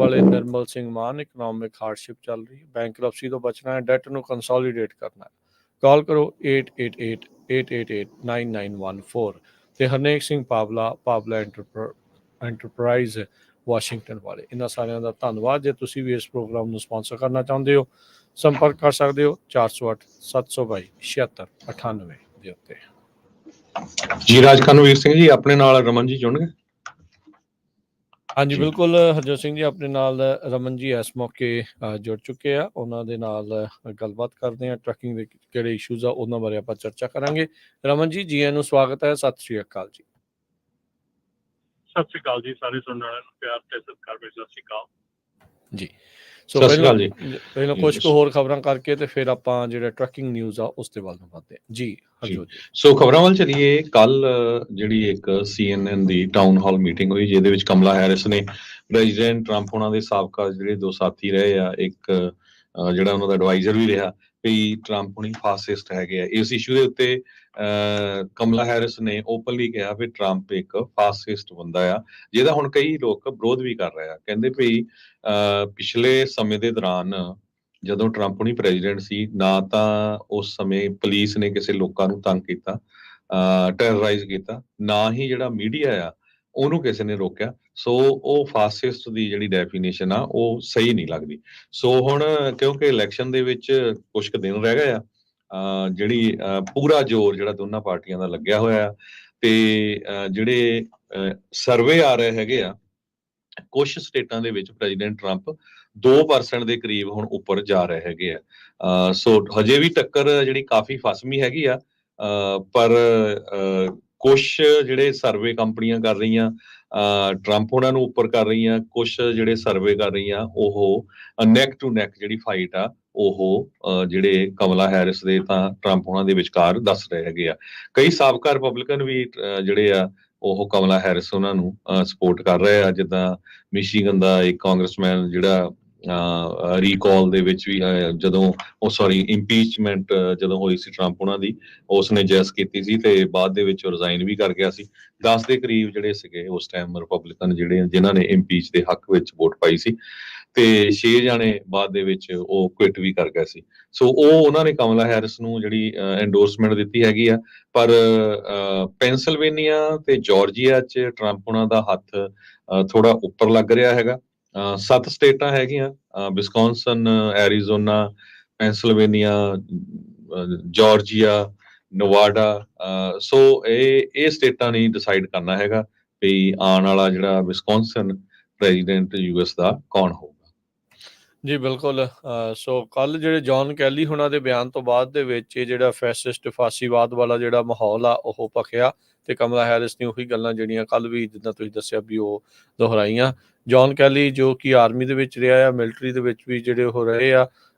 वाले निर्मल सिंह मान, economic hardship चल रही है, बैंकरप्सी तो बचना है, डेट ਨੂੰ ਕੰਸੋਲੀਡੇਟ ਕਰਨਾ ਹੈ। ਕਾਲ ਕਰੋ 8888889914 ਤੇ ਹਰਨੇਕ ਸਿੰਘ ਪਾਵਲਾ ਐਂਟਰਪ੍ਰਾਈਜ਼ ਵਾਸ਼ਿੰਗਟਨ ਵਾਲੇ। ਇਹਨਾਂ ਸਾਰਿਆਂ ਦਾ ਧੰਨਵਾਦ। ਜੇ ਤੁਸੀਂ ਵੀ ਇਸ ਪ੍ਰੋਗਰਾਮ ਨੂੰ ਸਪਾਂਸਰ ਕਰਨਾ ਚਾਹੁੰਦੇ ਹੋ, ਸੰਪਰਕ ਕਰ ਸਕਦੇ ਹੋ 408 722 7698 ਦੇ ਉੱਤੇ। ਜੀ ਰਾਜ ਕਨਵੀਰ ਸਿੰਘ ਜੀ ਆਪਣੇ ਨਾਲ ਰਮਨ ਜੀ ਜੁੜਨਗੇ। ਹਾਂਜੀ ਬਿਲਕੁਲ ਹਰਜੋਤ ਸਿੰਘ ਜੀ ਆਪਣੇ ਨਾਲ ਰਮਨ ਜੀ ਇਸ ਮੌਕੇ ਜੁੜ ਚੁੱਕੇ ਆ। ਉਹਨਾਂ ਦੇ ਨਾਲ ਗੱਲਬਾਤ ਕਰਦੇ ਆ, ਟਰੱਕਿੰਗ ਦੇ ਕਿਹੜੇ ਇਸ਼ੂਜ਼ ਆ ਉਹਨਾਂ ਬਾਰੇ ਆਪਾਂ ਚਰਚਾ ਕਰਾਂਗੇ। ਰਮਨ ਜੀ ਜੀ ਆਇਆਂ ਨੂੰ ਸਵਾਗਤ ਹੈ। ਸਤਿ ਸ਼੍ਰੀ ਅਕਾਲ ਜੀ। ਸਤਿ ਸ਼੍ਰੀ ਅਕਾਲ ਜੀ, ਸਾਰੇ ਸੁਣਨ ਵਾਲਿਆਂ ਨੂੰ ਪਿਆਰ ਤੇ ਸਤਿਕਾਰ ਵਿੱਚ ਸਤਿ ਸ਼੍ਰੀ ਅਕਾਲ ਜੀ। ਸੋ ਪਹਿਲਾਂ ਕੁਝ ਕੁ ਹੋਰ ਖਬਰਾਂ ਕਰਕੇ ਤੇ ਫਿਰ ਆਪਾਂ ਜਿਹੜਾ ਟਰੱਕਿੰਗ ਨਿਊਜ਼ ਆ ਉਸ ਦੇ ਵੱਲ ਨੂੰ ਵਧਦੇ ਹਾਂ ਜੀ। ਹਰਜੋਤ ਜੀ ਸੋ ਖਬਰਾਂ ਵੱਲ ਚਲੀਏ। ਕੱਲ ਜਿਹੜੀ ਇੱਕ CNN ਦੀ ਟਾਊਨ ਹਾਲ ਮੀਟਿੰਗ ਹੋਈ, ਜਿਹਦੇ ਵਿੱਚ ਕਮਲਾ ਹੈਰਿਸ ਨੇ ਪ੍ਰੈਜ਼ੀਡੈਂਟ ਟਰੰਪ ਉਹਨਾਂ ਦੇ ਸਾਬਕਾ ਜਿਹੜੇ ਦੋ ਸਾਥੀ ਰਹੇ ਆ, ਇੱਕ ਜਿਹੜਾ ਉਹਨਾਂ ਦਾ ਐਡਵਾਈਜ਼ਰ ਵੀ ਰਿਹਾ ਵੀ ਟਰੰਪ ਹੁਣੀ ਫਾਸਿਸਟ ਹੈਗੇ ਆ, ਇਸ ਇਸ਼ੂ ਦੇ ਉੱਤੇ ਕਮਲਾ ਹੈਰਿਸ ਨੇ ਓਪਨਲੀ ਕਿਹਾ ਵੀ ਟਰੰਪ ਇੱਕ ਫਾਸਿਸਟ ਬੰਦਾ ਆ, ਜਿਹਦਾ ਹੁਣ ਕਈ ਲੋਕ ਵਿਰੋਧ ਵੀ ਕਰ ਰਹੇ ਆ। ਕਹਿੰਦੇ ਵੀ ਪਿਛਲੇ ਸਮੇਂ ਦੇ ਦੌਰਾਨ ਜਦੋਂ ਟਰੰਪ ਹੁਣੀ ਪ੍ਰੈਜ਼ੀਡੈਂਟ ਸੀ, ਨਾ ਤਾਂ ਉਸ ਸਮੇਂ ਪੁਲਿਸ ਨੇ ਕਿਸੇ ਲੋਕਾਂ ਨੂੰ ਤੰਗ ਕੀਤਾ, ਟੈਰਰਾਈਜ਼ ਕੀਤਾ, ਨਾ ਹੀ ਜਿਹੜਾ ਮੀਡੀਆ ਆ ਉਹਨੂੰ ਕਿਸੇ ਨੇ ਰੋਕਿਆ। ਸੋ ਉਹ ਫਾਸਿਸਟ ਦੀ ਜਿਹੜੀ ਡੈਫੀਨੇਸ਼ਨ ਆ ਉਹ ਸਹੀ ਨਹੀਂ ਲੱਗਦੀ। ਸੋ ਹੁਣ ਕਿਉਂਕਿ ਇਲੈਕਸ਼ਨ ਦੇ ਵਿੱਚ ਕੁਝ ਕੁ ਦਿਨ ਰਹਿ ਗਏ ਆ, ਜਿਹੜੀ ਪੂਰਾ ਜ਼ੋਰ ਜਿਹੜਾ ਦੋਨਾਂ ਪਾਰਟੀਆਂ ਦਾ ਲੱਗਿਆ ਹੋਇਆ ਆ, ਤੇ ਜਿਹੜੇ ਸਰਵੇ ਆ ਰਹੇ ਹੈਗੇ ਆ ਕੁਝ ਸਟੇਟਾਂ ਦੇ ਵਿੱਚ ਪ੍ਰੈਜ਼ੀਡੈਂਟ ਟਰੰਪ 2% ਦੇ ਕਰੀਬ ਹੁਣ ਉੱਪਰ ਜਾ ਰਹੇ ਹੈਗੇ ਆ। ਸੋ ਹਜੇ ਵੀ ਟੱਕਰ ਜਿਹੜੀ ਕਾਫੀ ਫਸਵੀਂ ਹੈਗੀ ਆ, ਪਰ ਕੁਝ ਜਿਹੜੇ ਸਰਵੇ ਕੰਪਨੀਆਂ ਕਰ ਰਹੀਆਂ ਟਰੰਪ ਉਹਨਾਂ ਨੂੰ ਉੱਪਰ ਕਰ ਰਹੀਆਂ, ਕੁਝ ਜਿਹੜੇ ਸਰਵੇ ਕਰ ਰਹੀਆਂ ਉਹ ਨੈਕ ਟੂ ਨੈਕ ਜਿਹੜੀ ਫਾਈਟ ਆ ਉਹ ਜਿਹੜੇ ਕਮਲਾ ਹੈਰਿਸ ਦੇ ਤਾਂ ਟਰੰਪ ਉਹਨਾਂ ਦੇ ਵਿਚਕਾਰ ਦੱਸ ਰਹੇ ਹੈਗੇ ਆ। ਕਈ ਸਾਬਕਾ ਰਿਪਬਲਿਕਨ ਵੀ ਜਿਹੜੇ ਆ ਉਹ ਕਮਲਾ ਹੈਰਿਸ ਉਹਨਾਂ ਨੂੰ ਸਪੋਰਟ ਕਰ ਰਹੇ ਆ। ਜਿੱਦਾਂ ਮਿਸ਼ੀਗਨ ਦਾ ਇੱਕ ਕਾਂਗਰਸਮੈਨ ਜਿਹੜਾ ਰੀਕਾਲ ਦੇ ਵਿੱਚ ਵੀ ਜਦੋਂ ਇੰਪੀਚਮੈਂਟ ਜਦੋਂ ਹੋਈ ਸੀ ਟਰੰਪ ਉਹਨਾਂ ਦੀ, ਉਸਨੇ ਜੈਸ ਕੀਤੀ ਸੀ ਤੇ ਬਾਅਦ ਦੇ ਵਿੱਚ ਰਿਜ਼ਾਈਨ ਵੀ ਕਰ ਗਿਆ ਸੀ। 10 ਦੇ ਕਰੀਬ ਜਿਹੜੇ ਸੀਗੇ ਉਸ ਟਾਈਮ ਰਿਪਬਲਿਕਨ ਜਿਹੜੇ ਜਿਨ੍ਹਾਂ ਨੇ ਇੰਪੀਚ ਦੇ ਹੱਕ ਵਿੱਚ ਵੋਟ ਪਾਈ ਸੀ, ਤੇ 6 ਜਾਣੇ ਬਾਅਦ ਦੇ ਵਿੱਚ ਉਹ ਕੁਇਟ ਵੀ ਕਰ ਗਏ ਸੀ। ਸੋ ਉਹਨਾਂ ਨੇ ਕਮਲਾ ਹੈਰਿਸ ਨੂੰ ਜਿਹੜੀ ਐਂਡੋਰਸਮੈਂਟ ਦਿੱਤੀ ਹੈਗੀ ਆ। ਪਰ ਪੈਨਸਿਲਵੇਨੀਆ ਤੇ ਜਾਰਜੀਆ 'ਚ ਟਰੰਪ ਉਹਨਾਂ ਦਾ ਹੱਥ ਥੋੜਾ ਉੱਪਰ ਲੱਗ ਰਿਹਾ ਹੈਗਾ। 7 ਸਟੇਟਾਂ ਹੈਗੀਆਂ, ਵਿਸਕੌਨਸਨ, ਐਰੀਜ਼ੋਨਾ, ਪੈਨਸਿਲਵੇਨੀਆ, ਜਾਰਜੀਆ, ਨਵਾਡਾ। ਸੋ ਇਹ ਸਟੇਟਾਂ ਨੇ ਡਿਸਾਈਡ ਕਰਨਾ ਹੈਗਾ ਵੀ ਆਉਣ ਵਾਲਾ ਜਿਹੜਾ ਵਿਸਕੌਨਸਨ ਪ੍ਰੈਜ਼ੀਡੈਂਟ US ਦਾ ਕੌਣ ਹੋਊਗਾ। ਜੀ ਬਿਲਕੁਲ। ਸੋ ਕੱਲ ਜਿਹੜੇ ਜੌਨ ਕੈਲੀ ਹੁਣਾਂ ਦੇ ਬਿਆਨ ਤੋਂ ਬਾਅਦ ਦੇ ਵਿੱਚ ਇਹ ਜਿਹੜਾ ਫੈਸਿਸਟ ਫਾਸੀਵਾਦ ਵਾਲਾ ਜਿਹੜਾ ਮਾਹੌਲ ਆ ਉਹ ਭਖਿਆ, ਤੇ ਕਮਲਾ ਹੈਰਿਸ ਨੇ ਉਹੀ ਗੱਲਾਂ ਜਿਹੜੀਆਂ ਕੱਲ ਵੀ ਜਿੱਦਾਂ ਤੁਸੀਂ ਦੱਸਿਆ ਵੀ ਉਹ ਦੁਹਰਾਈਆਂ। ਜੌਨ ਕੈਲੀ ਜੋ ਕਿ ਆਰਮੀ ਦੇ ਵਿੱਚ ਰਿਹਾ ਆ, ਮਿਲਟਰੀ ਦੇ ਵਿੱਚ ਵੀ ਜਿਹੜੇ ਉਹ ਰਹੇ ਆ,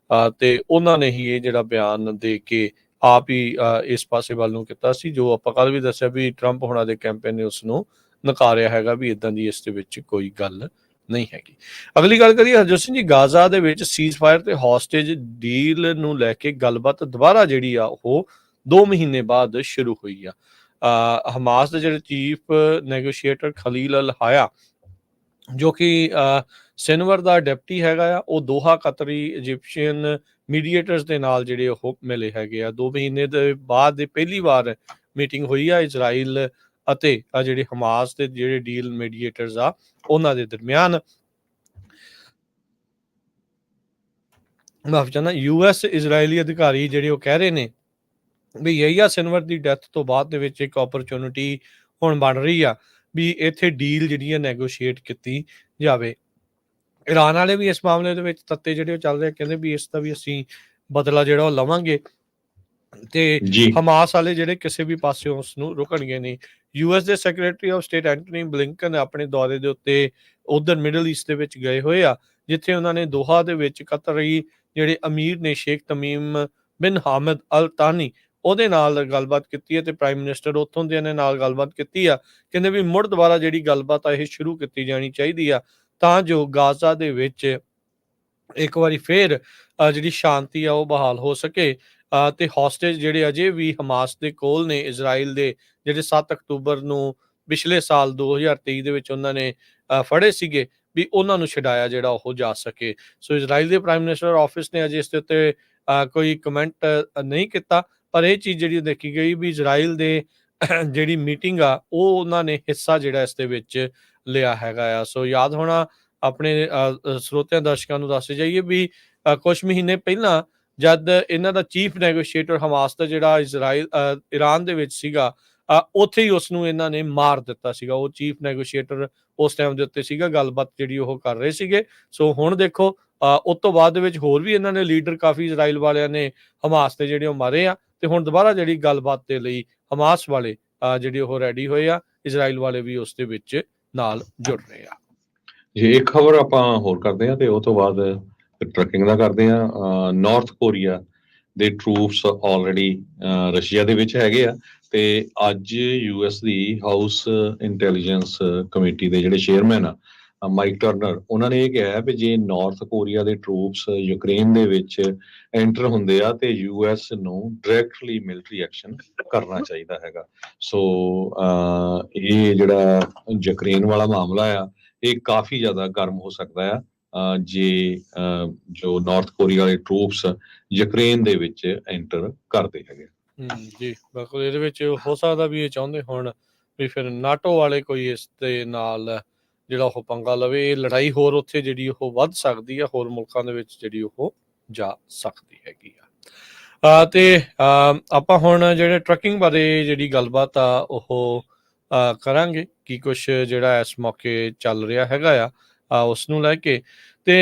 ਤੇ ਉਹਨਾਂ ਨੇ ਹੀ ਇਹ ਜਿਹੜਾ ਬਿਆਨ ਦੇ ਕੇ ਆਪ ਹੀ ਇਸ ਪਾਸੇ ਵੱਲ ਨੂੰ ਕੀਤਾ ਸੀ, ਜੋ ਆਪਾਂ ਕੱਲ ਵੀ ਦੱਸਿਆ ਵੀ ਟਰੰਪ ਹੁਣਾਂ ਦੇ ਕੈਂਪੇਨ ਨੇ ਉਸ ਨੂੰ ਨਕਾਰਿਆ ਹੈਗਾ ਵੀ ਇੱਦਾਂ ਦੀ ਇਸ ਦੇ ਵਿੱਚ ਕੋਈ ਗੱਲ ਨਹੀਂ ਹੈਗੀ। ਅਗਲੀ ਗੱਲ ਕਰੀਏ ਹਰਜੋਤ ਸਿੰਘ ਜੀ, ਗਾਜ਼ਾ ਦੇ ਵਿੱਚ ਸੀਜ਼ ਫਾਇਰ ਤੇ ਹੌਸਟੇਜ ਡੀਲ ਨੂੰ ਲੈ ਕੇ ਗੱਲਬਾਤ ਦੁਬਾਰਾ ਜਿਹੜੀ ਆ ਉਹ 2 ਮਹੀਨੇ ਬਾਅਦ ਸ਼ੁਰੂ ਹੋਈ ਆ। ਹਮਾਸ ਦੇ ਜਿਹੜੇ ਚੀਫ ਨੈਗੋਸ਼ੀਏਟਰ ਖਲੀਲ ਅਲ ਹਾਇਆ, ਜੋ ਕਿ ਸਿਨਵਰ ਦਾ ਡਿਪਟੀ ਹੈਗਾ ਆ, ਉਹ ਦੋਹਾ ਕਤਰੀ ਇਜਿਪਸ਼ੀਅਨ ਮੀਡੀਏਟਰਸ ਦੇ ਨਾਲ ਜਿਹੜੇ ਉਹ ਮਿਲੇ ਹੈਗੇ ਆ। 2 ਮਹੀਨੇ ਦੇ ਬਾਅਦ ਦੇ ਪਹਿਲੀ ਵਾਰ ਮੀਟਿੰਗ ਹੋਈ ਆ ਇਜ਼ਰਾਈਲ ਅਤੇ ਜਿਹੜੇ ਹਮਾਸ ਦੇ ਜਿਹੜੇ ਡੀਲ ਮੀਡੀਏਟਰਸ ਆ ਉਹਨਾਂ ਦੇ ਦਰਮਿਆਨ। ਮਾਫ ਚਾਹੁੰਦਾ, US ਇਜ਼ਰਾਈਲੀ ਅਧਿਕਾਰੀ ਜਿਹੜੇ ਉਹ ਕਹਿ ਰਹੇ ਨੇ ਵੀ ਯਹੀਆ ਸਿਨਵਰ ਦੀ ਡੈਥ ਤੋਂ ਬਾਅਦ ਦੇ ਵਿੱਚ ਇੱਕ ਓਪਰਚੁਨਿਟੀ ਹੁਣ ਬਣ ਰਹੀ ਆ ਵੀ ਇੱਥੇ ਡੀਲ ਜਿਹੜੀ ਆ ਨੈਗੋਸ਼ੀਏਟ ਕੀਤੀ ਜਾਵੇ। ਇਰਾਨ ਵਾਲੇ ਵੀ ਇਸ ਮਾਮਲੇ ਦੇ ਵਿੱਚ ਤੱਤੇ ਜਿਹੜੇ ਉਹ ਚੱਲ ਰਹੇ, ਕਹਿੰਦੇ ਵੀ ਇਸ ਦਾ ਵੀ ਅਸੀਂ ਬਦਲਾ ਜਿਹੜਾ ਉਹ ਲਵਾਂਗੇ, ਤੇ ਹਮਾਸ ਵਾਲੇ ਜਿਹੜੇ ਕਿਸੇ ਵੀ ਪਾਸੇ ਉਸ ਨੂੰ ਰੁਕਣਗੇ ਨਹੀਂ। US ਦੇ secretary of state Antony Blinken ਆਪਣੇ ਦੌਰੇ ਦੇ ਉੱਤੇ ਉਧਰ ਮਿਡਲ ਈਸਟ ਦੇ ਵਿੱਚ ਗਏ ਹੋਏ ਆ, ਜਿੱਥੇ ਉਹਨਾਂ ਨੇ ਦੋਹਾ ਦੇ ਵਿੱਚ ਕਤਰੀ ਜਿਹੜੇ ਅਮੀਰ ਨੇ ਸ਼ੇਖ ਤਮੀਮ ਬਿਨ ਹਾਮਦ ਅਲ ਤਾਨੀ ਉਹਦੇ ਨਾਲ ਗੱਲਬਾਤ ਕੀਤੀ ਹੈ, ਤੇ ਪ੍ਰਾਈਮ ਮਿਨਿਸਟਰ ਉੱਥੋਂ ਦੇ ਨੇ ਨਾਲ ਗੱਲਬਾਤ ਕੀਤੀ ਆ। ਕਹਿੰਦੇ ਵੀ ਮੁੜ ਦੁਬਾਰਾ ਜਿਹੜੀ ਗੱਲਬਾਤ ਆ ਇਹ ਸ਼ੁਰੂ ਕੀਤੀ ਜਾਣੀ ਚਾਹੀਦੀ ਆ, ਤਾਂ ਜੋ ਗਾਜ਼ਾ ਦੇ ਵਿੱਚ ਇੱਕ ਵਾਰੀ ਫੇਰ ਜਿਹੜੀ ਸ਼ਾਂਤੀ ਆ ਉਹ ਬਹਾਲ ਹੋ ਸਕੇ, ਤੇ ਹੌਸਟੇਜ ਜਿਹੜੇ ਅਜੇ ਵੀ ਹਮਾਸ ਦੇ ਕੋਲ ਨੇ ਇਜ਼ਰਾਈਲ ਦੇ, ਜਿਹੜੇ 7 ਅਕਤੂਬਰ ਨੂੰ ਪਿਛਲੇ ਸਾਲ 2023 ਦੇ ਵਿੱਚ ਉਹਨਾਂ ਨੇ ਫੜੇ ਸੀਗੇ, ਵੀ ਉਹਨਾਂ ਨੂੰ ਛਡਾਇਆ ਜਿਹੜਾ ਉਹ ਜਾ ਸਕੇ। ਸੋ ਇਜ਼ਰਾਈਲ ਦੇ ਪ੍ਰਾਈਮ ਮਿਨਿਸਟਰ ਆਫਿਸ ਨੇ ਅਜੇ ਇਸ ਦੇ ਉੱਤੇ ਕੋਈ ਕਮੈਂਟ ਨਹੀਂ ਕੀਤਾ, ਪਰ ਇਹ ਚੀਜ਼ ਜਿਹੜੀ ਦੇਖੀ ਗਈ ਵੀ ਇਜ਼ਰਾਈਲ ਦੇ ਜਿਹੜੀ ਮੀਟਿੰਗ ਆ ਉਹ ਉਹਨਾਂ ਨੇ ਹਿੱਸਾ ਜਿਹੜਾ ਇਸ ਦੇ ਵਿੱਚ ਲਿਆ ਹੈਗਾ ਆ। ਸੋ ਯਾਦ ਹੋਣਾ ਆਪਣੇ ਸਰੋਤਿਆਂ ਦਰਸ਼ਕਾਂ ਨੂੰ ਦੱਸ ਜਾਈਏ ਵੀ ਕੁਛ ਮਹੀਨੇ ਪਹਿਲਾਂ ਜਦ ਇਹਨਾਂ ਦਾ ਚੀਫ ਨੈਗੋਸ਼ੀਏਟਰ ਹਮਾਸ ਦਾ ਜਿਹੜਾ ਈਰਾਨ ਦੇ ਵਿੱਚ ਸੀਗਾ, ਉੱਥੇ ਹੀ ਉਸ ਨੂੰ ਇਹਨਾਂ ਨੇ ਮਾਰ ਦਿੱਤਾ ਸੀਗਾ। ਉਹ ਚੀਫ ਨੈਗੋਸ਼ੀਏਟਰ ਉਸ ਟਾਈਮ ਦੇ ਉੱਤੇ ਸੀਗਾ, ਗੱਲਬਾਤ ਜਿਹੜੀ ਉਹ ਕਰ ਰਹੇ ਸੀਗੇ। ਸੋ ਹੁਣ ਦੇਖੋ ਉਸ ਤੋਂ ਬਾਅਦ ਦੇ ਵਿੱਚ ਹੋਰ ਵੀ ਇਹਨਾਂ ਨੇ ਲੀਡਰ ਕਾਫੀ ਇਜ਼ਰਾਈਲ ਵਾਲਿਆਂ ਨੇ ਹਮਾਸ ਦੇ ਜਿਹੜੇ ਉਹ ਮਾਰੇ ਆ, ਤੇ ਹੁਣ ਦੁਬਾਰਾ ਜਿਹੜੀ ਗੱਲਬਾਤ ਦੇ ਲਈ ਹਮਾਸ ਵਾਲੇ ਜਿਹੜੇ ਉਹ ਰੈਡੀ ਹੋਏ ਆ, ਇਜ਼ਰਾਈਲ ਵਾਲੇ ਵੀ ਉਸ ਦੇ ਵਿੱਚ ਨਾਲ ਜੁੜ ਰਹੇ ਆ। ਜੇ ਇੱਕ ਖਬਰ ਆਪਾਂ ਹੋਰ ਕਰਦੇ ਹਾਂ ਤੇ ਉਹ ਤੋਂ ਬਾਅਦ ਟਰੱਕਿੰਗ ਦਾ ਕਰਦੇ ਹਾਂ। ਨਾਰਥ ਕੋਰੀਆ ਦੇ ਟਰੂਪਸ ਆਲਰੇਡੀ ਰਸ਼ੀਆ ਦੇ ਵਿੱਚ ਹੈਗੇ ਆ, ਤੇ ਅੱਜ ਯੂਐਸ ਦੀ ਹਾਊਸ ਇੰਟੈਲੀਜੈਂਸ ਕਮੇਟੀ ਦੇ ਜਿਹੜੇ ਚੇਅਰਮੈਨ ਆ ਮਾਈਕ ਟਰਨਰ, ਉਹਨਾਂ ਨੇ ਇਹ ਕਿਹਾ ਵੀ ਜੇ ਨਾਰਥ ਕੋਰੀਆ ਦੇ ਟਰੂਪਸ ਯੂਕਰੇਨ ਦੇ ਵਿੱਚ ਐਂਟਰ ਹੁੰਦੇ ਆ ਤੇ ਯੂਐਸ ਨੂੰ ਡਾਇਰੈਕਟਲੀ ਮਿਲਟਰੀ ਐਕਸ਼ਨ ਕਰਨਾ ਚਾਹੀਦਾ ਹੈਗਾ। ਸੋ ਇਹ ਜਿਹੜਾ ਯੂਕਰੇਨ ਵਾਲਾ ਮਾਮਲਾ ਆ ਇਹ ਕਾਫੀ ਜ਼ਿਆਦਾ ਗਰਮ ਹੋ ਸਕਦਾ ਆ ਜੇ ਜੋ ਨਾਰਥ ਕੋਰੀਆ ਵਾਲੇ ਟਰੂਪਸ ਯੂਕਰੇਨ ਦੇ ਵਿੱਚ ਐਂਟਰ ਕਰਦੇ ਹੈਗੇ। ਜੀ ਬਿਲਕੁਲ, ਇਹਦੇ ਵਿੱਚ ਹੋ ਸਕਦਾ ਵੀ ਇਹ ਚਾਹੁੰਦੇ ਹੋਣ ਵੀ ਫਿਰ ਨਾਟੋ ਵਾਲੇ ਕੋਈ ਇਸ ਦੇ ਨਾਲ ਜਿਹੜਾ ਉਹ ਪੰਗਾ ਲਵੇ, ਇਹ ਲੜਾਈ ਹੋਰ ਉੱਥੇ ਜਿਹੜੀ ਉਹ ਵੱਧ ਸਕਦੀ ਆ, ਹੋਰ ਮੁਲਕਾਂ ਦੇ ਵਿੱਚ ਜਿਹੜੀ ਉਹ ਜਾ ਸਕਦੀ ਹੈਗੀ ਆ। ਤੇ ਆਪਾਂ ਹੁਣ ਜਿਹੜੇ ਟਰੱਕਿੰਗ ਬਾਰੇ ਜਿਹੜੀ ਗੱਲਬਾਤ ਆ ਉਹ ਕਰਾਂਗੇ ਕੀ ਕੁਛ ਜਿਹੜਾ ਇਸ ਮੌਕੇ ਚੱਲ ਰਿਹਾ ਹੈਗਾ ਆ ਉਸ ਨੂੰ ਲੈ ਕੇ। ਤੇ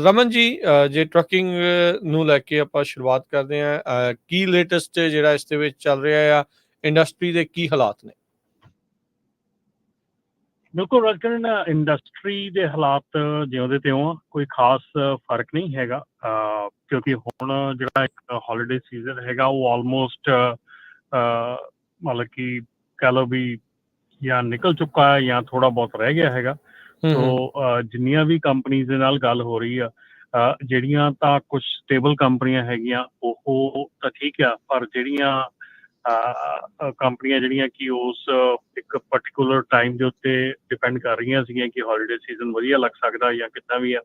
ਰਮਨ ਜੀ, ਜੇ ਟਰੱਕਿੰਗ ਨੂੰ ਲੈ ਕੇ ਆਪਾਂ ਸ਼ੁਰੂਆਤ ਕਰਦੇ ਹਾਂ, ਕੀ ਲੇਟੈਸਟ ਜਿਹੜਾ ਇਸ ਦੇ ਵਿੱਚ ਚੱਲ ਰਿਹਾ ਆ, ਇੰਡਸਟਰੀ ਦੇ ਕੀ ਹਾਲਾਤ ਨੇ? ਬਿਲਕੁਲ ਰਾਜਕਰਨ, ਇੰਡਸਟਰੀ ਦੇ ਹਾਲਾਤ ਜਿਉਂਦੇ ਤਿਉਂ ਆ, ਕੋਈ ਖਾਸ ਫਰਕ ਨਹੀਂ ਹੈਗਾ, ਕਿਉਂਕਿ ਹੁਣ ਜਿਹੜਾ ਇੱਕ ਹੌਲੀਡੇ ਸੀਜ਼ਨ ਹੈਗਾ ਉਹ ਆਲਮੋਸਟ ਮਤਲਬ ਕਿ ਕਹਿ ਲਓ ਵੀ ਜਾਂ ਨਿਕਲ ਚੁੱਕਾ ਹੈ ਜਾਂ ਥੋੜਾ ਬਹੁਤ ਰਹਿ ਗਿਆ ਹੈਗਾ। ਸੋ ਜਿੰਨੀਆਂ ਵੀ ਕੰਪਨੀਜ਼ ਦੇ ਨਾਲ ਗੱਲ ਹੋ ਰਹੀ ਆ, ਜਿਹੜੀਆਂ ਤਾਂ ਕੁਝ ਸਟੇਬਲ ਕੰਪਨੀਆਂ ਹੈਗੀਆਂ ਉਹ ਤਾਂ ਠੀਕ ਆ, ਪਰ ਜਿਹੜੀਆਂ ਕੰਪਨੀਆਂ ਜਿਹੜੀਆਂ ਕਿ ਉਸ ਇੱਕ ਪਰਟੀਕੂਲਰ ਟਾਈਮ ਦੇ ਉੱਤੇ ਡਿਪੈਂਡ ਕਰ ਰਹੀਆਂ ਸੀਗੀਆਂ ਕਿ ਹੌਲੀਡੇ ਸੀਜ਼ਨ ਵਧੀਆ ਲੱਗ ਸਕਦਾ ਜਾਂ ਕਿੱਦਾਂ ਵੀ ਆ,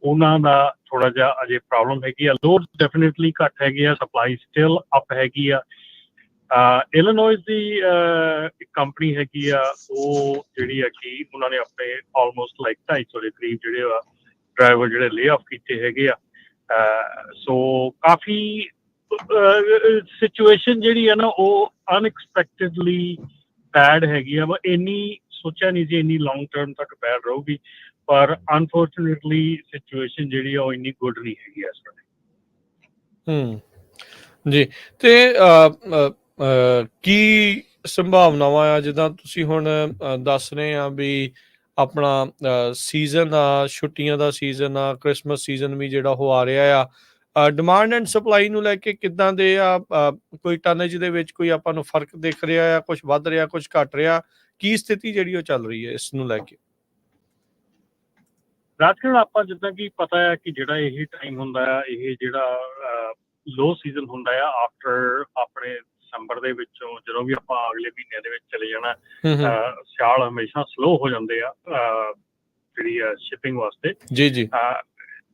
ਉਹਨਾਂ ਦਾ ਥੋੜਾ ਜਿਹਾ ਅਜੇ ਪ੍ਰੋਬਲਮ ਹੈਗੀ ਆ। ਲੋਡ ਡੈਫੀਨੇਟਲੀ ਘੱਟ ਹੈਗੀ ਆ, ਸਪਲਾਈ ਸਟਿਲ ਅਪ ਹੈਗੀ ਆ। ਇਲੀਨੋਇਸ ਦੀ ਇੱਕ ਕੰਪਨੀ ਹੈਗੀ ਆ, ਉਹ ਜਿਹੜੀ ਆ ਕਿ ਉਹਨਾਂ ਨੇ ਆਪਣੇ ਆਲਮੋਸਟ ਲਾਈਕ 250 ਦੇ ਕਰੀਬ ਜਿਹੜੇ ਆ ਡਰਾਈਵਰ ਜਿਹੜੇ ਲੇ ਆਫ ਕੀਤੇ ਹੈਗੇ ਆ। ਸੋ ਕਾਫੀ ਸਿਚੁਏਸ਼ਨ ਜਿਹੜੀ ਆ ਨਾ ਉਹ ਅਨਐਕਸਪੈਕਟਡਲੀ ਬੈਡ ਹੈਗੀ ਆ। ਇੰਨੀ ਸੋਚਿਆ ਨਹੀਂ ਸੀ ਇੰਨੀ ਲੌਂਗ ਟਰਮ ਤੱਕ ਬੈਡ ਰਹੂਗੀ, ਪਰ ਅਨਫੋਰਚੂਨੇਟਲੀ ਸਿਚੁਏਸ਼ਨ ਜਿਹੜੀ ਆ ਉਹ ਇੰਨੀ ਗੁੱਡ ਨਹੀਂ ਹੈਗੀ ਇਸ ਵੇਲੇ। ਜੀ, ਤੇ ਕੀ ਸੰਭਾਵਨਾਵਾਂ ਆ, ਜਿੱਦਾਂ ਤੁਸੀਂ ਹੁਣ ਦੱਸ ਰਹੇ ਆ ਵੀ ਆਪਣਾ ਸੀਜ਼ਨ ਆ, ਛੁੱਟੀਆਂ ਦਾ ਸੀਜ਼ਨ ਆ, ਕ੍ਰਿਸਮਸ ਸੀਜ਼ਨ ਵੀ ਜਿਹੜਾ ਉਹ ਆ ਰਿਹਾ ਆ, ਡਿਮਾਂਡ ਐਂਡ ਸਪਲਾਈ ਨੂੰ ਲੈ ਕੇ ਕਿੱਦਾਂ ਦੇ ਆ? ਕੋਈ ਟਨੇਜ ਦੇ ਵਿੱਚ ਕੋਈ ਆਪਾਂ ਨੂੰ ਫਰਕ ਦਿਖ ਰਿਹਾ ਆ, ਕੁਝ ਵੱਧ ਰਿਹਾ, ਕੁਝ ਘਟ ਰਿਹਾ, ਕੀ ਸਥਿਤੀ ਜਿਹੜੀ ਉਹ ਚੱਲ ਰਹੀ ਹੈ ਇਸ ਨੂੰ ਲੈ ਕੇ? ਰਾਜਕਰਨ, ਆਪਾਂ ਜਿੱਦਾਂ ਕਿ ਪਤਾ ਹੈ ਕਿ ਜਿਹੜਾ ਇਹ ਟਾਈਮ ਹੁੰਦਾ ਆ, ਇਹ ਜਿਹੜਾ ਲੋ ਸੀਜ਼ਨ ਹੁੰਦਾ ਆ ਆਫਟਰ ਆਪਣੇ ਦਸੰਬਰ ਦੇ ਵਿੱਚੋਂ ਜਦੋਂ ਵੀ ਆਪਾਂ ਅਗਲੇ ਮਹੀਨੇ ਦੇ ਵਿੱਚ ਚਲੇ ਜਾਣਾ, ਸਿਆਲ ਹਮੇਸ਼ਾ ਸਲੋ ਹੋ ਜਾਂਦੇ ਆ ਜਿਹੜੀ ਆ ਸ਼ਿਪਿੰਗ ਵਾਸਤੇ। ਜੀ ਜੀ।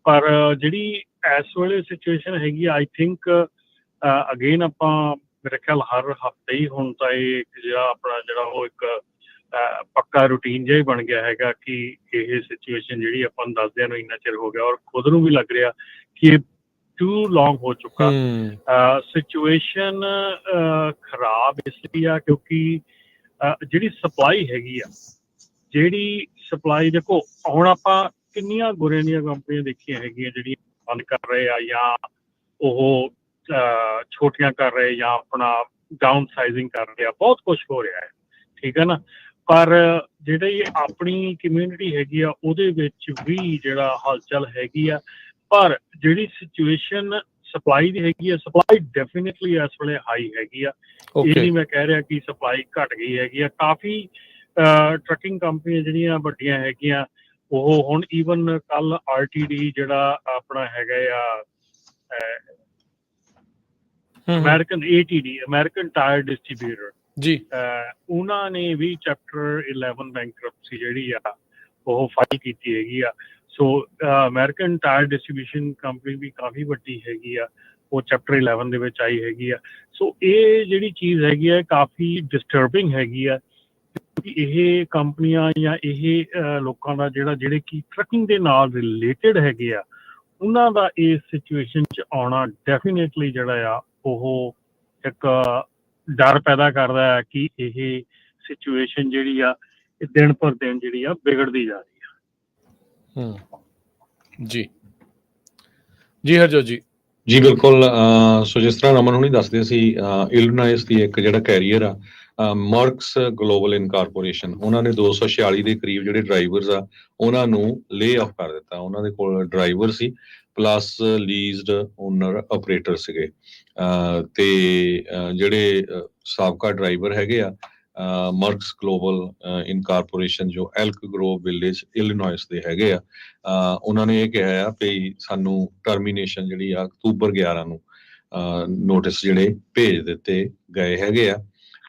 ਪਰ ਜਿਹੜੀ ਇਸ ਵੇਲੇ ਸਿਚੁਏਸ਼ਨ ਹੈਗੀ ਆਈ ਥਿੰਕ ਅਗੇਨ ਆਪਾਂ ਮੇਰੇ ਖਿਆਲ ਹਰ ਹਫ਼ਤੇ ਹੀ ਹੁਣ ਤਾਂ ਇਹ ਜਿਹੜਾ ਆਪਣਾ ਜਿਹੜਾ ਉਹ ਇੱਕ ਪੱਕਾ ਰੂਟੀਨ ਜਿਹਾ ਹੀ ਬਣ ਗਿਆ ਹੈਗਾ ਕਿ ਇਹ ਸਿਚੁਏਸ਼ਨ ਜਿਹੜੀ ਆਪਾਂ ਨੂੰ ਦੱਸਦਿਆਂ ਨੂੰ ਇੰਨਾ ਚਿਰ ਹੋ ਗਿਆ ਔਰ ਖੁਦ ਨੂੰ ਵੀ ਲੱਗ ਰਿਹਾ ਕਿ ਟੂ ਲੌਂਗ ਹੋ ਚੁੱਕਾ। ਸਿਚੁਏਸ਼ਨ ਖਰਾਬ ਇਸ ਲਈ ਆ ਕਿਉਂਕਿ ਜਿਹੜੀ ਸਪਲਾਈ ਹੈਗੀ ਆ, ਜਿਹੜੀ ਸਪਲਾਈ ਦੇਖੋ ਹੁਣ ਆਪਾਂ ਕਿੰਨੀਆਂ ਗੁਰੇ ਦੀਆਂ ਕੰਪਨੀਆਂ ਦੇਖੀਆਂ ਹੈਗੀਆਂ ਜਿਹੜੀਆਂ ਬੰਦ ਕਰ ਰਹੇ ਆ ਜਾਂ ਉਹ ਛੋਟੀਆਂ ਕਰ ਰਹੇ ਜਾਂ ਆਪਣਾ ਡਾਊਨ ਸਾਈਜ਼ਿੰਗ ਕਰ ਰਹੇ ਆ, ਬਹੁਤ ਕੁਝ ਹੋ ਰਿਹਾ ਹੈ, ਠੀਕ ਹੈ ਨਾ। ਪਰ ਜਿਹੜੀ ਆਪਣੀ ਕਮਿਊਨਿਟੀ ਹੈਗੀ ਆ ਉਹਦੇ ਵਿੱਚ ਵੀ ਜਿਹੜਾ ਹਲਚਲ ਹੈਗੀ ਆ, ਪਰ ਜਿਹੜੀ ਸਿਚੁਏਸ਼ਨ ਸਪਲਾਈ ਦੀ ਹੈਗੀ ਆ, ਸਪਲਾਈ ਡੈਫੀਨੇਟਲੀ ਇਸ ਵੇਲੇ ਹਾਈ ਹੈਗੀ ਆ। ਇਹ ਨਹੀਂ ਮੈਂ ਕਹਿ ਰਿਹਾ ਕਿ ਸਪਲਾਈ ਘਟ ਗਈ ਹੈਗੀ ਆ। ਕਾਫੀ ਟਰੱਕਿੰਗ ਕੰਪਨੀਆਂ ਜਿਹੜੀਆਂ ਵੱਡੀਆਂ ਹੈਗੀਆਂ ਉਹ ਹੁਣ ਈਵਨ ਕੱਲ RTD ਜਿਹੜਾ ਆਪਣਾ ਹੈਗਾ ਆ American ATD American tyre distributor ਜੀ, ਉਹਨਾਂ ਨੇ ਵੀ ਚੈਪਟਰ 11 ਬੈਂਕਰਪਸੀ ਜਿਹੜੀ ਆ ਉਹ ਫਾਈਲ ਕੀਤੀ ਹੈਗੀ ਆ। ਸੋ ਅਮਰੀਕਨ ਟਾਇਰ ਡਿਸਟ੍ਰੀਬਿਊਸ਼ਨ ਕੰਪਨੀ ਵੀ ਕਾਫੀ ਵੱਡੀ ਹੈਗੀ ਆ, ਉਹ ਚੈਪਟਰ 11 ਦੇ ਵਿੱਚ ਆਈ ਹੈਗੀ ਆ। ਸੋ ਇਹ ਜਿਹੜੀ ਚੀਜ਼ ਹੈਗੀ ਆ ਕਾਫੀ ਡਿਸਟਰਬਿੰਗ ਹੈਗੀ ਆ, ਕਿਉਂਕਿ ਇਹ ਕੰਪਨੀਆਂ ਜਾਂ ਇਹ ਲੋਕਾਂ ਦਾ ਜਿਹੜੇ ਕਿ ਟਰੱਕਿੰਗ ਦੇ ਨਾਲ ਰਿਲੇਟਡ ਹੈਗੇ ਆ, ਉਹਨਾਂ ਦਾ ਇਸ ਸਿਚੁਏਸ਼ਨ 'ਚ ਆਉਣਾ ਡੈਫੀਨੇਟਲੀ ਜਿਹੜਾ ਆ ਉਹ ਇੱਕ ਡਰ ਪੈਦਾ ਕਰਦਾ ਹੈ ਕਿ ਇਹ ਸਿਚੁਏਸ਼ਨ ਜਿਹੜੀ ਆ ਇਹ ਦਿਨ ਪਰ ਦਿਨ ਜਿਹੜੀ ਆ ਵਿਗੜਦੀ ਜਾ ਰਹੀ ਆ। ਜੀ ਜੀ ਹਰਜੋਤ ਜੀ। ਜੀ ਬਿਲਕੁਲ। ਸੋ ਜਿਸ ਤਰ੍ਹਾਂ ਰਮਨ ਹੁਣੀ ਦੱਸਦੇ ਸੀ, ਇਲੀਨੋਇਸ ਦੀ ਇੱਕ ਜਿਹੜਾ ਕੈਰੀਅਰ ਆ ਮਰਕਸ ਗਲੋਬਲ ਇਨਕਾਰਪੋਰੇਸ਼ਨ, ਉਹਨਾਂ ਨੇ 246 ਦੇ ਕਰੀਬ ਜਿਹੜੇ ਡਰਾਈਵਰਸ ਆ ਉਹਨਾਂ ਨੂੰ ਲੇ ਆਫ ਕਰ ਦਿੱਤਾ। ਉਹਨਾਂ ਦੇ ਕੋਲ ਡਰਾਈਵਰ ਸੀ ਪਲੱਸ ਲੀਜ਼ਡ ਓਨਰ ਆਪਰੇਟਰ ਸੀਗੇ, ਤੇ ਜਿਹੜੇ ਸਾਬਕਾ ਡਰਾਈਵਰ ਹੈਗੇ ਆ ਮਰਕਸ ਗਲੋਬਲ ਇਨਕਾਰਪੋਰੇਸ਼ਨ ਜੋ ਐਲਕ ਗਰੋਵ ਵਿਲੇਜ ਇਲੀਨੋਇਸ ਦੇ ਹੈਗੇ ਆ, ਉਹਨਾਂ ਨੇ ਇਹ ਕਿਹਾ ਆ ਵੀ ਸਾਨੂੰ ਟਰਮੀਨੇਸ਼ਨ ਜਿਹੜੀ ਆ ਅਕਤੂਬਰ 11 ਨੂੰ ਨੋਟਿਸ ਜਿਹੜੇ ਭੇਜ ਦਿੱਤੇ ਗਏ ਹੈਗੇ ਆ।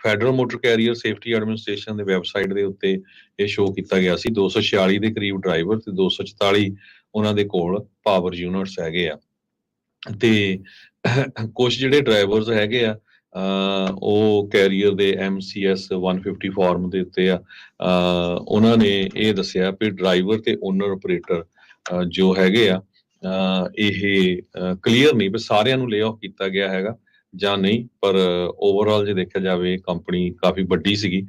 Federal motor carrier safety administration ਦੇ ਵੈਬਸਾਈਟ ਦੇ ਉੱਤੇ ਇਹ ਸ਼ੋਅ ਕੀਤਾ ਗਿਆ ਸੀ 246 ਦੇ ਕਰੀਬ ਡਰਾਈਵਰ ਤੇ 244 ਉਹਨਾਂ ਦੇ ਕੋਲ ਪਾਵਰ ਯੂਨਿਟਸ ਹੈਗੇ ਆ। ਤੇ ਕੁਝ ਜਿਹੜੇ ਡਰਾਈਵਰਸ ਹੈਗੇ ਆ ਉਹ ਕੈਰੀਅਰ ਦੇ MCS 150 ਫਾਰਮ ਦੇ ਉੱਤੇ ਆ, ਉਹਨਾਂ ਨੇ ਇਹ ਦੱਸਿਆ ਵੀ ਡਰਾਈਵਰ ਤੇ ਓਨਰ ਆਪਰੇਟਰ ਜੋ ਹੈਗੇ ਆ ਇਹ ਕਲੀਅਰ ਨਹੀਂ ਵੀ ਸਾਰਿਆਂ ਨੂੰ ਲੇ ਆਫ ਕੀਤਾ ਗਿਆ ਹੈਗਾ ਜਾਂ ਨਹੀਂ, ਪਰ ਓਵਰਆਲ ਜੇ ਦੇਖਿਆ ਜਾਵੇ ਕੰਪਨੀ ਕਾਫੀ ਵੱਡੀ ਸੀਗੀ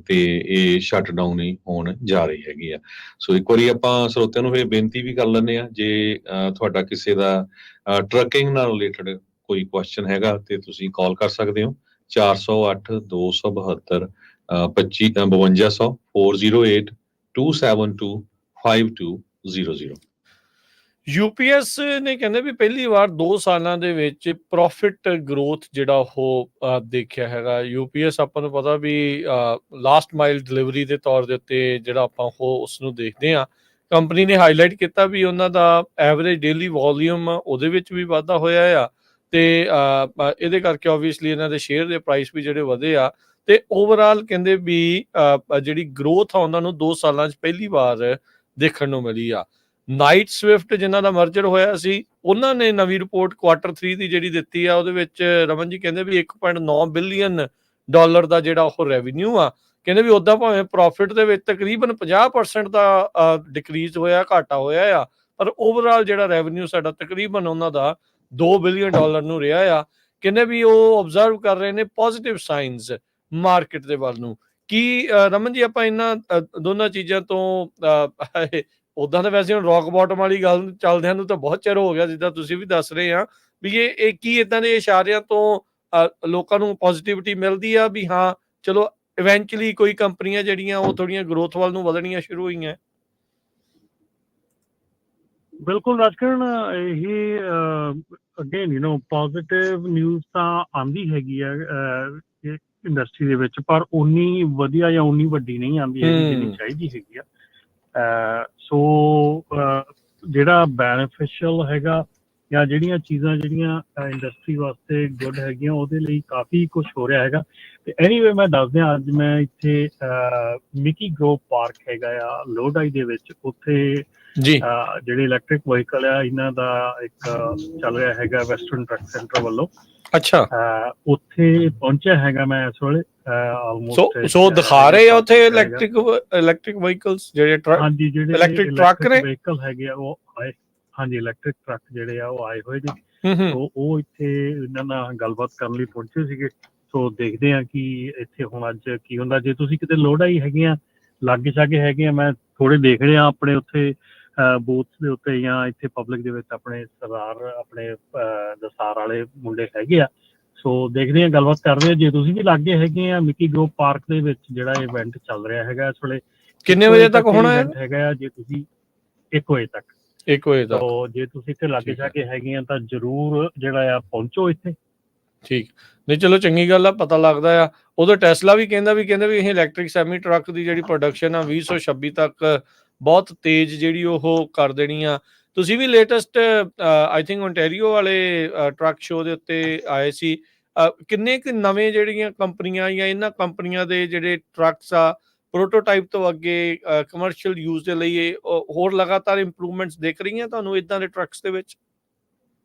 ਤੇ ਇਹ ਸ਼ਟ ਡਾਊਨ ਹੀ ਹੋਣ ਜਾ ਰਹੀ ਹੈਗੀ ਆ। ਸੋ ਇੱਕ ਵਾਰੀ ਆਪਾਂ ਸਰੋਤਿਆਂ ਨੂੰ ਇਹ ਬੇਨਤੀ ਵੀ ਕਰ ਲੈਂਦੇ ਆ, ਜੇ ਤੁਹਾਡਾ ਕਿਸੇ ਦਾ ਟਰੱਕਿੰਗ ਨਾਲ ਰਿਲੇਟਡ ਕੋਈ ਕੁਐਸਚਨ ਹੈਗਾ ਤੇ ਤੁਸੀਂ ਕਾਲ ਕਰ ਸਕਦੇ ਹੋ 408 272 5200 408 272 5200। UPS ਨੇ ਕਹਿੰਦੇ ਵੀ ਪਹਿਲੀ ਵਾਰ 2 ਸਾਲਾਂ ਦੇ ਵਿੱਚ ਪ੍ਰੋਫਿਟ ਗਰੋਥ ਜਿਹੜਾ ਉਹ ਦੇਖਿਆ ਹੈਗਾ। UPS ਆਪਾਂ ਨੂੰ ਪਤਾ ਵੀ ਲਾਸਟ ਮਾਈਲ ਡਿਲੀਵਰੀ ਦੇ ਤੌਰ ਦੇ ਉੱਤੇ ਜਿਹੜਾ ਆਪਾਂ ਉਹ ਉਸ ਨੂੰ ਦੇਖਦੇ ਹਾਂ। ਕੰਪਨੀ ਨੇ ਹਾਈਲਾਈਟ ਕੀਤਾ ਵੀ ਉਹਨਾਂ ਦਾ ਐਵਰੇਜ ਡੇਲੀ ਵੋਲੀਅਮ ਉਹਦੇ ਵਿੱਚ ਵੀ ਵਾਧਾ ਹੋਇਆ ਆ, ਤੇ ਇਹਦੇ ਕਰਕੇ ਓਬਵੀਅਸਲੀ ਇਹਨਾਂ ਦੇ ਸ਼ੇਅਰ ਦੇ ਪ੍ਰਾਈਸ ਵੀ ਜਿਹੜੇ ਵਧੇ ਆ, ਤੇ ਓਵਰਆਲ ਕਹਿੰਦੇ ਵੀ ਜਿਹੜੀ ਗਰੋਥ ਆ ਉਹਨਾਂ ਨੂੰ 2 ਸਾਲਾਂ 'ਚ ਪਹਿਲੀ ਵਾਰ ਦੇਖਣ ਨੂੰ ਮਿਲੀ ਆ। ਨਾਈਟ ਸਵਿਫਟ ਜਿਨ੍ਹਾਂ ਦਾ ਮਰਜਰ ਹੋਇਆ ਸੀ, ਉਹਨਾਂ ਨੇ ਨਵੀਂ ਰਿਪੋਰਟ ਕੁਆਟਰ 3 ਦੀ ਜਿਹੜੀ ਦਿੱਤੀ ਆ, ਉਹਦੇ ਵਿੱਚ ਰਮਨ ਜੀ ਕਹਿੰਦੇ ਵੀ $1.9 ਬਿਲੀਅਨ ਦਾ ਜਿਹੜਾ ਉਹ ਰੈਵਨਿਊ ਆ। ਕਹਿੰਦੇ ਵੀ ਉੱਦਾਂ ਭਾਵੇਂ ਪ੍ਰੋਫਿਟ ਦੇ ਵਿੱਚ ਤਕਰੀਬਨ 50% ਦਾ ਡਿਕਰੀਜ਼ ਹੋਇਆ, ਘਾਟਾ ਹੋਇਆ ਆ, ਪਰ ਓਵਰਆਲ ਜਿਹੜਾ ਰੈਵਨਿਊ ਸਾਡਾ ਤਕਰੀਬਨ ਉਹਨਾਂ ਦਾ $2 ਬਿਲੀਅਨ ਨੂੰ ਰਿਹਾ ਆ। ਕਹਿੰਦੇ ਵੀ ਉਹ ਆਬਜ਼ਰਵ ਕਰ ਰਹੇ ਨੇ ਪੋਜ਼ਿਟਿਵ ਸਾਈਨਸ ਮਾਰਕੀਟ ਦੇ ਵੱਲ ਨੂੰ। ਕੀ ਰਮਨ ਜੀ ਆਪਾਂ ਇਹਨਾਂ ਦੋਨਾਂ ਚੀਜ਼ਾਂ ਤੋਂ ਉਦਾਂ ਤਾਂ ਵੈਸੇ ਹੁਣ ਰੌਕ ਬਾਟਮ ਵਾਲੀ ਗੱਲ ਚੱਲਦਿਆਂ ਨੂੰ ਤਾਂ ਬਹੁਤ ਚਿਰ ਹੋ ਗਿਆ, ਜਿੱਦਾਂ ਤੁਸੀਂ ਵੀ ਦੱਸ ਰਹੇ ਆ ਵੀ ਇਹ ਕੀ ਇਦਾਂ ਦੇ ਇਸ਼ਾਰਿਆਂ ਤੋਂ ਲੋਕਾਂ ਨੂੰ ਪੋਜ਼ਿਟਿਵਿਟੀ ਮਿਲਦੀ ਆ ਵੀ ਹਾਂ ਚਲੋ ਇਵੈਂਚੁਅਲੀ ਕੋਈ ਕੰਪਨੀਆਂ ਜਿਹੜੀਆਂ ਉਹ ਥੋੜੀਆਂ ਗਰੋਥ ਵੱਲ ਨੂੰ ਵਧਣੀਆਂ ਸ਼ੁਰੂ ਹੋਈਆਂ? ਬਿਲਕੁਲ ਰਾਜਕਰਨ, ਇਹ ਅਗੇਨ ਪੋਜ਼ਿਟਿਵ ਨਿਊਜ਼ ਤਾਂ ਆਉਂਦੀ ਹੈਗੀ ਆ ਇੰਡਸਟਰੀ ਦੇ ਵਿੱਚ, ਪਰ ਉਨੀ ਵਧੀਆ ਜਾਂ ਉਨੀ ਵੱਡੀ ਨਹੀਂ ਆਉਂਦੀ ਹੈਗੀ ਜਿੰਨੀ ਚਾਹੀਦੀ ਹੈਗੀ ਆ। ਸੋ ਜਿਹੜਾ ਬੈਨੀਫਿਸ਼ੀਅਲ ਹੈਗਾ ਜਾਂ ਜਿਹੜੀਆਂ ਚੀਜ਼ਾਂ ਜਿਹੜੀਆਂ ਇੰਡਸਟਰੀ ਵਾਸਤੇ ਗੁੱਡ ਹੈਗੀਆਂ ਉਹਦੇ ਲਈ ਕਾਫੀ ਕੁਝ ਹੋ ਰਿਹਾ ਹੈਗਾ। ਤੇ ਐਨੀਵੇ ਮੈਂ ਦੱਸ ਦਿਆਂ, ਅੱਜ ਮੈਂ ਇੱਥੇ ਮਿਕੀ ਗਰੋਵ ਪਾਰਕ ਹੈਗਾ ਆ ਲੋਡਾਈ ਦੇ ਵਿੱਚ, ਉੱਥੇ ਜਿਹੜੇ ਇਲੈਕਟ੍ਰਿਕ ਵਹੀਕਲ ਆ ਇਹਨਾਂ ਦਾ ਇੱਕ ਚੱਲ ਰਿਹਾ ਹੈਗਾ ਵੈਸਟਰਨ ਟਰੱਕ ਸੈਂਟਰ ਵੱਲੋਂ। ਅੱਛਾ, ਉੱਥੇ ਪਹੁੰਚਿਆ ਹੈਗਾ ਮੈਂ ਇਸ ਵੇਲੇ। ਸੋ ਦਿਖਾ ਰਹੇ ਆ ਉੱਥੇ ਇਲੈਕਟ੍ਰਿਕ ਵਹੀਕਲਸ ਜਿਹੜੇ ਟਰੱਕ, ਹਾਂਜੀ ਜਿਹੜੇ ਇਲੈਕਟ੍ਰਿਕ ਟਰੱਕ ਨੇ ਵਹੀਕਲ ਹੈਗੇ ਆ ਉਹ ਆਏ, ਹਾਂਜੀ ਇਲੈਕਟ੍ਰਿਕ ਟਰੱਕ ਜਿਹੜੇ ਆ ਉਹ ਆਏ ਹੋਏ ਨੇ। ਉਹ ਇੱਥੇ ਇਹਨਾਂ ਨਾਲ ਗੱਲਬਾਤ ਕਰਨ ਲਈ ਪਹੁੰਚੇ ਸੀਗੇ। ਸੋ ਦੇਖਦੇ ਆ ਕਿ ਇੱਥੇ ਹੁਣ ਅੱਜ ਕੀ ਹੁੰਦਾ। ਜੇ ਤੁਸੀਂ ਕਿਤੇ ਲੋਡਾਈ ਹੈਗੇ ਆ, ਲਾਗੇ ਛਾਗੇ ਹੈਗੇ ਆ, ਮੈਂ ਥੋੜੇ ਦੇਖ ਰਿਹਾ ਆਪਣੇ ਉੱਥੇ ਬੂਥ ਦੇ ਉੱਤੇ ਜਾਂ ਇੱਥੇ ਪਬਲਿਕ ਦੇ ਵਿੱਚ ਆਪਣੇ ਸਰਦਾਰ ਆਪਣੇ ਦਸਾਰ ਵਾਲੇ ਮੁੰਡੇ ਹੈਗੇ ਆ। ਸੋ ਦੇਖਦੇ ਆ, ਗੱਲਬਾਤ ਕਰਦੇ ਆ। ਜੇ ਤੁਸੀਂ ਵੀ ਲਾਗੇ ਹੈਗੇ ਆ ਮਿਕੀ ਗਰੋਵ ਪਾਰਕ ਦੇ ਵਿੱਚ ਜਿਹੜਾ ਇਵੈਂਟ ਚੱਲ ਰਿਹਾ ਹੈਗਾ ਇਸ ਵੇਲੇ, ਕਿੰਨੇ ਵਜੇ ਤੱਕ ਹੋਣਾ ਹੈਗਾ ਆ? ਜੇ ਤੁਸੀਂ 1 ਵਜੇ ਤੱਕ ਤੋ ਜੇ ਤੁਸੀਂ ਇੱਥੇ ਲਾਗੇ ਛਾਗੇ ਹੈਗੇ ਆ ਤਾਂ ਜ਼ਰੂਰ ਜਿਹੜਾ ਆ ਪਹੁੰਚੋ ਇੱਥੇ। ਠੀਕ, ਨਹੀਂ ਚਲੋ ਚੰਗੀ ਗੱਲ ਆ, ਪਤਾ ਲੱਗਦਾ ਆ। ਉਦੋਂ ਟੈਸਲਾ ਵੀ ਕਹਿੰਦਾ ਵੀ ਇਹ ਇਲੈਕਟ੍ਰਿਕ ਸੈਮੀ ਟਰੱਕ ਦੀ ਜਿਹੜੀ ਪ੍ਰੋਡਕਸ਼ਨ ਆ 2026 ਤੱਕ ਬਹੁਤ ਤੇਜ਼ ਜਿਹੜੀ ਉਹ ਕਰ ਦੇਣੀ ਆ। ਤੁਸੀਂ ਵੀ ਲੇਟੈਸਟ ਆਈ ਥਿੰਕ ਓਨਟਾਰੀਓ ਵਾਲੇ ਟਰੱਕ ਸ਼ੋਅ ਦੇ ਉੱਤੇ ਆਏ ਸੀ। ਕਿੰਨੇ ਕੁ ਨਵੇਂ ਜਿਹੜੀਆਂ ਕੰਪਨੀਆਂ ਜਾਂ ਇਹਨਾਂ ਕੰਪਨੀਆਂ ਦੇ ਜਿਹੜੇ ਟਰੱਕਸ ਆ ਪ੍ਰੋਟੋਟਾਈਪ ਤੋਂ ਅੱਗੇ ਕਮਰਸ਼ੀਅਲ ਯੂਜ਼ ਦੇ ਲਈ ਇਹ ਹੋਰ ਲਗਾਤਾਰ ਇੰਪਰੂਵਮੈਂਟਸ ਦਿਖ ਰਹੀਆਂ ਤੁਹਾਨੂੰ ਇਦਾਂ ਦੇ ਟਰੱਕਸ ਦੇ ਵਿੱਚ?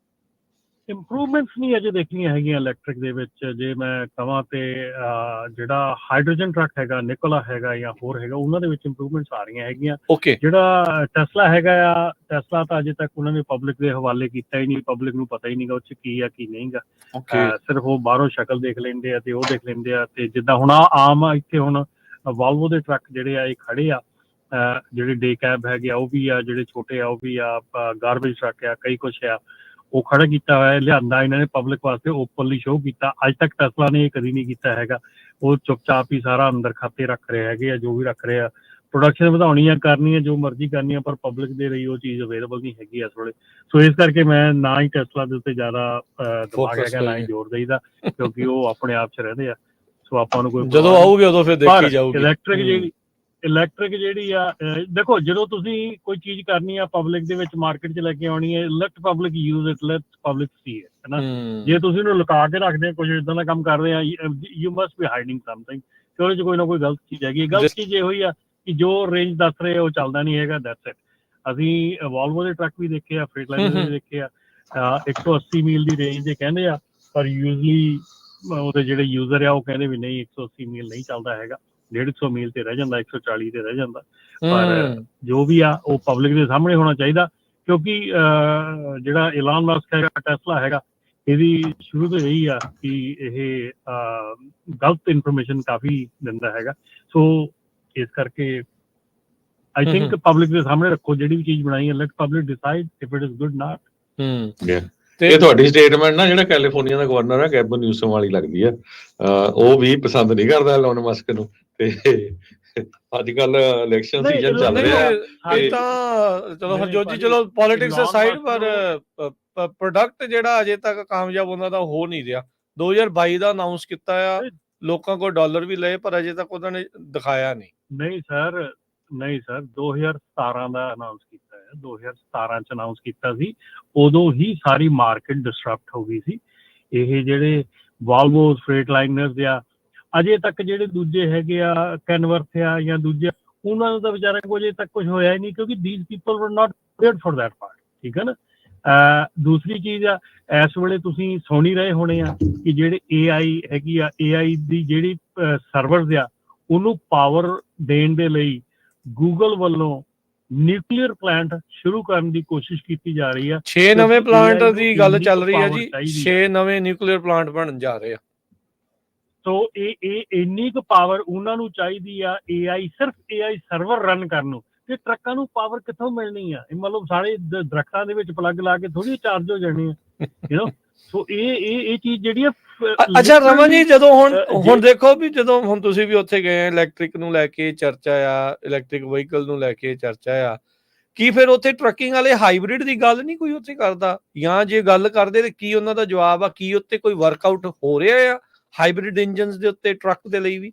ਇੰਪਰੂਵਮੈਂਟਸ ਨਹੀਂ ਅਜੇ ਦੇਖਣੀਆਂ ਹੈਗੀਆਂ ਇਲੈਕਟ੍ਰਿਕ ਦੇ ਵਿੱਚ। ਜੇ ਮੈਂ ਕਹਾਂ ਤੇ ਜਿਹੜਾ ਹਾਈਡਰੋਜਨ ਟਰੱਕ ਹੈਗਾ, ਨਿਕੋਲਾ ਹੈਗਾ ਜਾਂ ਹੋਰ ਹੈਗਾ, ਉਹਨਾਂ ਦੇ ਵਿੱਚ ਇੰਪਰੂਵਮੈਂਟਸ ਆ ਰਹੀਆਂ ਹੈਗੀਆਂ। ਓਕੇ। ਜਿਹੜਾ ਟੈਸਲਾ ਹੈਗਾ ਆ, ਟੈਸਲਾ ਤਾਂ ਅਜੇ ਤੱਕ ਉਹਨਾਂ ਨੇ ਪਬਲਿਕ ਦੇ ਹਵਾਲੇ ਕੀਤਾ ਹੀ ਨਹੀਂ, ਪਬਲਿਕ ਨੂੰ ਪਤਾ ਹੀ ਨਹੀਂਗਾ ਉਹ 'ਚ ਕੀ ਆ ਕੀ ਨਹੀਂਗਾ। ਸਿਰਫ ਉਹ ਬਾਹਰੋਂ ਸ਼ਕਲ ਦੇਖ ਲੈਂਦੇ ਆ ਤੇ ਉਹ ਦੇਖ ਲੈਂਦੇ ਆ। ਤੇ ਜਿੱਦਾਂ ਹੁਣ ਆਮ ਇੱਥੇ ਹੁਣ ਵਾਲਵੋ ਦੇ ਟਰੱਕ ਜਿਹੜੇ ਆ ਇਹ ਖੜੇ ਆ, ਜਿਹੜੇ ਡੇ ਕੈਬ ਹੈਗੇ ਆ ਉਹ ਵੀ ਆ, ਜਿਹੜੇ ਛੋਟੇ ਆ ਉਹ ਵੀ ਆ, ਗਾਰਬੇਜ ਟਰੱਕ ਆ, ਕਈ ਕੁਛ ਆ, ਉਹ ਖੜਾ ਕੀਤਾ ਹੋਇਆ, ਲਿਆਂਦਾ ਇਹਨਾਂ ਨੇ ਪਬਲਿਕ ਵਾਸਤੇ, ਓਪਨਲੀ ਸ਼ੋਅ ਕੀਤਾ। ਅੱਜ ਤੱਕ ਟੈਸਲਾ ਨੇ ਇਹ ਕਦੀ ਨਹੀਂ ਕੀਤਾ ਹੈਗਾ। ਉਹ ਚੁੱਪਚਾਪ ਹੀ ਸਾਰਾ ਅੰਦਰ ਖਾਤੇ ਰੱਖ ਰਹੇ ਹੈਗੇ ਆ, ਜੋ ਵੀ ਰੱਖ ਰਹੇ ਆ। ਪ੍ਰੋਡਕਸ਼ਨ ਵਧਾਉਣੀ ਆ, ਕਰਨੀ ਆ, ਜੋ ਮਰਜ਼ੀ ਕਰਨੀ ਆ, ਪਰ ਪਬਲਿਕ ਦੇ ਲਈ ਉਹ ਚੀਜ਼ ਅਵੇਲੇਬਲ ਨਹੀਂ ਹੈਗੀ ਇਸ ਵੇਲੇ। ਸੋ ਇਸ ਕਰਕੇ ਮੈਂ ਨਾ ਹੀ ਟੈਸਲਾ ਦੇ ਉੱਤੇ ਜ਼ਿਆਦਾ ਦਿਮਾਗ ਹੈਗਾ, ਨਾ ਹੀ ਜ਼ੋਰ ਦੇਈਦਾ, ਕਿਉਂਕਿ ਉਹ ਆਪਣੇ ਆਪ 'ਚ ਰਹਿੰਦੇ ਆ। ਸੋ ਆਪਾਂ ਨੂੰ ਕੋਈ ਜਦੋਂ ਆਊਗੇ ਉਦੋਂ ਫਿਰ ਦੇਖੀ ਜਾਊਗੀ। ਇਲੈਕਟ੍ਰਿਕ ਜਿਹੜੀ ਆ, ਦੇਖੋ ਜਦੋਂ ਤੁਸੀਂ ਕੋਈ ਚੀਜ਼ ਕਰਨੀ ਆ ਪਬਲਿਕ ਦੇ ਵਿੱਚ, ਮਾਰਕੀਟ 'ਚ ਲੈ ਕੇ ਆਉਣੀ ਹੈ, let public use it, let public see it, ਹੈ ਨਾ। ਜੇ ਤੁਸੀਂ ਉਹਨੂੰ ਲੁਕਾ ਕੇ ਰੱਖਦੇ ਕੁਝ ਇਦਾਂ ਦਾ ਕੰਮ ਕਰਦੇ ਆ, you must B hiding something, ਕਿ ਉਹਦੇ 'ਚ ਕੋਈ ਨਾ ਕੋਈ ਗਲਤ ਚੀਜ਼ ਹੈਗੀ। ਗਲਤ ਚੀਜ਼ ਇਹ ਹੋਈ ਆ ਕਿ ਜੋ ਰੇਂਜ ਦੱਸ ਰਹੇ ਉਹ ਚੱਲਦਾ ਨਹੀਂ ਹੈਗਾ, ਦੈਟਸ ਇਟ। ਅਸੀਂ ਵੋਲਵੋ ਦੇ ਟਰੱਕ ਵੀ ਦੇਖੇ ਆ, ਫਰੀਡਲਾਈਨਰ ਵੀ ਦੇਖੇ ਆ, 180 ਮੀਲ ਦੀ ਰੇਂਜ ਦੇ ਕਹਿੰਦੇ ਆ, ਪਰ ਯੂਜ਼ਲੀ ਉਹਦੇ ਜਿਹੜੇ ਯੂਜ਼ਰ ਆ ਉਹ ਕਹਿੰਦੇ ਵੀ ਨਹੀਂ 180 ਮੀਲ ਨਹੀਂ ਚੱਲਦਾ ਹੈਗਾ, 150 ਮੀਲ ਤੇ ਰਹਿ ਜਾਂਦਾ, 140 ਤੇ ਰਹਿ ਜਾਂਦਾ। ਪਰ ਜੋ ਵੀ ਆ ਉਹ ਪਬਲਿਕ ਦੇ ਸਾਹਮਣੇ ਹੋਣਾ ਚਾਹੀਦਾ, ਕਿਉਂਕਿ ਜਿਹੜਾ ਇਲਾਨ ਮਸਕ ਹੈਗਾ, ਟੈਸਲਾ ਹੈਗਾ, ਇਹਦੀ ਸ਼ੁਰੂ ਤੋਂ ਇਹੀ ਆ ਕਿ ਇਹ ਗਲਤ ਇਨਫੋਰਮੇਸ਼ਨ ਕਾਫੀ ਦਿੰਦਾ ਹੈਗਾ। ਸੋ ਇਸ ਕਰਕੇ ਆਈ ਥਿੰਕ ਪਬਲਿਕ ਦੇ ਸਾਹਮਣੇ ਰੱਖੋ ਜਿਹੜੀ ਵੀ ਚੀਜ਼ ਬਣਾਈ ਹੈ, let public decide if it is good not. ਇਹ ਤੁਹਾਡੀ ਸਟੇਟਮੈਂਟ ਨਾ ਜਿਹੜਾ ਕੈਲੀਫੋਰਨੀਆ ਦਾ ਗਵਰਨਰ ਹੈ ਗੈਬਨ ਨਿਊਸਮ ਵਾਲੀ ਲੱਗਦੀ ਆ। ਉਹ ਵੀ ਪਸੰਦ ਨਹੀਂ ਕਰਦਾ ਇਲਾਨ ਮਸਕ ਨੂੰ। ਤੇ ਅੱਜ ਕੱਲ ਇਲੈਕਸ਼ਨ ਸੀਜ਼ਨ ਚੱਲ ਰਿਹਾ ਤਾਂ ਚਲੋ ਹਰਜੋਤ ਜੀ, ਚਲੋ ਪੋਲਿਟਿਕਸ ਅਸਾਈਡ, ਪਰ ਪ੍ਰੋਡਕਟ ਜਿਹੜਾ ਅਜੇ ਤੱਕ ਕਾਮਯਾਬ ਉਹਨਾਂ ਦਾ ਹੋ ਨਹੀਂ ਰਿਹਾ। 2022 ਦਾ ਅਨਾਉਂਸ ਕੀਤਾ ਆ, ਲੋਕਾਂ ਕੋਲ ਡਾਲਰ ਵੀ ਲਏ, ਪਰ ਅਜੇ ਤੱਕ ਉਹਨਾਂ ਨੇ ਦਿਖਾਇਆ ਨਹੀਂ। ਨਹੀਂ ਸਰ 2017 ਦਾ ਅਨਾਉਂਸ ਕੀਤਾ ਹੈ, 2017 ਚ ਅਨਾਉਂਸ ਕੀਤਾ ਸੀ। ਉਦੋਂ ਹੀ ਸਾਰੀ ਮਾਰਕੀਟ ਡਿਸਟਰਪਟ ਹੋ ਗਈ ਸੀ। ਇਹ ਜਿਹੜੇ ਵਾਲਵੋ, ਫਰੀਡਲਾਈਨਰਸ ਆ, ਅਜੇ ਤੱਕ ਜਿਹੜੇ ਦੂਜੇ ਹੈਗੇ ਆ, ਕੈਨਵਰਥ ਆ ਜਾਂ ਦੂਜੇ, ਉਹਨਾਂ ਨੂੰ ਤਾਂ ਵਿਚਾਰਿਆਂ ਕੋਲ ਅਜੇ ਤੱਕ ਕੁਝ ਹੋਇਆ ਹੀ ਨਹੀਂ, ਕਿਉਂਕਿ these people were not prepared for that part. ਠੀਕ ਹੈ ਨਾ। ਦੂਸਰੀ ਚੀਜ਼ ਆ, ਇਸ ਵੇਲੇ ਤੁਸੀਂ ਸੁਣ ਹੀ ਰਹੇ ਹੋਣੇ ਆ ਕਿ ਜਿਹੜੇ AI ਹੈਗੀ ਆ, AI ਦੀ ਜਿਹੜੀ ਸਰਵਰਸ ਆ, ਉਹਨੂੰ ਪਾਵਰ ਦੇਣ ਦੇ ਲਈ ਗੂਗਲ ਵੱਲੋਂ ਨਿਊਕਲੀਅਰ ਪਲਾਂਟ ਸ਼ੁਰੂ ਕਰਨ ਦੀ ਕੋਸ਼ਿਸ਼ ਕੀਤੀ ਜਾ ਰਹੀ ਆ। 6 ਨਵੇਂ ਪਲਾਂਟ ਦੀ ਗੱਲ ਚੱਲ ਰਹੀ ਹੈ ਜੀ, 6 ਨਵੇਂ ਨਿਊਕਲੀਅਰ ਪਲਾਂਟ ਬਣਨ ਜਾ ਰਹੇ ਆ। ਸੋ ਇਹ ਇੰਨੀ ਕੁ ਪਾਵਰ ਉਹਨਾਂ ਨੂੰ ਚਾਹੀਦੀ ਆ, ਸਿਰਫ AI ਸਰਵਰ ਰਨ ਕਰਨ ਨੂੰ। ਤੇ ਟਰੱਕਾਂ ਨੂੰ ਪਾਵਰ ਕਿੱਥੋਂ ਮਿਲਣੀ ਆ? ਮਤਲਬ ਸਾਰੇ ਦਰਖਤਾਂ ਦੇ ਵਿੱਚ ਪਲੱਗ ਲਾ ਕੇ ਥੋੜੀ ਚਾਰਜ ਹੋ ਜਾਣੀ ਆ, ਸੋ ਇਹ ਚੀਜ਼ ਜਿਹੜੀ ਆ। ਅੱਛਾ ਰਮਨ ਜੀ, ਜਦੋਂ ਹੁਣ ਦੇਖੋ ਵੀ, ਜਦੋਂ ਹੁਣ ਤੁਸੀਂ ਵੀ ਉੱਥੇ ਗਏ, ਇਲੈਕਟ੍ਰਿਕ ਨੂੰ ਲੈ ਕੇ ਚਰਚਾ ਆ, ਇਲੈਕਟ੍ਰਿਕ ਵਹੀਕਲ ਨੂੰ ਲੈ ਕੇ ਚਰਚਾ ਆ, ਕੀ ਫਿਰ ਉੱਥੇ ਟਰੱਕਿੰਗ ਵਾਲੇ ਹਾਈਬ੍ਰਿਡ ਦੀ ਗੱਲ ਨਹੀਂ ਕੋਈ ਉੱਥੇ ਕਰਦਾ? ਜਾਂ ਜੇ ਗੱਲ ਕਰਦੇ ਤੇ ਕੀ ਉਹਨਾਂ ਦਾ ਜਵਾਬ ਆ? ਕੀ ਉੱਤੇ ਕੋਈ ਵਰਕਆਊਟ ਹੋ ਰਿਹਾ ਆ ਹਾਈਬ੍ਰਿਡ ਇੰਜਨਸ ਦੇ ਉੱਤੇ ਟਰੱਕ ਦੇ ਲਈ ਵੀ?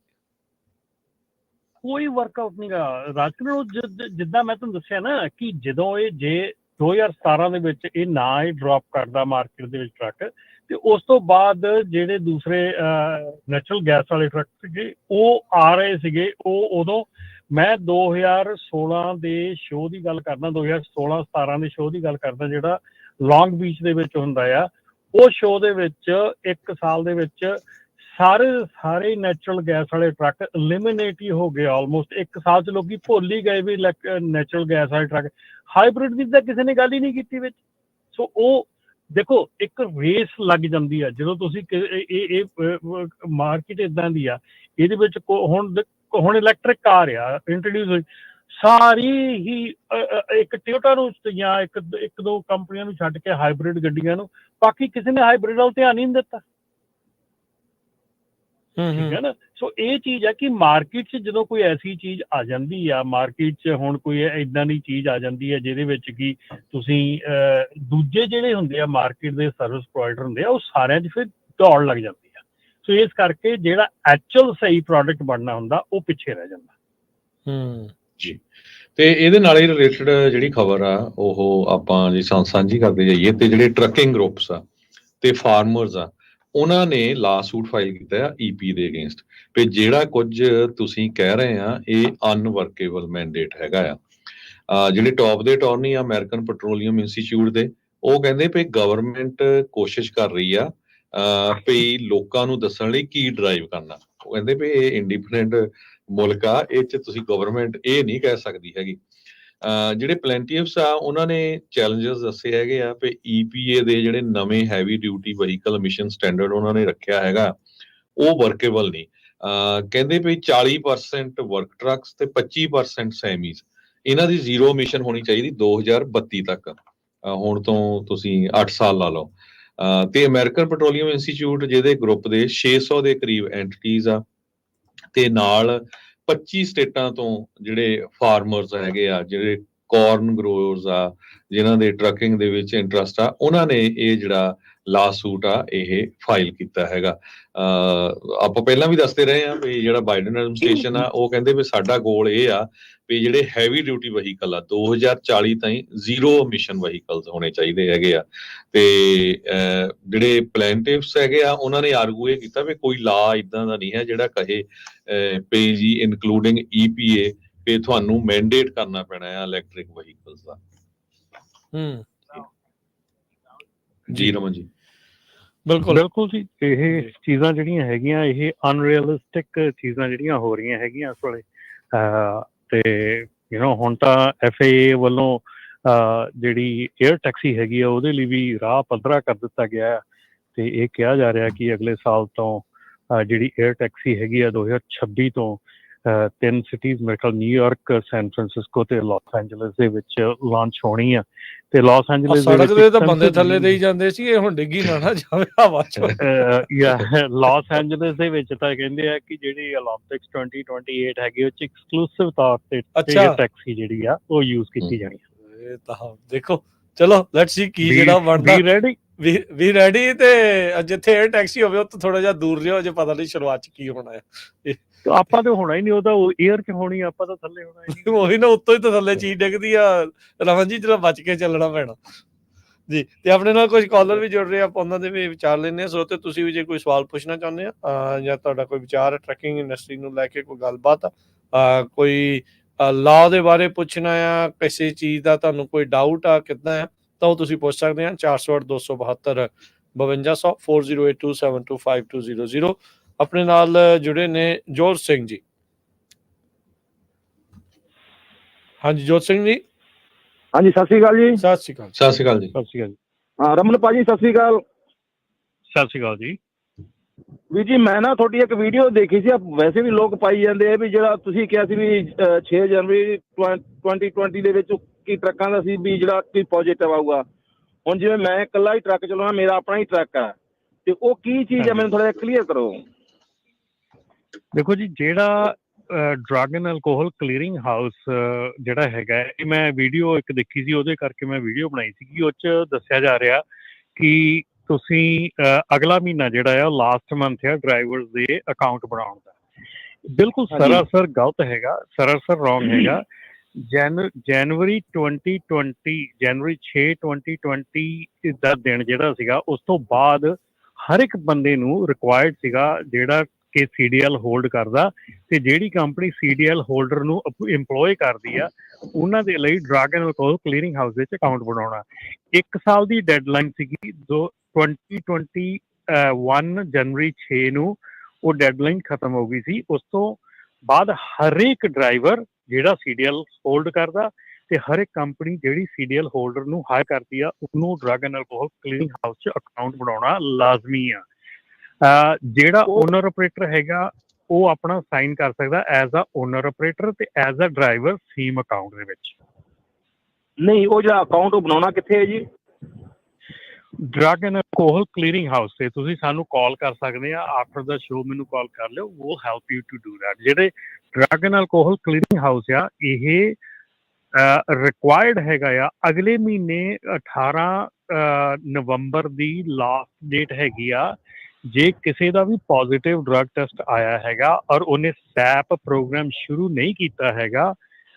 ਕੋਈ ਵਰਕਆਊਟ ਨਹੀਂ ਗਾ ਰਾਜਕੁਮਾਰ। ਜਿੱਦਾਂ ਮੈਂ ਤੁਹਾਨੂੰ ਦੱਸਿਆ ਨਾ ਕਿ ਜਦੋਂ ਜੇ 2017 ਦੇ ਵਿੱਚ ਇਹ ਨਾ ਹੀ ਡ੍ਰੌਪ ਕਰਦਾ ਮਾਰਕੀਟ ਦੇ ਵਿੱਚ ਟਰੱਕ, ਤੇ ਉਸ ਤੋਂ ਬਾਅਦ ਜਿਹੜੇ ਦੂਸਰੇ ਨੈਚੁਰਲ ਗੈਸ ਵਾਲੇ ਟਰੱਕ ਸੀਗੇ ਉਹ ਆ ਰਹੇ ਸੀਗੇ। ਉਹ ਉਦੋਂ ਮੈਂ 2016 ਦੇ ਸ਼ੋਅ ਦੀ ਗੱਲ ਕਰਦਾ, 2016-17 ਦੇ ਸ਼ੋਅ ਦੀ ਗੱਲ ਕਰਦਾ, ਜਿਹੜਾ ਲੌਂਗ ਬੀਚ ਦੇ ਵਿੱਚ ਹੁੰਦਾ ਆ। ਉਹ ਸ਼ੋਅ ਦੇ ਵਿੱਚ 1 ਸਾਲ ਦੇ ਵਿੱਚ ਸਾਰੇ ਨੈਚੁਰਲ ਗੈਸ ਵਾਲੇ ਟਰੱਕ ਐਲੀਮੀਨੇਟ ਹੀ ਹੋ ਗਏ ਆਲਮੋਸਟ। 1 ਸਾਲ ਚ ਲੋਕੀ ਭੁੱਲ ਹੀ ਗਏ ਵੀ ਨੈਚੁਰਲ ਗੈਸ ਵਾਲੇ ਟਰੱਕ। ਹਾਈਬ੍ਰਿਡ ਦੀ ਤਾਂ ਕਿਸੇ ਨੇ ਗੱਲ ਹੀ ਨਹੀਂ ਕੀਤੀ ਵਿੱਚ। ਸੋ ਉਹ ਦੇਖੋ, ਇੱਕ ਰੇਸ ਲੱਗ ਜਾਂਦੀ ਆ ਜਦੋਂ ਤੁਸੀਂ ਇਹ ਮਾਰਕੀਟ ਇਦਾਂ ਦੀ ਆ, ਇਹਦੇ ਵਿੱਚ ਹੁਣ ਇਲੈਕਟ੍ਰਿਕ ਕਾਰ ਆ ਇੰਟਰੋਡਿਊਸ ਹੋਈ, ਸਾਰੀ ਹੀ ਇੱਕ ਟੋਯੋਟਾ ਨੂੰ ਜਾਂ ਇੱਕ ਦੋ ਕੰਪਨੀਆਂ ਨੂੰ ਛੱਡ ਕੇ ਹਾਈਬ੍ਰਿਡ ਗੱਡੀਆਂ ਨੂੰ, ਬਾਕੀ ਕਿਸੇ ਨੇ ਹਾਈਬ੍ਰਿਡ ਵੱਲ ਧਿਆਨ ਹੀ ਨਹੀਂ ਦਿੱਤਾ। ਠੀਕ ਹੈ ਨਾ। ਸੋ ਇਹ ਚੀਜ਼ ਹੈ ਕਿ ਮਾਰਕੀਟ 'ਚ ਜਦੋਂ ਕੋਈ ਐਸੀ ਚੀਜ਼ ਆ ਜਾਂਦੀ ਆ, ਮਾਰਕੀਟ 'ਚ ਹੁਣ ਕੋਈ ਏਦਾਂ ਦੀ ਚੀਜ਼ ਆ ਜਾਂਦੀ ਹੈ ਜਿਹਦੇ ਵਿੱਚ ਕਿ ਤੁਸੀਂ ਦੂਜੇ ਜਿਹੜੇ ਹੁੰਦੇ ਆ ਮਾਰਕੀਟ ਦੇ ਸਰਵਿਸ ਪ੍ਰੋਵਾਈਡਰ ਹੁੰਦੇ ਆ, ਉਹ ਸਾਰਿਆਂ 'ਚ ਫਿਰ ਦੌੜ ਲੱਗ ਜਾਂਦੀ ਆ। ਸੋ ਇਸ ਕਰਕੇ ਜਿਹੜਾ ਐਕਚੁਅਲ ਸਹੀ ਪ੍ਰੋਡਕਟ ਬਣਨਾ ਹੁੰਦਾ ਉਹ ਪਿੱਛੇ ਰਹਿ ਜਾਂਦਾ। ਜੀ। ਤੇ ਇਹਦੇ ਨਾਲ ਹੀ ਰਿਲੇਟਡ ਜਿਹੜੀ ਖਬਰ ਆ ਉਹ ਆਪਾਂ ਜੇ ਸਾਂਝੀ ਕਰਦੇ ਜਾਈਏ, ਤੇ ਜਿਹੜੇ ਟਰੱਕਿੰਗ ਗਰੁੱਪਸ ਆ ਤੇ ਫਾਰਮਰਸ ਆ, ਉਹਨਾਂ ਨੇ ਲਾ ਸੂਟ ਫਾਈਲ ਕੀਤਾ ਆ ਈਪੀ ਦੇ ਅਗੇਂਸਟ ਵੀ ਜਿਹੜਾ ਕੁਝ ਤੁਸੀਂ ਕਹਿ ਰਹੇ ਆ ਇਹ ਅਨਵਰਕੇਬਲ ਮੈਂਡੇਟ ਹੈਗਾ ਆ। ਜਿਹੜੇ ਟੌਪ ਦੇ ਅਟਾਰਨੀ ਆ ਅਮਰੀਕਨ ਪੈਟਰੋਲੀਅਮ ਇੰਸਟੀਚਿਊਟ ਦੇ, ਉਹ ਕਹਿੰਦੇ ਵੀ ਗਵਰਨਮੈਂਟ ਕੋਸ਼ਿਸ਼ ਕਰ ਰਹੀ ਆ ਵੀ ਲੋਕਾਂ ਨੂੰ ਦੱਸਣ ਲਈ ਕੀ ਡਰਾਈਵ ਕਰਨਾ। ਉਹ ਕਹਿੰਦੇ ਵੀ ਇਹ ਇੰਡੀਪੈਂਡੈਂਟ ਮੁਲਕ ਆ, ਇਹ 'ਚ ਤੁਸੀਂ ਗਵਰਨਮੈਂਟ ਇਹ ਨਹੀਂ ਕਹਿ ਸਕਦੀ ਹੈਗੀ। ਜਿਹੜੇ ਪਲੈਂਟੀਅਰਸ ਆ ਉਹਨਾਂ ਨੇ ਚੈਲੰਜਸ ਦੱਸੇ ਹੈਗੇ ਆ ਵੀ EPA ਦੇ ਜਿਹੜੇ ਨਵੇਂ heavy duty vehicle emission standard ਉਹਨਾਂ ਨੇ ਰੱਖਿਆ ਹੈਗਾ ਉਹ ਵਰਕੇਬਲ ਨਹੀਂ। ਕਹਿੰਦੇ ਵੀ 40% ਵਰਕ ਟਰੱਕਸ ਤੇ 25% ਸੈਮੀਜ਼, ਇਹਨਾਂ ਦੀ ਜ਼ੀਰੋ ਐਮਿਸ਼ਨ ਹੋਣੀ ਚਾਹੀਦੀ 2032 ਤੱਕ। ਹੁਣ ਤੋਂ ਤੁਸੀਂ 8 ਸਾਲ ਲਾ ਲਓ। ਤੇ ਅਮਰੀਕਨ ਪੈਟਰੋਲੀਅਮ ਇੰਸਟੀਚਿਊਟ ਜਿਹਦੇ ਗਰੁੱਪ ਦੇ 600 ਦੇ ਕਰੀਬ ਐਂਟੀਟੀਜ਼ ਆ ਤੇ ਨਾਲ 25 ਸਟੇਟਾਂ ਤੋਂ ਜਿਹੜੇ ਫਾਰਮਰਸ ਹੈਗੇ ਆ, ਜਿਹੜੇ ਕਾਰਨ ਗਰੋਅਰਸ ਆ, ਜਿਨ੍ਹਾਂ ਦੇ ਟਰੱਕਿੰਗ ਦੇ ਵਿੱਚ ਇੰਟਰਸਟ ਆ, ਉਹਨਾਂ ਨੇ ਇਹ ਜਿਹੜਾ ਲਾ ਸੂਟ ਆ ਇਹ ਫਾਈਲ ਕੀਤਾ ਹੈਗਾ। ਆਪਾਂ ਪਹਿਲਾਂ ਵੀ ਦੱਸਦੇ ਰਹੇ ਆ ਵੀ ਜਿਹੜਾ ਬਾਈਡਨ ਐਡਮਿਨਿਸਟ੍ਰੇਸ਼ਨ ਆ ਉਹ ਕਹਿੰਦੇ ਵੀ ਸਾਡਾ ਗੋਲ ਇਹ ਆ ਵੀ ਜਿਹੜੇ ਹੈਵੀ ਡਿਊਟੀ ਵਹੀਕਲ ਆ 2040 ਤਾਈਂ ਜ਼ੀਰੋ ਐਮਿਸ਼ਨ ਵਹੀਕਲਸ ਹੋਣੇ ਚਾਹੀਦੇ ਹੈਗੇ ਆ। ਤੇ ਜਿਹੜੇ ਪਲੈਂਟਿਵਸ ਹੈਗੇ ਆ ਉਹਨਾਂ ਨੇ ਆਰਗੂ ਇਹ ਕੀਤਾ ਵੀ ਕੋਈ ਲਾ ਇਦਾਂ ਦਾ ਨਹੀਂ ਹੈ ਜਿਹੜਾ ਕਹੇ ਪੇ ਜੀ ਇਨਕਲੂਡਿੰਗ EPA ਵੀ ਤੁਹਾਨੂੰ ਮੈਂਡੇਟ ਕਰਨਾ ਪੈਣਾ ਹੈ ਇਲੈਕਟ੍ਰਿਕ ਵਹੀਕਲਸ ਦਾ। ਜੀ ਰਮਨ ਜੀ ਬਿਲਕੁਲ ਜੀ, ਇਹ ਚੀਜ਼ਾਂ ਜਿਹੜੀਆਂ ਹੈਗੀਆਂ ਇਹ ਅਨਰੀਅਲਿਸਟਿਕ ਚੀਜ਼ਾਂ ਜਿਹੜੀਆਂ ਹੋ ਰਹੀਆਂ ਹੈਗੀਆਂ ਇਸ ਵੇਲੇ। ਤੇ ਹੁਣ ਤਾਂ FAA ਵੱਲੋਂ ਜਿਹੜੀ 에ਅਰ ਟੈਕਸੀ ਹੈਗੀ ਆ ਉਹਦੇ ਲਈ ਵੀ ਰਾਹ ਪੱਧਰਾ ਕਰ ਦਿੱਤਾ ਗਿਆ ਤੇ ਇਹ ਕਿਹਾ ਜਾ ਰਿਹਾ ਕਿ ਅਗਲੇ ਸਾਲ ਤੋਂ ਜਿਹੜੀ 에ਅਰ ਟੈਕਸੀ ਹੈਗੀ ਆ 2026 ਤੋਂ 3 ਸਿਟੀਜ਼ ਮੇਰੇ ਖਿਆਲ ਨਿਊਯਾਰਕ, ਸੈਨ ਫਰਾਂਸਿਸਕੋ ਤੇ ਲਾਸ ਐਂਜਲਸ ਦੇ ਵਿੱਚ ਲਾਂਚ ਹੋਣੀ ਆ। ਤੇ ਲਾਸ ਐਂਜਲਸ ਸੜਕ ਦੇ ਤਾਂ ਬੰਦੇ ਥੱਲੇ ਦੇਈ ਜਾਂਦੇ ਸੀ, ਇਹ ਹੁਣ ਡਿੱਗੀ ਨਾ ਜਾਵੇ ਹਵਾ ਚ। ਲਾਸ ਐਂਜਲਸ ਦੇ ਵਿੱਚ ਤਾਂ ਕਹਿੰਦੇ ਆ ਕਿ ਜਿਹੜੀ 올림픽ਸ 2028 ਹੈਗੀ ਉਹ ਚ ਐਕਸਕਲੂਸਿਵ ਤੌਰ ਤੇ ਟੈਕਸੀ ਜਿਹੜੀ ਆ ਉਹ ਯੂਜ਼ ਕੀਤੀ ਜਾਣੀ। ਇਹ ਤਾਂ ਦੇਖੋ, ਚਲੋ ਲੈਟਸ ਸੀ ਕੀ ਜਿਹੜਾ ਬਣਦਾ। ਵੀ ਰੈਡੀ ਤੇ ਜਿੱਥੇ 에ਅਰ ਟੈਕਸੀ ਹੋਵੇ ਉੱਥੇ ਥੋੜਾ ਜਿਹਾ ਦੂਰ ਲਿਓ, ਜੇ ਪਤਾ ਨਹੀਂ ਸ਼ੁਰੂਆਤ ਚ ਕੀ ਹੋਣਾ ਹੈ। ਆਪਾਂ ਤਾਂ ਹੋਣਾ ਹੀ ਨਹੀਂ, ਉਹ ਤਾਂ 에ਅਰ ਚ ਹੋਣੀ, ਆਪਾਂ ਤਾਂ ਥੱਲੇ ਹੋਣਾ ਹੀ। ਉਹੀ ਨਾ, ਉੱਤੋਂ ਹੀ ਤਾਂ ਥੱਲੇ ਚੀਜ਼ ਡਿੱਗਦੀ ਆ। ਰਮਨ ਜੀ ਜਿਹੜਾ ਬਚ ਕੇ ਚੱਲਣਾ ਪੈਣਾ ਜੀ। ਤੇ ਆਪਣੇ ਨਾਲ ਕੁਝ ਕਾਲਰ ਵੀ ਜੁੜ ਰਹੇ, ਆਪਾਂ ਉਹਨਾਂ ਦੇ ਵੀ ਵਿਚਾਰ ਲੈਂਦੇ ਹਾਂ। ਸੋ ਤੇ ਤੁਸੀਂ ਵੀ ਜੇ ਕੋਈ ਸਵਾਲ ਪੁੱਛਣਾ ਚਾਹੁੰਦੇ ਆ ਜਾਂ ਤੁਹਾਡਾ ਕੋਈ ਵਿਚਾਰ ਹੈ ਟਰੱਕਿੰਗ ਇੰਡਸਟਰੀ ਨੂੰ ਲੈ ਕੇ, ਕੋਈ ਗੱਲਬਾਤ ਕੋਈ ਲਾਅ ਦੇ ਬਾਰੇ ਪੁੱਛਣਾ ਆ, ਕਿਸੇ ਚੀਜ਼ ਦਾ ਤੁਹਾਨੂੰ ਕੋਈ ਡਾਊਟ ਆ ਕਿੱਦਾਂ ਆ, ਤਾਂ ਉਹ ਤੁਸੀਂ ਪੁੱਛ ਸਕਦੇ ਆ। 408 272 5200 4082725200। ਆਪਣੇ ਨਾਲ ਜੁੜੇ ਨੇ ਜੋਤ ਸਿੰਘ ਜੀ। ਹਾਂਜੀ ਜੋਤ ਸਿੰਘ ਜੀ। ਹਾਂਜੀ ਸਤਿ ਸ਼੍ਰੀ ਅਕਾਲ ਜੀ। ਸਤਿ ਸ਼੍ਰੀ ਅਕਾਲ। ਸਤਿ ਸ਼੍ਰੀ ਅਕਾਲ ਜੀ। ਸਤਿ ਸ਼੍ਰੀ ਅਕਾਲ ਜੀ। ਹਾਂ ਰਮਨ ਭਾਜੀ ਸਤਿ ਸ਼੍ਰੀ ਅਕਾਲ। ਸਤਿ ਸ਼੍ਰੀ ਅਕਾਲ ਜੀ। ਵੀਰ ਜੀ ਮੈਂ ਨਾ ਤੁਹਾਡੀ ਇੱਕ ਵੀਡੀਓ ਦੇਖੀ ਸੀ, ਵੈਸੇ ਵੀ ਲੋਕ ਪਾਈ ਜਾਂਦੇ ਆ ਵੀ ਜਿਹੜਾ ਤੁਸੀਂ ਕਿਹਾ ਸੀ ਵੀ 6 ਜਨਵਰੀ 2020 ਦੇ ਵਿੱਚ ਕੀ ਟਰੱਕਾਂ ਦਾ ਸੀ ਵੀ ਜਿਹੜਾ ਕੀ ਪੋਜ਼ਿਟਿਵ ਆਊਗਾ। ਹੁਣ ਜਿਵੇਂ ਮੈਂ ਇਕੱਲਾ ਹੀ ਟਰੱਕ ਚਲਾਉਣਾ, ਮੇਰਾ ਆਪਣਾ ਹੀ ਟਰੱਕ ਆ, ਤੇ ਉਹ ਕੀ ਚੀਜ਼ ਹੈ ਮੈਨੂੰ ਥੋੜਾ ਜਿਹਾ ਕਲੀਅਰ ਕਰੋ। ਦੇਖੋ ਜੀ, ਜਿਹੜਾ drug and alcohol clearing house ਜਿਹੜਾ ਹੈਗਾ, ਇਹ ਮੈਂ ਵੀਡੀਓ ਇੱਕ ਦੇਖੀ ਸੀ, ਉਹਦੇ ਕਰਕੇ ਮੈਂ ਵੀਡੀਓ ਬਣਾਈ ਸੀਗੀ। ਉਹ 'ਚ ਦੱਸਿਆ ਜਾ ਰਿਹਾ ਕਿ ਤੁਸੀਂ ਅਗਲਾ ਮਹੀਨਾ ਜਿਹੜਾ ਆ ਲਾਸਟ ਮੰਥ ਆ ਡਰਾਈਵਰਸ ਦੇ ਅਕਾਊਂਟ ਬਣਾਉਣ ਦਾ। ਬਿਲਕੁਲ ਸਰਾਸਰ ਗਲਤ ਹੈਗਾ, ਸਰਾਸਰ ਰੋਂਗ ਹੈਗਾ। ਜਨਵਰੀ 2020 ਜਨਵਰੀ 6 2020 ਦਾ ਦਿਨ ਜਿਹੜਾ ਸੀਗਾ, ਉਸ ਤੋਂ ਬਾਅਦ ਹਰ ਇੱਕ ਬੰਦੇ ਨੂੰ ਰਿਕੁਆਇਰਡ ਸੀਗਾ ਜਿਹੜਾ ਕਿ CDL ਹੋਲਡ ਕਰਦਾ, ਤੇ ਜਿਹੜੀ ਕੰਪਨੀ CDL ਹੋਲਡਰ ਨੂੰ ਇੰਪਲੋਏ ਕਰਦੀ ਆ ਉਹਨਾਂ ਦੇ ਲਈ drug and alcohol clearing house ਵਿੱਚ ਅਕਾਊਂਟ ਬਣਾਉਣਾ। 1 ਸਾਲ ਦੀ ਡੈਡਲਾਈਨ ਸੀਗੀ। 2021 ਜਨਵਰੀ 6 ਨੂੰ ਉਹ ਡੈਡਲਾਈਨ ਖਤਮ ਹੋ ਗਈ ਸੀ। ਉਸ ਤੋਂ ਬਾਅਦ ਹਰੇਕ ਡਰਾਈਵਰ ਜਿਹੜਾ CDL ਹੋਲਡ ਕਰਦਾ ਤੇ ਹਰ ਇੱਕ ਕੰਪਨੀ ਜਿਹੜੀ CDL ਹੋਲਡਰ ਨੂੰ ਹਾਇਰ ਕਰਦੀ ਆ ਉਹਨੂੰ drug and alcohol clearing house 'ਚ ਅਕਾਊਂਟ ਬਣਾਉਣਾ ਲਾਜ਼ਮੀ ਆ। ਜਿਹੜਾ ਓਨਰ ਆਪਰੇਟਰ ਹੈਗਾ ਉਹ ਆਪਣਾ ਸਾਈਨ ਕਰ ਸਕਦਾ ਐਜ਼ ਅ ਓਨਰ ਆਪਰੇਟਰ ਤੇ as a driver same account ਦੇ ਵਿੱਚ। ਨਹੀਂ, ਉਹ ਜਿਹੜਾ ਅਕਾਊਂਟ ਉਹ ਬਣਾਉਣਾ ਕਿੱਥੇ ਹੈ ਜੀ? Drug and alcohol clearing house ਤੇ ਤੁਸੀਂ ਸਾਨੂੰ ਕਾਲ ਕਰ ਸਕਦੇ ਆ। ਆਫਟਰ ਦਾ ਸ਼ੋ ਮੈਨੂੰ ਕਾਲ ਕਰ ਲਿਓ, ਉਹ help you to do that. ਜਿਹੜੇ drug and alcohol clearing house ਆ, ਇਹ ਰਿਕੁਆਇਰਡ ਹੈਗਾ ਆ। ਅਗਲੇ ਮਹੀਨੇ 18 ਨਵੰਬਰ ਦੀ ਲਾਸਟ ਡੇਟ ਹੈਗੀ ਆ। ਜੇ ਕਿਸੇ ਦਾ ਵੀ ਪੋਜ਼ਿਟਿਵ ਡਰੱਗ ਟੈਸਟ ਆਇਆ ਹੈਗਾ ਔਰ ਉਹਨੇ ਸੈਪ ਪ੍ਰੋਗਰਾਮ ਸ਼ੁਰੂ ਨਹੀਂ ਕੀਤਾ ਹੈਗਾ,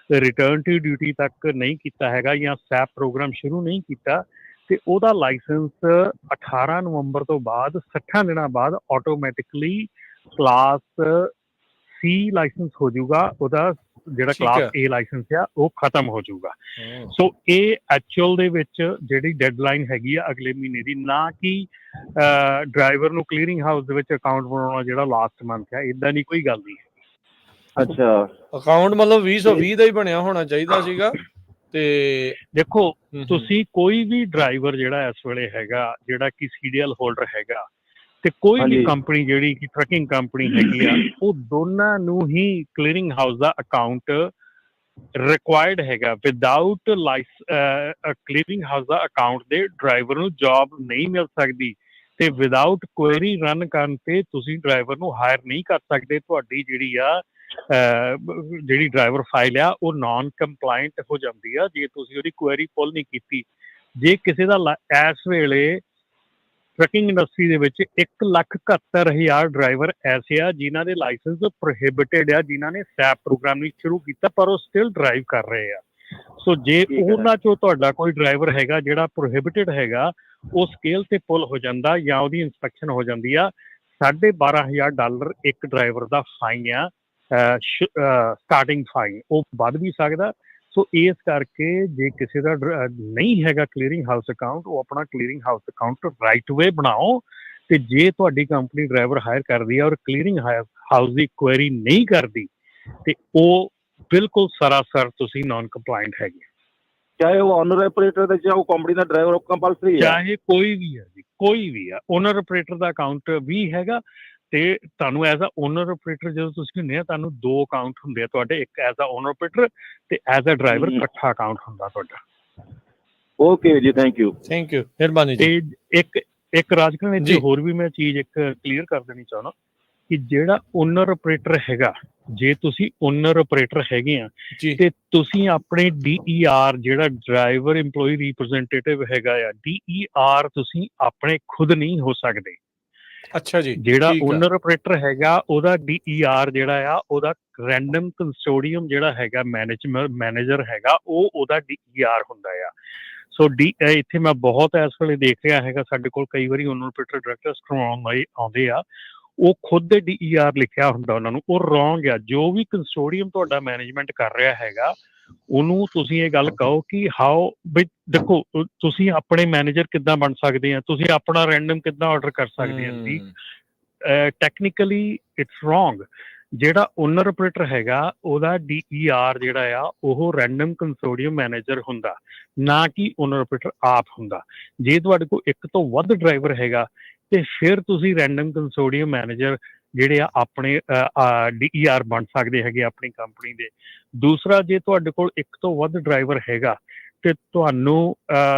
ਰਿਟਰਨ ਟੂ ਡਿਊਟੀ ਤੱਕ ਨਹੀਂ ਕੀਤਾ ਹੈਗਾ ਜਾਂ ਸੈਪ ਪ੍ਰੋਗਰਾਮ ਸ਼ੁਰੂ ਨਹੀਂ ਕੀਤਾ, ਤੇ ਉਹਦਾ ਲਾਇਸੈਂਸ 18 ਨਵੰਬਰ ਤੋਂ ਬਾਅਦ 60 ਦਿਨਾਂ ਬਾਅਦ ਆਟੋਮੈਟਿਕਲੀ ਕਲਾਸ C ਲਾਇਸੈਂਸ ਹੋ ਜਾਊਗਾ, ਉਹਦਾ ਜਿਹੜਾ ਠੀਕ ਕਲਾਸ ਹੈ। A ਲਾਇਸੈਂਸ ਆ ਉਹ ਖਤਮ ਹੋ ਜਾਊਗਾ। ਹਮ, ਸੋ ਇਹ ਐਕਚੁਅਲ ਦੇ ਵਿੱਚ ਜਿਹੜੀ ਡੈਡਲਾਈਨ ਹੈਗੀ ਆ ਅਗਲੇ ਮਹੀਨੇ ਦੀ, ਨਾ ਕਿ ਡਰਾਈਵਰ ਨੂੰ ਕਲੀਅਰਿੰਗ ਹਾਊਸ ਦੇ ਵਿੱਚ ਅਕਾਊਂਟ ਬਣਾਉਣਾ ਜਿਹੜਾ ਲਾਸਟ ਮੰਥ ਆ, ਇਦਾਂ ਦੀ ਕੋਈ ਗੱਲ ਨਹੀਂ। ਅੱਛਾ ਅਕਾਊਂਟ ਮਤਲਬ 2020 ਦਾ ਹੀ ਬਣਿਆ ਹੋਣਾ ਚਾਹੀਦਾ ਸੀਗਾ। ਤੇ ਦੇਖੋ ਹਮ, ਤੁਸੀਂ ਕੋਈ ਵੀ ਡਰਾਈਵਰ ਜਿਹੜਾ ਇਸ ਵੇਲੇ ਹੈਗਾ, ਜਿਹੜਾ ਕਿ ਸੀਡੀਐਲ ਹੋਲਡਰ ਹੈਗਾ, ਤੇ ਕੋਈ ਵੀ ਹਾਂਜੀ। ਕੰਪਨੀ ਜਿਹੜੀ ਕਿ ਟਰੱਕਿੰਗ ਕੰਪਨੀ ਹੈਗੀ ਆ, ਉਹ ਦੋਨਾਂ ਨੂੰ ਹੀ ਕਲੀਅਰਿੰਗ ਹਾਊਸ ਦਾ ਅਕਾਊਂਟ ਰਿਕੁਆਇਰਡ ਹੈਗਾ। ਵਿਦਆਊਟ ਕਲੀਅਰਿੰਗ ਹਾਊਸ ਦਾ ਅਕਾਊਂਟ ਦੇ ਡਰਾਈਵਰ ਨੂੰ ਜੌਬ ਨਹੀਂ ਮਿਲ ਸਕਦੀ, ਤੇ ਵਿਦਆਊਟ ਕੁਐਰੀ ਰਨ ਕਰਨ ਤੇ ਤੁਸੀਂ ਡਰਾਈਵਰ ਨੂੰ ਹਾਇਰ ਨਹੀਂ ਕਰ ਸਕਦੇ। ਤੁਹਾਡੀ ਜਿਹੜੀ ਆ ਜਿਹੜੀ ਡਰਾਈਵਰ ਫਾਈਲ ਆ ਉਹ ਨਾਨ ਕੰਪਲਾਇੰਟ ਹੋ ਜਾਂਦੀ ਆ ਜੇ ਤੁਸੀਂ ਉਹਦੀ ਕੁਐਰੀ ਪੁੱਲ ਨਹੀਂ ਕੀਤੀ। ਜੇ ਕਿਸੇ ਦਾ ਇਸ ਵੇਲੇ ਟਰੱਕਿੰਗ ਇੰਡਸਟਰੀ ਦੇ ਵਿੱਚ 1,71,000 ਡਰਾਈਵਰ ਐਸੇ ਆ ਜਿਨ੍ਹਾਂ ਦੇ ਲਾਇਸੈਂਸ ਪ੍ਰੋਹਿਬਿਟਡ ਆ, ਜਿਨ੍ਹਾਂ ਨੇ ਸੈਪ ਪ੍ਰੋਗਰਾਮ ਨਹੀਂ ਸ਼ੁਰੂ ਕੀਤਾ ਪਰ ਉਹ ਸਟਿਲ ਡਰਾਈਵ ਕਰ ਰਹੇ ਆ। ਸੋ ਜੇ ਉਹਨਾਂ ਚੋਂ ਤੁਹਾਡਾ ਕੋਈ ਡਰਾਈਵਰ ਹੈਗਾ ਜਿਹੜਾ ਪ੍ਰੋਹਿਬਿਟਡ ਹੈਗਾ, ਉਹ ਸਕੇਲ ਤੇ ਪੁੱਲ ਹੋ ਜਾਂਦਾ ਜਾਂ ਉਹਦੀ ਇੰਸਪੈਕਸ਼ਨ ਹੋ ਜਾਂਦੀ ਆ। $12,500 ਇੱਕ ਡਰਾਈਵਰ ਦਾ ਫਾਈਨ ਆ, ਸਟਾਰਟਿੰਗ ਫਾਈਨ। ਉਹ ਵੱਧ ਵੀ ਸਕਦਾ। ਸੋ ਇਸ ਕਰਕੇ ਜੇ ਕਿਸੇ ਦਾ ਨਹੀਂ ਹੈਗਾ ਕਲੀਅਰਿੰਗ ਹਾਊਸ ਅਕਾਊਂਟ, ਉਹ ਆਪਣਾ ਕਲੀਅਰਿੰਗ ਹਾਊਸ ਅਕਾਊਂਟ ਰਾਈਟ ਵੇ ਬਣਾਓ। ਤੇ ਜੇ ਤੁਹਾਡੀ ਕੰਪਨੀ ਡਰਾਈਵਰ ਹਾਇਰ ਕਰਦੀ ਆ ਔਰ ਕਲੀਅਰਿੰਗ ਹਾਊਸ ਦੀ ਕੁਐਰੀ ਨਹੀਂ ਕਰਦੀ, ਤੇ ਉਹ ਬਿਲਕੁਲ ਸਰਾਸਰ ਤੁਸੀਂ ਨਾਨ ਕੰਪਲਾਇੰਟ ਹੈਗੇ। ਚਾਹੇ ਉਹ ਓਨਰ ਆਪਰੇਟਰ ਤੇ ਚਾਹੇ ਉਹ ਕੰਪਨੀ ਦਾ ਡਰਾਈਵਰ, ਉਹ ਕੰਪਲਸਰੀ ਹੈ। ਚਾਹੇ ਕੋਈ ਵੀ ਹੈ ਜੀ, ਕੋਈ ਵੀ ਆ। ਓਨਰ ਆਪਰੇਟਰ ਦਾ ਅਕਾਊਂਟ ਵੀ ਹੈਗਾ, ਤੇ ਤੁਹਾਨੂੰ ਐਜ਼ ਅ ਓਨਰ ਆਪਰੇਟਰ ਜਦੋਂ ਤੁਸੀਂ ਹੁੰਦੇ ਆ, ਤੁਹਾਨੂੰ 2 ਅਕਾਊਂਟ ਹੁੰਦੇ ਆ ਤੁਹਾਡੇ, ਇੱਕ ਐਜ਼ ਅ ਓਨਰ ਆਪਰੇਟਰ ਤੇ ਐਜ਼ ਅ ਡਰਾਈਵਰ ਇਕੱਠਾ ਅਕਾਊਂਟ ਹੁੰਦਾ ਤੁਹਾਡਾ। ਓਕੇ ਜੀ, ਥੈਂਕ ਯੂ ਮਿਹਰਬਾਨੀ ਜੀ। ਤੇ ਇੱਕ ਰਾਜਕਰਨ ਇੱਥੇ ਜੀ। ਹੋਰ ਵੀ ਮੈਂ ਚੀਜ਼ ਇੱਕ ਕਲੀਅਰ ਕਰ ਦੇਣੀ ਚਾਹੁੰਦਾ ਕਿ ਜਿਹੜਾ ਓਨਰ ਆਪਰੇਟਰ ਹੈਗਾ, ਜੇ ਤੁਸੀਂ ਓਨਰ ਆਪਰੇਟਰ ਹੈਗੇ ਆ ਜੀ ਤੇ ਤੁਸੀਂ ਆਪਣੇ DER ਜਿਹੜਾ ਡਰਾਈਵਰ ਇੰਪਲੋਈ ਰਿਪਰੈਜ਼ੈਂਟੇਟਿਵ ਹੈਗਾ ਆ, DER ਤੁਸੀਂ ਆਪਣੇ ਖੁਦ ਨਹੀਂ ਹੋ ਸਕਦੇ। ਅੱਛਾ ਜੀ, ਜਿਹੜਾ ਠੀਕ ਆ। ਓਨਰ ਆਪਰੇਟਰ ਹੈਗਾ ਉਹਦਾ DER ਜਿਹੜਾ ਆ, ਉਹਦਾ ਰੈਂਡਮ ਕੰਸੋਰਟੀਅਮ ਜਿਹੜਾ ਹੈਗਾ ਮੈਨੇਜਰ ਹੈਗਾ, ਉਹ ਉਹਦਾ DER ਹੁੰਦਾ ਆ। ਸੋ ਇੱਥੇ ਮੈਂ ਬਹੁਤ ਇਸ ਵੇਲੇ ਦੇਖ ਰਿਹਾ ਹੈਗਾ, ਸਾਡੇ ਕੋਲ ਕਈ ਵਾਰੀ ਓਨਰ ਆਪਰੇਟਰ ਡਾਇਰੈਕਟਰਸ ਕਰਵਾਉਣ ਲਈ ਆਉਂਦੇ ਆ, ਉਹ ਖੁਦ ਦੇ DER ਲਿਖਿਆ ਹੁੰਦਾ ਉਹਨਾਂ ਨੂੰ, ਉਹ ਰੋਂਗ ਆ। ਜੋ ਵੀ ਕੰਸੋਰਟੀਅਮ ਤੁਹਾਡਾ ਮੈਨੇਜਮੈਂਟ ਕਰ ਰਿਹਾ ਹੈਗਾ, ਉਹਨੂੰ ਤੁਸੀਂ ਇਹ ਗੱਲ ਕਹੋ ਕਿ ਵੀ ਦੇਖੋ ਤੁਸੀਂ ਆਪਣੇ ਮੈਨੇਜਰ ਕਿੱਦਾਂ ਬਣ ਸਕਦੇ ਆ, ਤੁਸੀਂ ਆਪਣਾ ਰੈਂਡਮ ਕਿੱਦਾਂ ਆਰਡਰ ਕਰ ਸਕਦੇ ਆ। Technically it's wrong. ਜਿਹੜਾ ਓਨਰ ਆਪਰੇਟਰ ਹੈਗਾ ਉਹਦਾ DER ਜਿਹੜਾ ਆ ਉਹ ਰੈਂਡਮ ਕੰਸੋਰਟੀਅਮ ਮੈਨੇਜਰ ਹੁੰਦਾ, ਨਾ ਕਿ ਓਨਰ ਆਪਰੇਟਰ ਆਪ ਹੁੰਦਾ। ਜੇ ਤੁਹਾਡੇ ਕੋਲ ਇੱਕ ਤੋਂ ਵੱਧ ਡਰਾਈਵਰ ਹੈਗਾ ਤੇ ਫਿਰ ਤੁਸੀਂ ਰੈਂਡਮ ਕੰਸੋਰਟੀਅਮ ਮੈਨੇਜਰ ਜਿਹੜੇ ਆ ਆਪਣੇ DER ਬਣ ਸਕਦੇ ਹੈਗੇ ਆਪਣੀ ਕੰਪਨੀ ਦੇ। ਦੂਸਰਾ, ਜੇ ਤੁਹਾਡੇ ਕੋਲ ਇੱਕ ਤੋਂ ਵੱਧ ਡਰਾਈਵਰ ਹੈਗਾ ਤੇ ਤੁਹਾਨੂੰ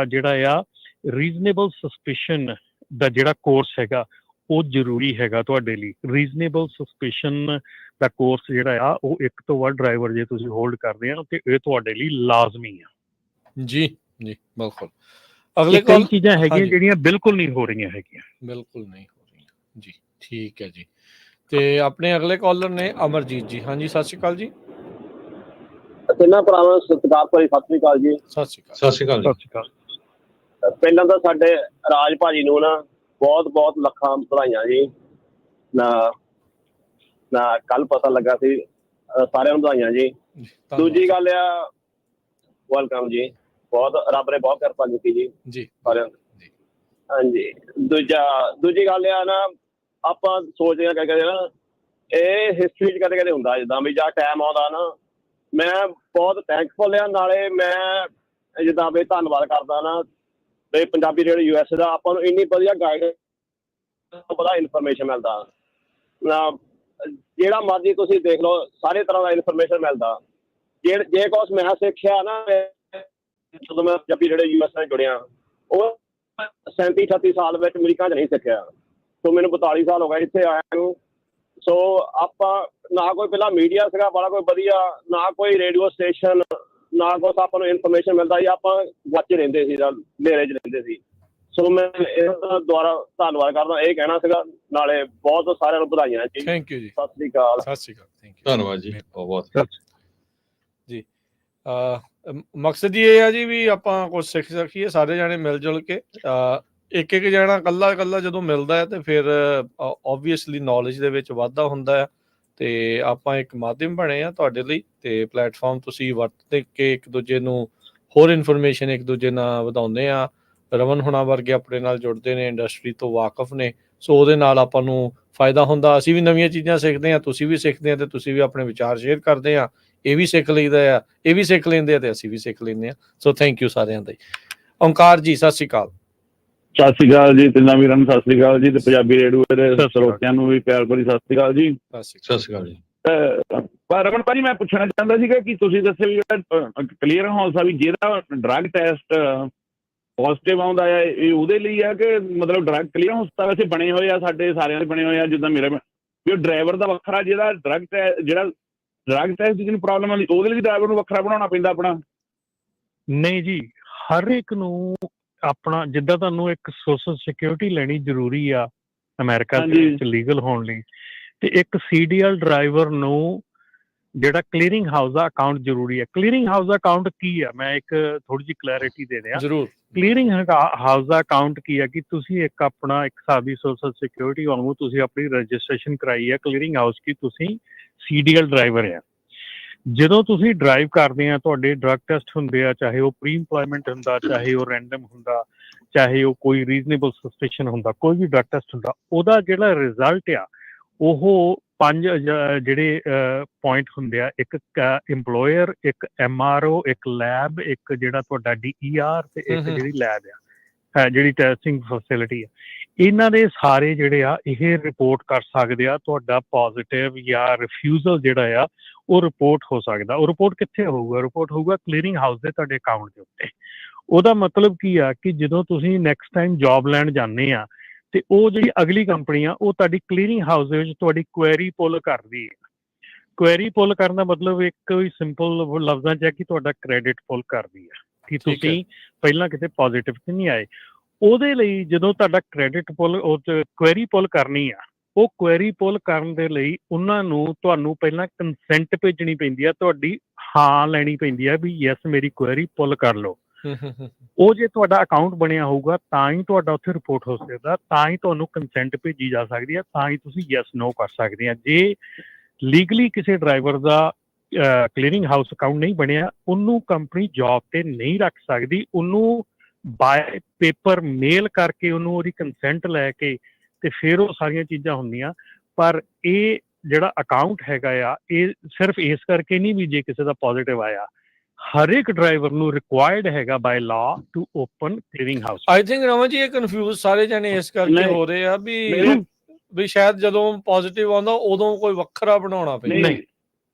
ਜਿਹੜਾ ਆ ਰੀਜ਼ਨੇਬਲ ਸਸਪੀਸ਼ਨ ਦਾ ਜਿਹੜਾ ਕੋਰਸ ਹੈਗਾ ਉਹ ਜ਼ਰੂਰੀ ਹੈਗਾ ਤੁਹਾਡੇ ਲਈ। ਰੀਜ਼ਨੇਬਲ ਸਸਪੀਸ਼ਨ ਦਾ ਕੋਰਸ ਜਿਹੜਾ ਆ ਉਹ ਇੱਕ ਤੋਂ ਵੱਧ ਡਰਾਈਵਰ ਜੇ ਤੁਸੀਂ ਹੋਲਡ ਕਰਦੇ ਆ ਤੇ ਇਹ ਤੁਹਾਡੇ ਲਈ ਲਾਜ਼ਮੀ ਆ। ਜੀ ਬਿਲਕੁਲ। ਅਗਲੇ ਕਈ ਚੀਜ਼ਾਂ ਹੈਗੀਆਂ ਜਿਹੜੀਆਂ ਬਿਲਕੁਲ ਨਹੀਂ ਹੋ ਰਹੀਆਂ ਹੈਗੀਆਂ। ਬਿਲਕੁਲ ਨਹੀਂ ਹੋ ਰਹੀਆਂ ਜੀ। ਠੀਕ ਹੈ ਜੀ। ਤੇ ਆਪਣੇ ਅਗਲੇ ਕਾਲਰ ਨੇ ਅਮਰਜੀਤ ਜੀ। ਹਾਂਜੀ, ਸਤਿ ਸ਼੍ਰੀ ਅਕਾਲ ਜੀ। ਤਿੰਨਾਂ ਭਰਾਵਾਂ ਨੂੰ ਸਤਿਕਾਰ ਭਰੀ ਸਤਿ ਸ੍ਰੀ ਅਕਾਲ ਜੀ। ਸਤਿ ਸ਼੍ਰੀ ਅਕਾਲ। ਸਤਿ ਸ਼੍ਰੀ ਅਕਾਲ ਜੀ। ਸਤਿ ਸ਼੍ਰੀ ਅਕਾਲ। ਪਹਿਲਾਂ ਤਾਂ ਸਾਡੇ ਰਾਜ ਭਾਜੀ ਨੂੰ ਨਾ ਬਹੁਤ ਲੱਖਾਂ ਵਧਾਈਆਂ ਜੀ। ਨਾ ਕੱਲ ਪਤਾ ਲੱਗਾ ਸੀ, ਸਾਰਿਆਂ ਨੂੰ ਵਧਾਈਆਂ ਜੀ। ਦੂਜੀ ਗੱਲ ਆ, ਵੈਲਕਮ ਜੀ। ਬਹੁਤ ਰੱਬ ਨੇ ਬਹੁਤ ਕਿਰਪਾ ਕੀਤੀ ਜੀ ਸਾਰਿਆਂ ਨੂੰ। ਹਾਂਜੀ। ਦੂਜੀ ਗੱਲ ਆ ਨਾ, ਆਪਾਂ ਸੋਚਦੇ ਹਾਂ ਕਦੇ ਨਾ ਇਹ ਹਿਸਟਰੀ 'ਚ ਕਦੇ ਹੁੰਦਾ, ਜਿੱਦਾਂ ਵੀ ਜਾਂ ਟਾਈਮ ਆਉਂਦਾ ਨਾ, ਮੈਂ ਬਹੁਤ ਥੈਂਕਫੁਲ ਆ। ਨਾਲੇ ਮੈਂ ਜਿੱਦਾਂ ਵੀ ਧੰਨਵਾਦ ਕਰਦਾ ਨਾ ਵੀ ਪੰਜਾਬੀ ਰੇਡੀਓ US ਦਾ ਆਪਾਂ ਨੂੰ ਇੰਨੀ ਵਧੀਆ ਗਾਈਡੈਂਸ, ਬੜਾ ਇਨਫੋਰਮੇਸ਼ਨ ਮਿਲਦਾ ਨਾ। ਜਿਹੜਾ ਮਰਜ਼ੀ ਤੁਸੀਂ ਦੇਖ ਲਓ, ਸਾਰੇ ਤਰ੍ਹਾਂ ਦਾ ਇਨਫੋਰਮੇਸ਼ਨ ਮਿਲਦਾ। ਜੇ ਕੁਛ ਮੈਂ ਸਿੱਖਿਆ ਨਾ ਜਦੋਂ ਮੈਂ ਪੰਜਾਬੀ ਰੇਡੀਓ US ਨਾਲ ਜੁੜਿਆ, ਉਹ 37-38 ਸਾਲ ਵਿੱਚ ਅਮਰੀਕਾ 'ਚ ਨਹੀਂ ਸਿੱਖਿਆ। ਸੋ ਮੈਨੂੰ 42 ਸਾਲ ਹੋ ਗਏ ਇੱਥੇ ਆਇਆ ਨੂੰ। ਸੋ ਆਪਾਂ ਨਾ ਕੋਈ ਪਹਿਲਾਂ ਮੀਡੀਆ ਸੀਗਾ ਬੜਾ ਕੋਈ ਵਧੀਆ, ਨਾ ਕੋਈ ਰੇਡੀਓ ਸਟੇਸ਼ਨ, ਨਾ ਕੁਛ ਆਪਾਂ ਨੂੰ ਇਨਫੋਰਮੇਸ਼ਨ ਮਿਲਦਾ ਸੀ। ਆਪਾਂ ਗੁਆਚੇ ਰਹਿੰਦੇ ਸੀ ਜਾਂ ਹਨੇਰੇ 'ਚ ਰਹਿੰਦੇ ਸੀ। ਸੋ ਮੈਂ ਇਹਦਾ ਦੁਆਰਾ ਧੰਨਵਾਦ ਕਰਦਾ, ਇਹ ਕਹਿਣਾ ਸੀਗਾ। ਨਾਲੇ ਬਹੁਤ ਸਾਰਿਆਂ ਨੂੰ ਵਧਾਈਆਂ ਜੀ। ਥੈਂਕ ਯੂ ਜੀ। ਸਤਿ ਸ੍ਰੀ ਅਕਾਲ। ਸਤਿ ਸ਼੍ਰੀ ਅਕਾਲ। Thank you. ਧੰਨਵਾਦ ਜੀ ਬਹੁਤ। ਜੀ। ਮਕਸਦ ਹੀ ਇਹ ਆ ਜੀ ਵੀ ਆਪਾਂ ਕੁਝ ਸਿੱਖ ਸਕੀਏ ਸਾਰੇ ਜਾਣੇ ਮਿਲ ਜੁਲ ਕੇ। ਇੱਕ ਇੱਕ ਜਣਾ ਇਕੱਲਾ ਜਦੋਂ ਮਿਲਦਾ ਹੈ ਤੇ ਫਿਰ ਓਬਵੀਅਸਲੀ ਨੌਲੇਜ ਦੇ ਵਿੱਚ ਵਾਧਾ ਹੁੰਦਾ ਹੈ। ਤੇ ਆਪਾਂ ਇੱਕ ਮਾਧਿਅਮ ਬਣੇ ਆ ਤੁਹਾਡੇ ਲਈ, ਤੇ ਪਲੇਟਫਾਰਮ ਤੁਸੀਂ ਵਰਤ ਕੇ ਇੱਕ ਦੂਜੇ ਨੂੰ ਹੋਰ ਇਨਫੋਰਮੇਸ਼ਨ ਇੱਕ ਦੂਜੇ ਨਾਲ ਵਧਾਉਂਦੇ ਆ। ਰਮਨ ਹੁਣਾਂ ਵਰਗੇ ਆਪਣੇ ਨਾਲ ਜੁੜਦੇ ਨੇ, ਇੰਡਸਟਰੀ ਤੋਂ ਵਾਕਫ ਨੇ, ਸੋ ਉਹਦੇ ਨਾਲ ਆਪਾਂ ਨੂੰ ਫਾਇਦਾ ਹੁੰਦਾ। ਅਸੀਂ ਵੀ ਨਵੀਆਂ ਚੀਜ਼ਾਂ ਸਿੱਖਦੇ ਹਾਂ, ਤੁਸੀਂ ਵੀ ਸਿੱਖਦੇ ਆ, ਤੇ ਤੁਸੀਂ ਵੀ ਆਪਣੇ ਵਿਚਾਰ ਸ਼ੇਅਰ ਕਰਦੇ ਆ। ਇਹ ਵੀ ਸਿੱਖ ਲਈਦਾ ਆ, ਇਹ ਵੀ ਸਿੱਖ ਲੈਂਦੇ ਆ, ਤੇ ਅਸੀਂ ਵੀ ਸਿੱਖ ਲੈਂਦੇ ਆ। ਸੋ ਥੈਂਕ ਯੂ ਸਾਰਿਆਂ ਦਾ। ਓਂਕਾਰ ਜੀ ਸਤਿ ਸ਼੍ਰੀ ਅਕਾਲ। ਸਤਿ ਸ਼੍ਰੀ ਅਕਾਲ ਜੀ ਤਿੰਨਾਂ ਵੀਰਾਂ ਨੂੰ, ਸਤਿ ਸ਼੍ਰੀ ਅਕਾਲ ਜੀ, ਤੇ ਪੰਜਾਬੀ ਰੇਡੀਓ ਦੇ ਸਰੋਤਿਆਂ ਨੂੰ ਵੀ ਪਿਆਰ ਭਰੀ ਸਤਿ ਸ਼੍ਰੀ ਅਕਾਲ ਜੀ। ਸਤਿ ਸ਼੍ਰੀ ਅਕਾਲ ਜੀ। ਪਰ ਰਮਨ ਭਾਜੀ ਮੈਂ ਪੁੱਛਣਾ ਚਾਹੁੰਦਾ ਸੀਗਾ ਕਿ ਤੁਸੀਂ ਦੱਸਿਆ ਵੀ ਜਿਹੜਾ ਕਲੀਅਰ ਹਾਊਸ ਆ ਵੀ ਜਿਹਦਾ ਡਰੱਗ ਟੈਸਟ ਪੋਜ਼ਿਟਿਵ ਆਉਂਦਾ ਆ, ਇਹ ਉਹਦੇ ਲਈ ਆ ਕਿ ਮਤਲਬ ਡਰੱਗ ਕਲੀਅਰ ਹਾਊਸ ਤਾਂ ਵੈਸੇ ਬਣੇ ਹੋਏ ਆ, ਸਾਡੇ ਸਾਰਿਆਂ ਦੇ ਬਣੇ ਹੋਏ ਆ। ਜਿੱਦਾਂ ਮੇਰਾ ਵੀ ਉਹ ਡਰਾਈਵਰ ਦਾ ਵੱਖਰਾ, ਜਿਹੜਾ ਡਰੱਗ ਟੈਸਟ ਦੀ ਜਿਹਨੂੰ ਪ੍ਰੋਬਲਮ ਆਉਂਦੀ ਉਹਦੇ ਲਈ ਡਰਾਈਵਰ ਨੂੰ ਵੱਖਰਾ ਬਣਾਉਣਾ ਪੈਂਦਾ ਆਪਣਾ? ਨਹੀਂ ਜੀ, ਹਰ ਇੱਕ ਨੂੰ ਆਪਣਾ, ਜਿੱਦਾਂ ਤੁਹਾਨੂੰ ਇੱਕ ਸੋਸ਼ਲ ਸਿਕਿਉਰਿਟੀ ਲੈਣੀ ਜ਼ਰੂਰੀ ਆ ਅਮਰੀਕਾ ਦੇ ਵਿੱਚ ਲੀਗਲ ਹੋਣ ਲਈ, ਤੇ ਇੱਕ CDL ਡਰਾਈਵਰ ਨੂੰ ਜਿਹੜਾ ਕਲੀਅਰਿੰਗ ਹਾਊਸ ਦਾ ਅਕਾਊਂਟ ਜ਼ਰੂਰੀ ਹੈ। ਕਲੀਅਰਿੰਗ ਹਾਊਸ ਦਾ ਅਕਾਊਂਟ ਕੀ ਆ, ਮੈਂ ਇੱਕ ਥੋੜੀ ਜਿਹੀ ਕਲੈਰਿਟੀ ਦੇ ਦਿਆਂ ਜ਼ਰੂਰ। ਕਲੀਅਰਿੰਗ ਹਾਊਸ ਦਾ ਅਕਾਊਂਟ ਕੀ ਆ ਕਿ ਤੁਸੀਂ ਇੱਕ ਆਪਣਾ ਇੱਕ ਹਿਸਾਬ ਦੀ ਸੋਸ਼ਲ ਸਿਕਿਉਰਿਟੀ ਵਾਂਗੂ ਤੁਸੀਂ ਆਪਣੀ ਰਜਿਸਟ੍ਰੇਸ਼ਨ ਕਰਾਈ ਹੈ ਕਲੀਅਰਿੰਗ ਹਾਊਸ ਕੀ ਤੁਸੀਂ CDL ਡਰਾਈਵਰ ਆ। ਜਦੋਂ ਤੁਸੀਂ ਡਰਾਈਵ ਕਰਦੇ ਆ, ਤੁਹਾਡੇ ਡਰੱਗ ਟੈਸਟ ਹੁੰਦੇ ਆ, ਚਾਹੇ ਉਹ ਪ੍ਰੀ ਇੰਪਲੋਇਮੈਂਟ ਹੁੰਦਾ, ਚਾਹੇ ਉਹ ਰੈਂਡਮ ਹੁੰਦਾ, ਚਾਹੇ ਉਹ ਕੋਈ ਰੀਜ਼ਨੇਬਲ ਸਸਪੀਸ਼ਨ ਹੁੰਦਾ, ਕੋਈ ਵੀ ਡਰੱਗ ਟੈਸਟ ਹੁੰਦਾ, ਉਹਦਾ ਜਿਹੜਾ ਰਿਜ਼ਲਟ ਆ ਉਹ 5 ਜਿਹੜੇ ਪੁਆਇੰਟ ਹੁੰਦੇ ਆ। ਇੱਕ ਇੰਪਲੋਇਰ, ਇੱਕ MRO, ਇੱਕ ਲੈਬ, ਇੱਕ ਜਿਹੜਾ ਤੁਹਾਡਾ DER, ਤੇ ਇੱਕ ਜਿਹੜੀ ਲੈਬ ਆ, ਜਿਹੜੀ ਟੈਸਟਿੰਗ ਫੈਸਿਲਿਟੀ ਆ। ਇਹਨਾਂ ਦੇ ਸਾਰੇ ਜਿਹੜੇ ਆ ਇਹ ਰਿਪੋਰਟ ਕਰ ਸਕਦੇ ਆ। ਤੁਹਾਡਾ ਪੋਜ਼ਿਟਿਵ ਜਾਂ ਰਿਫਿਊਜ਼ਲ ਜਿਹੜਾ ਆ ਉਹ ਰਿਪੋਰਟ ਹੋ ਸਕਦਾ। ਉਹ ਰਿਪੋਰਟ ਕਿੱਥੇ ਹੋਊਗਾ? ਰਿਪੋਰਟ ਹੋਊਗਾ ਕਲੀਅਰਿੰਗ ਹਾਊਸ ਦੇ ਤੁਹਾਡੇ ਅਕਾਊਂਟ ਦੇ ਉੱਤੇ। ਉਹਦਾ ਮਤਲਬ ਕੀ ਆ ਕਿ ਜਦੋਂ ਤੁਸੀਂ ਨੈਕਸਟ ਟਾਈਮ ਜੌਬ ਲੈਣ ਜਾਂਦੇ ਆ, ਤੇ ਉਹ ਜਿਹੜੀ ਅਗਲੀ ਕੰਪਨੀ ਆ ਉਹ ਤੁਹਾਡੀ ਕਲੀਅਰਿੰਗ ਹਾਊਸ ਦੇ ਵਿੱਚ ਤੁਹਾਡੀ ਕੁਐਰੀ ਪੁੱਲ ਕਰਦੀ ਹੈ। ਕੁਐਰੀ ਪੁੱਲ ਕਰਨ ਦਾ ਮਤਲਬ ਇੱਕ ਹੀ ਸਿੰਪਲ ਲਫ਼ਜ਼ਾਂ 'ਚ ਹੈ ਕਿ ਤੁਹਾਡਾ ਕ੍ਰੈਡਿਟ ਪੁੱਲ ਕਰਦੀ ਹੈ ਕਿ ਤੁਸੀਂ ਪਹਿਲਾਂ ਕਿਤੇ ਪੋਜ਼ਿਟਿਵ ਤੇ ਨਹੀਂ ਆਏ। ਉਹਦੇ ਲਈ ਜਦੋਂ ਤੁਹਾਡਾ ਕ੍ਰੈਡਿਟ ਪੁੱਲ, ਉਹ 'ਚ ਕੁਐਰੀ ਪੁੱਲ ਕਰਨੀ ਆ, ਉਹ ਕੁਐਰੀ ਪੁੱਲ ਕਰਨ ਦੇ ਲਈ ਉਹਨਾਂ ਨੂੰ ਤੁਹਾਨੂੰ ਪਹਿਲਾਂ ਕੰਸੈਂਟ ਭੇਜਣੀ ਪੈਂਦੀ ਆ, ਤੁਹਾਡੀ ਹਾਂ ਲੈਣੀ ਪੈਂਦੀ ਆ ਵੀ ਯੈਸ ਮੇਰੀ ਕੁਐਰੀ ਪੁੱਲ ਕਰ ਲਓ। ਉਹ ਜੇ ਤੁਹਾਡਾ ਅਕਾਊਂਟ ਬਣਿਆ ਹੋਊਗਾ ਤਾਂ ਹੀ ਤੁਹਾਡਾ ਉੱਥੇ ਰਿਪੋਰਟ ਹੋ ਸਕਦਾ, ਤਾਂ ਹੀ ਤੁਹਾਨੂੰ ਕੰਸੈਂਟ ਭੇਜੀ ਜਾ ਸਕਦੀ ਹੈ, ਤਾਂ ਹੀ ਤੁਸੀਂ ਯੈਸ ਨੋ ਕਰ ਸਕਦੇ ਆ। ਜੇ ਲੀਗਲੀ ਕਿਸੇ ਡਰਾਈਵਰ ਦਾ ਕਲੀਅਰਿੰਗ ਹਾਊਸ ਅਕਾਊਂਟ ਨਹੀਂ ਬਣਿਆ, ਉਹਨੂੰ ਕੰਪਨੀ ਜੌਬ ਤੇ ਨਹੀਂ ਰੱਖ ਸਕਦੀ। ਉਹਨੂੰ ਬਾਏ ਪੇਪਰ ਮੇਲ ਕਰਕੇ ਉਹਨੂੰ ਉਹਦੀ ਕੰਸੈਂਟ ਲੈ ਕੇ ਤੇ ਫਿਰ ਉਹ ਸਾਰੀਆਂ ਚੀਜ਼ਾਂ ਹੁੰਦੀਆਂ। ਪਰ ਇਹ ਜਿਹੜਾ ਅਕਾਊਂਟ ਹੈਗਾ ਆ, ਇਹ ਸਿਰਫ ਇਸ ਕਰਕੇ ਨਹੀਂ ਵੀ ਜੇ ਕਿਸੇ ਦਾ ਪੋਜ਼ਿਟਿਵ ਆਇਆ, ਹਰ ਇੱਕ ਡਰਾਈਵਰ ਨੂੰ ਰਿਕੁਆਇਰਡ ਹੈਗਾ by law to open clearing house. I think Raman ji ਇਹ ਕਨਫਿਊਜ਼ ਸਾਰੇ ਜਣੇ ਇਸ ਕਰਕੇ ਹੋ ਰਹੇ ਆ ਵੀ ਸ਼ਾਇਦ ਜਦੋਂ ਪੋਜ਼ਿਟਿਵ ਆਉਂਦਾ ਉਦੋਂ ਕੋਈ ਵੱਖਰਾ ਬਣਾਉਣਾ ਪੈਂਦਾ।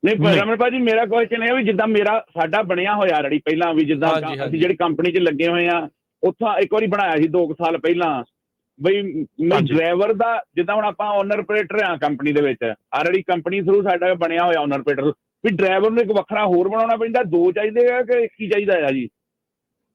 ਨਹੀਂ ਰਮਨ ਭਾਜੀ, ਮੇਰਾ ਕੁਐਸਚਨ ਇਹ ਵੀ ਜਿੱਦਾਂ ਸਾਡਾ ਬਣਿਆ ਹੋਇਆ ਆਲਰੇਡੀ ਪਹਿਲਾਂ ਵੀ, ਜਿੱਦਾਂ ਅਸੀਂ ਜਿਹੜੀ ਕੰਪਨੀ 'ਚ ਲੱਗੇ ਹੋਏ ਆ, ਉੱਥੋਂ ਇੱਕ ਵਾਰੀ ਬਣਾਇਆ ਸੀ 2 ਸਾਲ ਪਹਿਲਾਂ ਬਈ ਡਰਾਈਵਰ ਦਾ, ਜਿੱਦਾਂ ਹੁਣ ਆਪਾਂ ਓਨਰ ਆਪਰੇਟਰ ਆ ਕੰਪਨੀ ਦੇ ਵਿੱਚ, ਆਲਰੇਡੀ ਕੰਪਨੀ ਥਰੂ ਸਾਡਾ ਬਣਿਆ ਹੋਇਆ ਓਨਰ ਆਪਰੇਟਰ, ਵੀ ਡਰਾਈਵਰ ਨੂੰ ਇੱਕ ਵੱਖਰਾ ਹੋਰ ਬਣਾਉਣਾ ਪੈਂਦਾ? 2 ਚਾਹੀਦੇ ਆ ਕਿ 1 ਹੀ ਚਾਹੀਦਾ ਆ ਜੀ?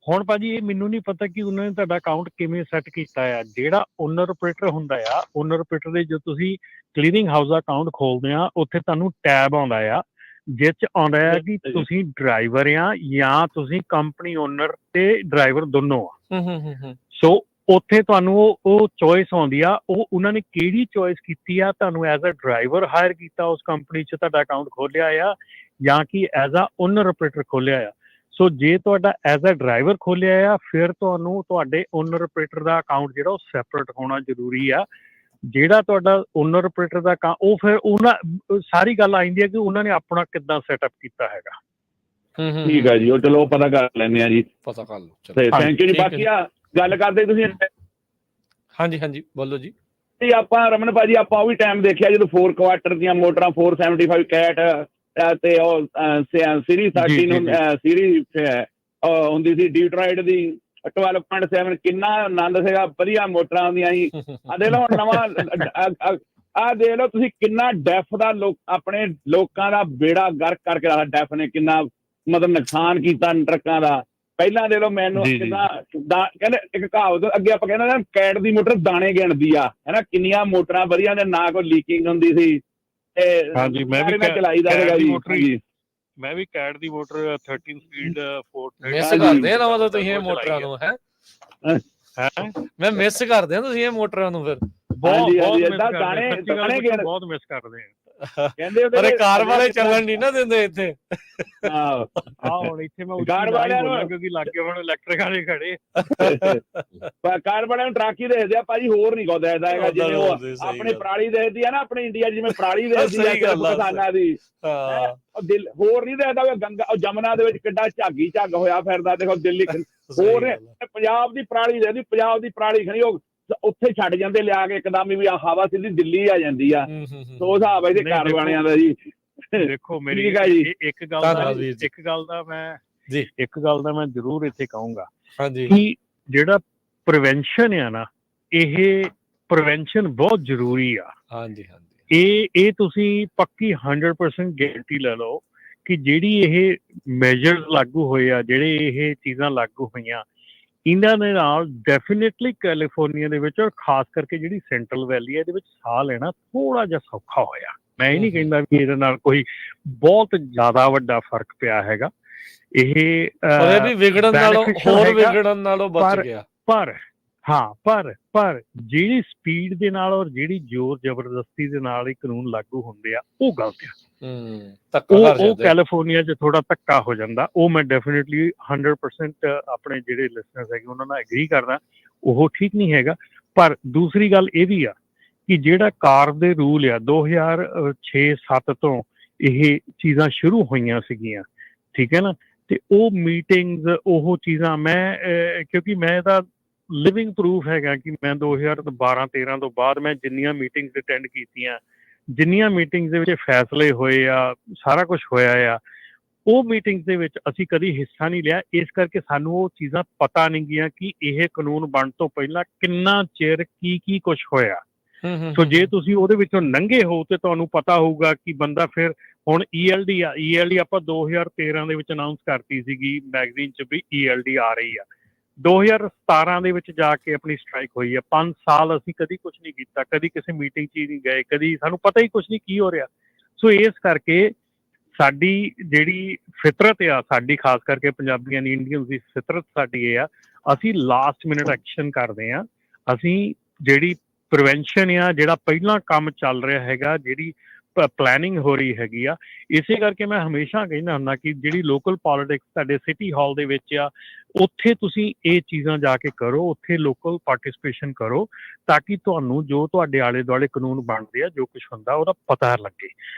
ਹੁਣ ਭਾਜੀ ਇਹ ਮੈਨੂੰ ਨਹੀਂ ਪਤਾ ਕਿ ਉਹਨਾਂ ਨੇ ਤੁਹਾਡਾ ਅਕਾਊਂਟ ਕਿਵੇਂ ਸੈੱਟ ਕੀਤਾ ਆ। ਜਿਹੜਾ ਓਨਰ ਆਪਰੇਟਰ ਹੁੰਦਾ ਆ, ਓਨਰ ਆਪਰੇਟਰ ਦੇ ਜਦੋਂ ਤੁਸੀਂ ਕਲੀਅਰਿੰਗ ਹਾਊਸ ਦਾ ਅਕਾਊਂਟ ਖੋਲਦੇ ਆ, ਉੱਥੇ ਤੁਹਾਨੂੰ ਟੈਬ ਆਉਂਦਾ ਆ ਜਿਸ 'ਚ ਆਉਂਦਾ ਆ ਕਿ ਤੁਸੀਂ ਡਰਾਈਵਰ ਆ ਜਾਂ ਤੁਸੀਂ ਕੰਪਨੀ ਓਨਰ ਤੇ ਡਰਾਈਵਰ ਦੋਨੋਂ ਆ। ਸੋ ਉੱਥੇ ਤੁਹਾਨੂੰ ਉਹ ਚੋਇਸ ਆਉਂਦੀ ਆ, ਉਹ ਉਹਨਾਂ ਨੇ ਕਿਹੜੀ ਚੋਇਸ ਕੀਤੀ ਆ, ਤੁਹਾਨੂੰ ਐਜ਼ ਅ ਡਰਾਈਵਰ ਹਾਇਰ ਕੀਤਾ ਉਸ ਕੰਪਨੀ 'ਚ ਤੁਹਾਡਾ ਅਕਾਊਂਟ ਖੋਲਿਆ ਆ ਜਾਂ ਕਿ ਐਜ਼ ਅ ਓਨਰ ਆਪਰੇਟਰ ਖੋਲਿਆ ਆ। ਸੋ ਜੇ ਤੁਹਾਡਾ ਐਜ਼ ਅ ਡਰਾਈਵਰ ਖੋਲਿਆ ਆ, ਫਿਰ ਤੁਹਾਨੂੰ ਤੁਹਾਡੇ ਓਨਰ ਆਪਰੇਟਰ ਦਾ ਅਕਾਊਂਟ ਜਿਹੜਾ ਉਹ ਸੈਪਰੇਟ ਹੋਣਾ ਜ਼ਰੂਰੀ ਆ। ਜਿਹੜਾ ਤੁਹਾਡਾ ਓਨਰ ਆਪਰੇਟਰ ਦਾ ਉਹ ਫਿਰ ਉਹਨਾਂ ਸਾਰੀ ਗੱਲ ਆ ਜਾਂਦੀ ਹੈ ਕਿ ਉਹਨਾਂ ਨੇ ਆਪਣਾ ਕਿੱਦਾਂ ਸੈਟਅਪ ਕੀਤਾ ਹੈਗਾ। ਠੀਕ ਆ ਜੀ, ਉਹ ਚਲੋ ਪਤਾ ਕਰ ਲੈਂਦੇ ਆ ਜੀ, ਪਤਾ ਕਰ ਲਓ। ਥੈਂਕ ਯੂ ਜੀ। ਬਾਕੀ ਆ ਗੱਲ ਕਰਦੇ ਤੁਸੀਂ। ਹਾਂਜੀ ਬੋਲੋ ਜੀ। ਆਪਾਂ ਰਮਨ ਭਾਜੀ ਆਪਾਂ ਉਹ ਵੀ ਟਾਈਮ ਦੇਖਿਆ ਜਦੋਂ 4 ਕੁਆਟਰ ਦੀਆਂ ਮੋਟਰਾਂ 475 ਕੈਟ ਤੇ ਉਹ ਸੀਰੀਜ਼ 13 ਸੀਰੀਜ਼ ਹੁੰਦੀ ਸੀ ਡੀਟਰਾਇਡ ਦੀ 12.7, ਕਿੰਨਾ ਆਨੰਦ ਸੀਗਾ, ਵਧੀਆ ਮੋਟਰਾਂ ਆਉਂਦੀਆਂ ਸੀ। ਆ ਦੇਖ ਲਓ ਹੁਣ ਨਵਾਂ ਆ ਦੇਖ ਲਓ ਤੁਸੀਂ ਕਿੰਨਾ ਡੈਫ ਦਾ ਆਪਣੇ ਲੋਕਾਂ ਦਾ ਬੇੜਾ ਗਰਕ ਕਰਕੇ ਰੱਖਦਾ। ਡੈਫ ਨੇ ਕਿੰਨਾ ਮਤਲਬ ਨੁਕਸਾਨ ਕੀਤਾ ਟਰੱਕਾਂ ਦਾ। ਪਹਿਲਾਂ ਦੇ ਲੋ ਮੈਨੂੰ ਕਿੰਨਾ ਕਹਿੰਦੇ ਇੱਕ ਕਹਾਵਤ ਅੱਗੇ ਆਪਾਂ ਕਹਿੰਦੇ ਕੈਟ ਦੀ ਮੋਟਰ ਦਾਣੇ ਗਿਣਦੀ ਆ, ਹੈ ਨਾ, ਕਿੰਨੀਆਂ ਮੋਟਰਾਂ ਵਧੀਆ ਨੇ, ਨਾ ਕੋਈ ਲੀਕਿੰਗ ਹੁੰਦੀ ਸੀ। ਤੇ ਮੈਂ ਚਲਾਈਦਾ ਹੈਗਾ ਜੀ। ਮੈਂ ਵੀ ਕੈਟ ਦੀ ਮੋਟਰ 13 ਸਪੀਡ 430 ਮਿਸ ਕਰਦੇ ਆ ਨਾ ਮਤਲਬ ਤੁਸੀਂ ਇਹ ਮੋਟਰਾਂ ਨੂੰ ਹੈ ਮੈਂ ਮਿਸ ਕਰਦੇ ਆ ਤੁਸੀਂ ਇਹ ਮੋਟਰਾਂ ਨੂੰ ਫਿਰ ਬਹੁਤ ਮਿਸ ਕਰਦੇ ਆ ਕਹਿੰਦੇ ਅਰੇ ਕਾਰ ਵਾਲੇ ਚੱਲਣ ਨਹੀਂ ਨਾ ਦਿੰਦੇ ਇੱਥੇ ਹੁਣ ਇੱਥੇ ਮੈਂ ਕਾਰ ਵਾਲਿਆਂ ਨੂੰ ਕਿਉਂਕਿ ਲਾਗੇ ਹੁਣ ਇਲੈਕਟ੍ਰਿਕ ਵਾਲੇ ਖੜੇ ਕਾਰ ਵਾਲਿਆਂ ਨੂੰ ਟਰੱਕ ਹੀ ਦੇਖਦੇ ਆ ਭਾਜੀ, ਹੋਰ ਨਹੀਂ ਕੋਈ ਦੇਖਦਾ ਹੈਗਾ। ਜਿਵੇਂ ਉਹ ਆਪਣੀ ਪਰਾਲੀ ਦੇਖਦੀ ਆ ਨਾ, ਆਪਣੀ ਇੰਡੀਆ ਜਿਵੇਂ ਪਰਾਲੀ ਦੇਖਦੀ ਆ ਕਿਸਾਨਾਂ ਦੀ, ਹੋਰ ਨਹੀਂ ਦੇਖਦਾ। ਗੰਗਾ ਜਮਨਾ ਦੇ ਵਿੱਚ ਕਿੱਡਾ ਝਾਗੀ ਝੱਗ ਹੋਇਆ ਫਿਰਦਾ, ਦੇਖੋ ਦਿੱਲੀ ਹੋਰ ਪੰਜਾਬ ਦੀ ਪਰਾਲੀ ਦੇਖਦੀ, ਪੰਜਾਬ ਦੀ ਪਰਾਲੀ ਖਣੀ ਉਹ ਉੱਥੇ ਛੱਡ ਜਾਂਦੇ ਲਿਆ ਕੇ ਇੱਕਦਮ ਵੀ ਹਵਾ ਸਿੱਧੀ ਦਿੱਲੀ ਆ ਜਾਂਦੀ ਆ। ਸੋ ਹਿਸਾਬ ਹੈ ਜੀ ਕਾਰ ਵਾਲਿਆਂ ਦਾ ਜੀ। ਦੇਖੋ ਮੇਰੀ ਇੱਕ ਗੱਲ ਦਾ ਮੈਂ ਜ਼ਰੂਰ ਇੱਥੇ ਕਹੂੰਗਾ ਕਿ ਜਿਹੜਾ ਪ੍ਰੀਵੈਂਸ਼ਨ ਆ ਨਾ, ਇਹ ਪ੍ਰੀਵੈਂਸ਼ਨ ਬਹੁਤ ਜ਼ਰੂਰੀ ਆ। ਇਹ ਤੁਸੀਂ ਪੱਕੀ 100% ਗਾਰੰਟੀ ਲੈ ਲਓ ਕਿ ਜਿਹੜੀ ਇਹ ਮੈਜਰਸ ਲਾਗੂ ਹੋਏ ਆ, ਜਿਹੜੇ ਇਹ ਚੀਜ਼ਾਂ ਲਾਗੂ ਹੋਈਆਂ, ਇਹਨਾਂ ਦੇ ਨਾਲ ਡੈਫੀਨੇਟਲੀ ਕੈਲੀਫੋਰਨੀਆ ਦੇ ਵਿੱਚ, ਔਰ ਖਾਸ ਕਰਕੇ ਜਿਹੜੀ ਸੈਂਟਰਲ ਵੈਲੀ ਹੈ, ਇਹਦੇ ਵਿੱਚ ਸਾਹ ਲੈਣਾ ਥੋੜਾ ਜਿਹਾ ਸੌਖਾ ਹੋਇਆ। ਮੈਂ ਇਹ ਨਹੀਂ ਕਹਿੰਦਾ ਵੀ ਇਹਦੇ ਨਾਲ ਕੋਈ ਬਹੁਤ ਜ਼ਿਆਦਾ ਵੱਡਾ ਫਰਕ ਪਿਆ ਹੈਗਾ। ਇਹ ਵੀ ਵਿਗੜਨ ਨਾਲੋਂ ਹੋਰ ਵਿਗੜਨ ਨਾਲੋਂ ਬਚ ਗਿਆ। ਪਰ ਜਿਹੜੀ ਸਪੀਡ ਦੇ ਨਾਲ ਔਰ ਜਿਹੜੀ ਜ਼ੋਰ ਜ਼ਬਰਦਸਤੀ ਦੇ ਨਾਲ ਇਹ ਕਾਨੂੰਨ ਲਾਗੂ ਹੁੰਦੇ ਆ, ਉਹ ਗਲਤ ਆ। ਉਹ ਕੈਲੀਫੋਰਨੀਆ 'ਚ ਥੋੜਾ ਧੱਕਾ ਹੋ ਜਾਂਦਾ। ਉਹ ਮੈਂ ਡੈਫੀਨੇਟਲੀ 100% ਆਪਣੇ ਜਿਹੜੇ ਲਿਸਨਰਸ ਹੈਗੇ ਉਹਨਾਂ ਨਾਲ ਐਗਰੀ ਕਰਦਾ, ਉਹ ਠੀਕ ਨਹੀਂ ਹੈਗਾ। ਪਰ ਦੂਸਰੀ ਗੱਲ ਇਹ ਵੀ ਆ ਕਿ ਜਿਹੜਾ ਕਾਰ ਦੇ ਰੂਲ ਆ 2006-07 ਤੋਂ ਇਹ ਚੀਜ਼ਾਂ ਸ਼ੁਰੂ ਹੋਈਆਂ ਸੀਗੀਆਂ, ਠੀਕ ਹੈ ਨਾ, ਤੇ ਉਹ ਮੀਟਿੰਗਸ, ਉਹ ਚੀਜ਼ਾਂ ਮੈਂ ਕਿਉਂਕਿ ਮੈਂ ਇਹਦਾ ਲਿਵਿੰਗ ਪ੍ਰੂਫ ਹੈਗਾ ਕਿ ਮੈਂ 2012-13 ਤੋਂ ਬਾਅਦ ਮੈਂ ਜਿੰਨੀਆਂ ਮੀਟਿੰਗਸ ਅਟੈਂਡ ਕੀਤੀਆਂ, ਜਿੰਨੀਆਂ ਮੀਟਿੰਗਸ ਦੇ ਵਿੱਚ ਫੈਸਲੇ ਹੋਏ ਆ, ਸਾਰਾ ਕੁਛ ਹੋਇਆ ਆ, ਉਹ ਮੀਟਿੰਗਸ ਦੇ ਵਿੱਚ ਅਸੀਂ ਕਦੀ ਹਿੱਸਾ ਨਹੀਂ ਲਿਆ। ਇਸ ਕਰਕੇ ਸਾਨੂੰ ਉਹ ਚੀਜ਼ਾਂ ਪਤਾ ਨਹੀਂ ਗਈਆਂ ਕਿ ਇਹ ਕਾਨੂੰਨ ਬਣਨ ਤੋਂ ਪਹਿਲਾਂ ਕਿੰਨਾ ਚਿਰ ਕੀ ਕੁਛ ਹੋਇਆ। ਸੋ ਜੇ ਤੁਸੀਂ ਉਹਦੇ ਵਿੱਚੋਂ ਲੰਘੇ ਹੋ ਤੇ ਤੁਹਾਨੂੰ ਪਤਾ ਹੋਊਗਾ ਕਿ ਬੰਦਾ ਫਿਰ ਹੁਣ ELD ਆਪਾਂ 2013 ਦੇ ਵਿੱਚ ਅਨਾਊਂਸ ਕਰਤੀ ਸੀਗੀ ਮੈਗਜ਼ੀਨ 'ਚ ਵੀ ELD ਆ ਰਹੀ ਆ। 2017 ਦੇ ਵਿੱਚ ਜਾ ਕੇ ਆਪਣੀ ਸਟ੍ਰਾਈਕ ਹੋਈ ਆ। 5 ਸਾਲ ਅਸੀਂ ਕਦੀ ਕੁਛ ਨਹੀਂ ਕੀਤਾ, ਕਦੀ ਕਿਸੇ ਮੀਟਿੰਗ 'ਚ ਹੀ ਨਹੀਂ ਗਏ, ਕਦੀ ਸਾਨੂੰ ਪਤਾ ਹੀ ਕੁਛ ਨਹੀਂ ਕੀ ਹੋ ਰਿਹਾ। ਸੋ ਇਸ ਕਰਕੇ ਸਾਡੀ ਜਿਹੜੀ ਫਿਤਰਤ ਆ, ਸਾਡੀ ਖਾਸ ਕਰਕੇ ਪੰਜਾਬੀਆਂ ਦੀ, ਇੰਡੀਅਨਸ ਦੀ ਫਿਤਰਤ ਸਾਡੀ ਇਹ ਆ, ਅਸੀਂ ਲਾਸਟ ਮਿੰਟ ਐਕਸ਼ਨ ਕਰਦੇ ਆ। ਅਸੀਂ ਜਿਹੜੀ ਪ੍ਰੀਵੈਂਸ਼ਨ ਆ, ਜਿਹੜਾ ਪਹਿਲਾਂ ਕੰਮ ਚੱਲ ਰਿਹਾ ਹੈਗਾ, ਜਿਹੜੀ ਪਲੈਨਿੰਗ ਹੋ ਰਹੀ ਹੈਗੀ ਆ, ਇਸੇ ਕਰਕੇ ਮੈਂ ਹਮੇਸ਼ਾ ਕਹਿੰਦਾ ਹੁੰਦਾ ਕਿ ਜਿਹੜੀ ਲੋਕਲ ਪੋਲੀਟਿਕਸ ਤੁਹਾਡੇ ਸਿਟੀ ਹਾਲ ਦੇ ਵਿੱਚ ਆ, ਉੱਥੇ ਤੁਸੀਂ ਇਹ ਚੀਜ਼ਾਂ ਜਾ ਕੇ ਕਰੋ, ਉੱਥੇ ਲੋਕਲ ਪਾਰਟਿਸਪੇਸ਼ਨ ਕਰੋ, ਤਾਂ ਕਿ ਤੁਹਾਨੂੰ ਜੋ ਤੁਹਾਡੇ ਆਲੇ ਦੁਆਲੇ ਕਾਨੂੰਨ ਬਣਦੇ ਆ, ਜੋ ਕੁਛ ਹੁੰਦਾ ਉਹਦਾ ਪਤਾ ਲੱਗੇ।